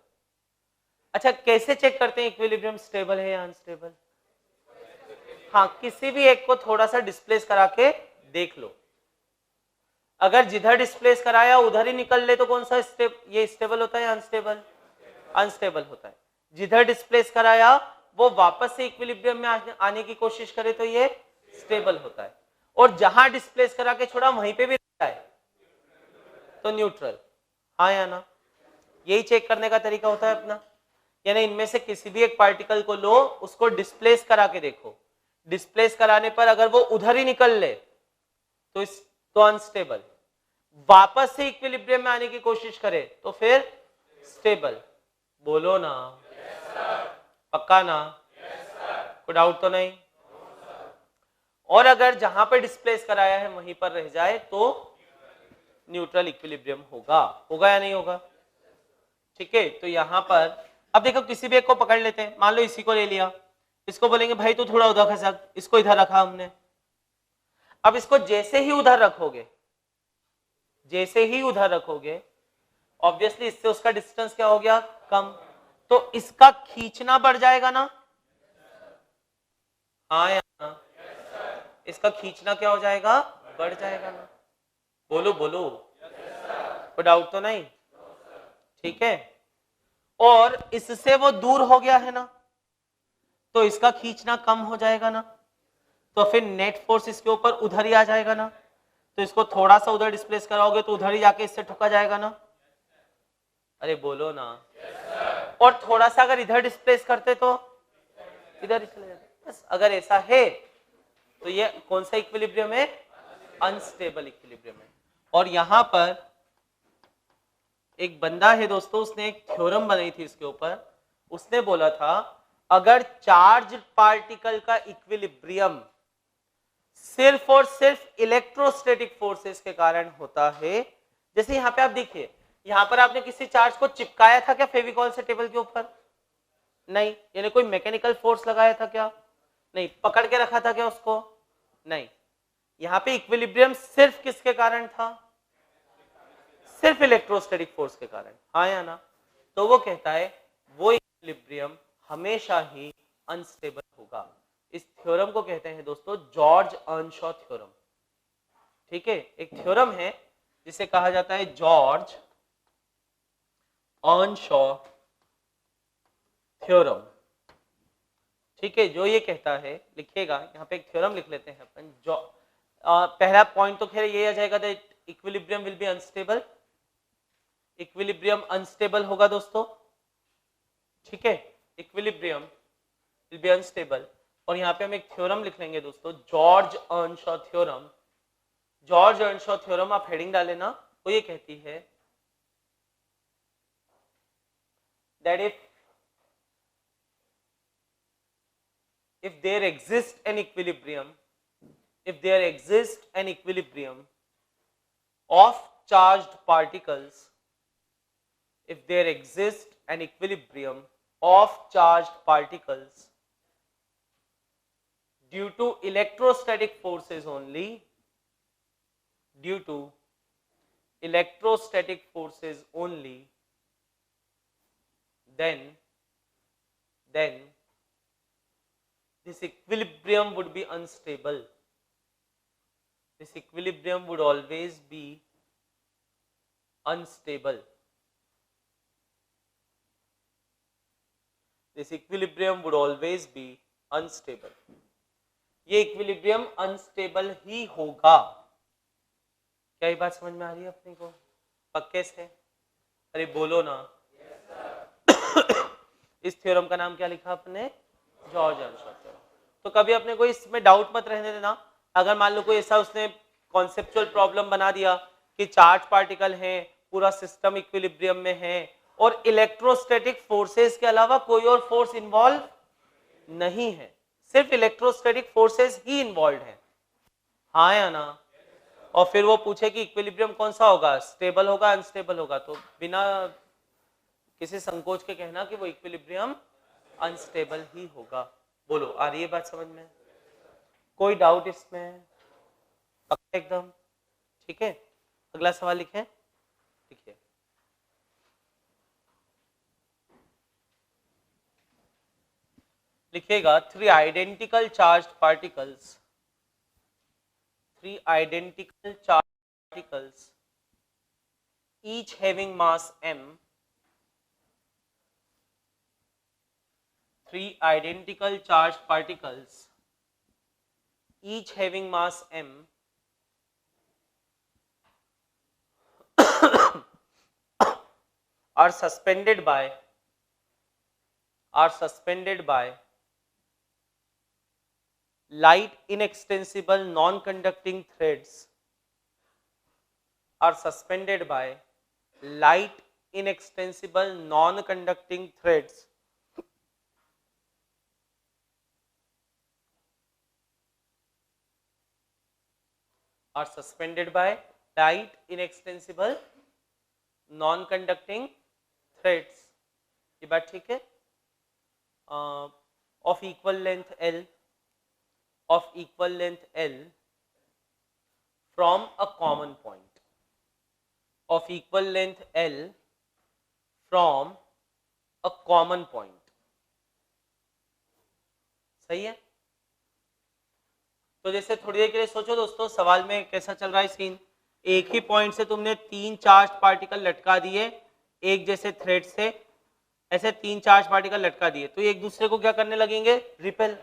अच्छा कैसे चेक करते हैं इक्विलिब्रियम स्टेबल है या अनस्टेबल, हाँ किसी भी एक को थोड़ा सा डिस्प्लेस करा के देख लो, अगर जिधर डिस्प्लेस कराया उधर ही निकल ले तो कौन सा ये स्टेबल होता है या अनस्टेबल, अनस्टेबल होता है। जिधर डिस्प्लेस कराया वो वापस से इक्विलिब्रियम में आने की कोशिश करे तो ये स्टेबल होता है, और जहां डिस्प्लेस करा के छोड़ा वहीं पे भी रहता है तो न्यूट्रल, हाँ या ना। यही चेक करने का तरीका होता है अपना, यानी इनमें से किसी भी एक पार्टिकल को लो, उसको डिस्प्लेस करा के देखो, डिस्प्लेस कराने पर अगर वो उधर ही निकल ले तो अनस्टेबल, वापस से इक्विलिब्रियम में आने की कोशिश करे तो फिर स्टेबल। बोलो ना, पक्का ना, कोई डाउट तो नहीं। और अगर जहां पे डिस्प्लेस कराया है वहीं पर रह जाए तो न्यूट्रल इक्विलिब्रियम होगा, होगा या नहीं होगा, ठीक है। तो यहां पर अब देखो किसी भी एक को पकड़ लेते हैं, मान लो इसी को ले लिया, इसको बोलेंगे भाई तू थोड़ा उधर खसक, इसको इधर रखा हमने, अब इसको जैसे ही उधर रखोगे, जैसे ही उधर रखोगे, ऑब्वियसली इससे उसका डिस्टेंस क्या हो गया, कम, तो इसका खींचना बढ़ जाएगा ना, हाँ या ना, इसका खींचना क्या हो जाएगा, बढ़ जाएगा ना, बोलो बोलो, कोई डाउट तो नहीं, ठीक है। और इससे वो दूर हो गया है ना, तो इसका खींचना कम हो जाएगा ना, तो फिर नेट फोर्स इसके ऊपर उधर ही आ जाएगा ना, तो इसको थोड़ा सा उधर डिस्प्लेस कराओगे तो उधर ही जाके इससे ठुका जाएगा ना, अरे बोलो ना, और थोड़ा सा अगर इधर डिस्प्लेस करते तो इधर ही चले जाते। बस अगर ऐसा है तो ये कौन सा इक्विलिब्रियम है, अनस्टेबल इक्विलिब्रियम है। और यहां पर एक बंदा है दोस्तों, उसने एक थ्योरम बनाई थी इसके ऊपर, उसने बोला था अगर चार्ज पार्टिकल का इक्विलिब्रियम सिर्फ और सिर्फ इलेक्ट्रोस्टैटिक फोर्सेस के कारण होता है, जैसे यहाँ पे आप देखिए, यहाँ पर आपने किसी चार्ज को चिपकाया था क्या फेविकॉल से टेबल के ऊपर, नहीं, यानी कोई मैकेनिकल फोर्स लगाया था क्या, नहीं, पकड़ के रखा था क्या उसको, नहीं, यहाँ पे इक्विलिब्रियम सिर्फ किसके कारण था, सिर्फ इलेक्ट्रोस्टैटिक फोर्स के कारण, हाँ या ना, तो वो कहता है वो इक्विलिब्रियम हमेशा ही अनस्टेबल होगा। इस थ्योरम को कहते हैं दोस्तों जॉर्ज अर्नशॉ थ्योरम, ठीक है, एक थ्योरम है जिसे कहा जाता है जॉर्ज अर्नशॉ थ्योरम, ठीक है, जो ये कहता है, लिखिएगा यहाँ पे एक थ्योरम लिख लेते हैं अपन, जो पहला पॉइंट तो खैर ये आ जाएगा that equilibrium will be unstable, equilibrium unstable होगा दोस्तों, ठीक है, इक्विलिब्रियम विल बी अनस्टेबल, और यहाँ पे हम एक थ्योरम लिख लेंगे दोस्तों George Earnshaw theorem. George Earnshaw theorem आप हेडिंग डाले ना, वो ये कहती है that if there exists an equilibrium, if there exists an equilibrium of charged particles, if there exists an equilibrium of charged particles due to electrostatic forces only, due to electrostatic forces only, then this equilibrium would be unstable. This equilibrium would always be unstable. This equilibrium would always be unstable. ये इक्विलिब्रियम अनस्टेबल ही होगा। क्या ये बात समझ में आ रही है अपने को पक्के से? अरे बोलो ना। इस थ्योरम का नाम क्या लिखा आपने? George Earnshaw theorem. तो कभी अपने को इसमें डाउट मत रहने देना। अगर मान लो कोई ऐसा उसने कॉन्सेप्चुअल प्रॉब्लम बना दिया कि चार्ज पार्टिकल है, पूरा सिस्टम इक्विलिब्रियम में है और इलेक्ट्रोस्टैटिक फोर्सेस के अलावा कोई और फोर्स इन्वॉल्व नहीं है, सिर्फ इलेक्ट्रोस्टैटिक फोर्सेस ही इन्वॉल्व है, हाँ या ना? और फिर वो पूछे कि इक्विलिब्रियम कौन सा होगा, स्टेबल होगा अनस्टेबल होगा, तो बिना किसी संकोच के कहना कि वो इक्विलिब्रियम अनस्टेबल ही होगा। बोलो, आ रही है बात समझ में? कोई डाउट इसमें? पक्का एकदम? ठीक है, अगला सवाल लिखें। लिखिए, लिखिएगा three identical charged particles, three identical charged particles each having mass m, three identical charged particles each having mass m are suspended by light inextensible non-conducting threads, are suspended by light inextensible non-conducting threads are suspended by light inextensible non-conducting threads, ये बात ठीक है, of equal length L, of equal length L from a common point of equal length L from a common point. सही है? तो जैसे थोड़ी देर के लिए सोचो दोस्तों, सवाल में कैसा चल रहा है सीन। एक ही पॉइंट से तुमने 3 चार्ज पार्टिकल लटका दिए एक जैसे थ्रेड से, ऐसे 3 चार्ज पार्टिकल लटका दिए, तो एक दूसरे को क्या करने लगेंगे? रिपेल।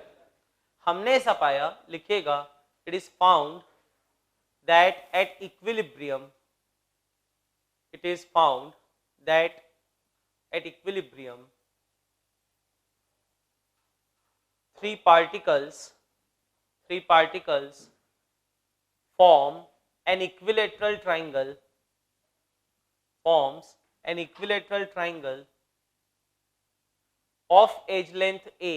हमने ऐसा पाया, लिखिएगा, it is found that at equilibrium, it is found that at equilibrium three particles form an equilateral triangle, forms an equilateral triangle of edge length A,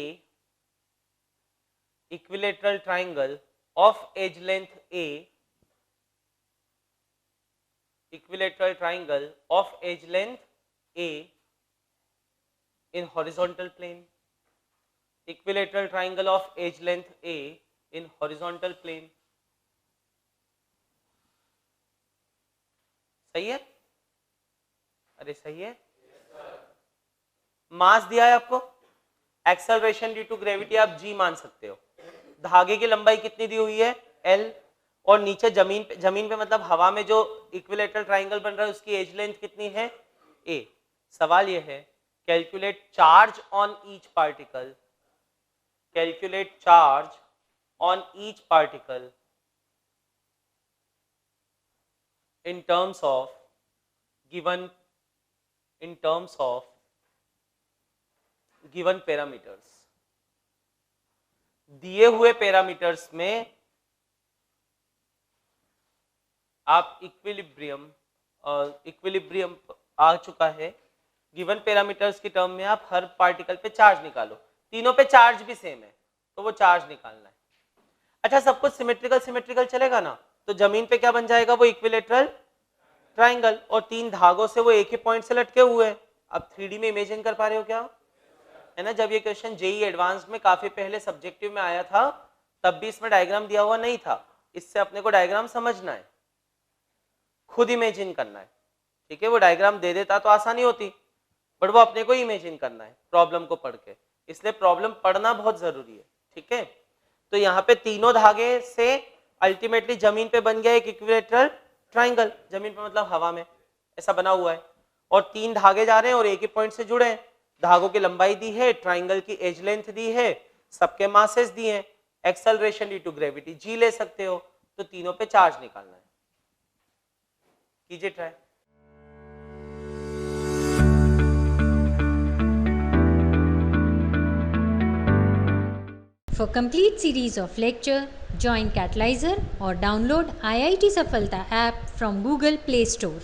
equilateral triangle of edge length A, equilateral triangle of edge length A in horizontal plane, equilateral triangle of edge length A in horizontal plane. सही है? अरे सही है? मास दिया है आपको, एक्सेलरेशन ड्यू टू ग्रेविटी आप g मान सकते हो, धागे की लंबाई कितनी दी हुई है? L, और नीचे जमीन पे मतलब हवा में जो इक्विलेटरल ट्राइंगल बन रहा है उसकी एज लेंथ कितनी है? A। सवाल यह है, calculate charge on each particle, calculate charge on each particle in terms of given parameters. दिए हुए पैरामीटर्स में आप इक्विलिब्रियम आ चुका है, गिवन पैरामीटर्स की टर्म में आप हर पार्टिकल पे चार्ज निकालो, तीनों पे चार्ज भी सेम है तो वो चार्ज निकालना है। अच्छा, सब कुछ सिमेट्रिकल चलेगा ना, तो जमीन पे क्या बन जाएगा? वो इक्विलेटरल ट्राइंगल, और 3 धागों से वो एक ही पॉइंट से लटके हुए हैं। अब 3D में इमेजिन कर पा रहे हो क्या? है ना, जब ये क्वेश्चन जेईई एडवांस्ड में काफी पहले सब्जेक्टिव में आया था तब भी इसमें डायग्राम दिया हुआ नहीं था, इससे अपने को डायग्राम समझना है, खुद इमेजिन करना है, ठीक है। वो डायग्राम दे देता तो आसानी होती, बट वो अपने को इमेजिन करना है प्रॉब्लम को पढ़ के, इसलिए प्रॉब्लम पढ़ना बहुत जरूरी है, ठीक है। तो यहाँ पे तीनों धागे से अल्टीमेटली जमीन पे बन गया एक इक्विलेटरल ट्राइंगल, जमीन पे मतलब हवा में ऐसा बना हुआ है, और 3 धागे जा रहे हैं और एक ही पॉइंट से जुड़े हैं, धागों की लंबाई दी है, ट्राइंगल की एज लेंथ दी है, सबके मासेस दिए हैं, acceleration due to gravity G ले सकते हो, तो तीनों पे चार्ज निकालना है। कीजिए try. For complete series of lecture, join Catalyzer or download IIT Safalta app from Google Play Store.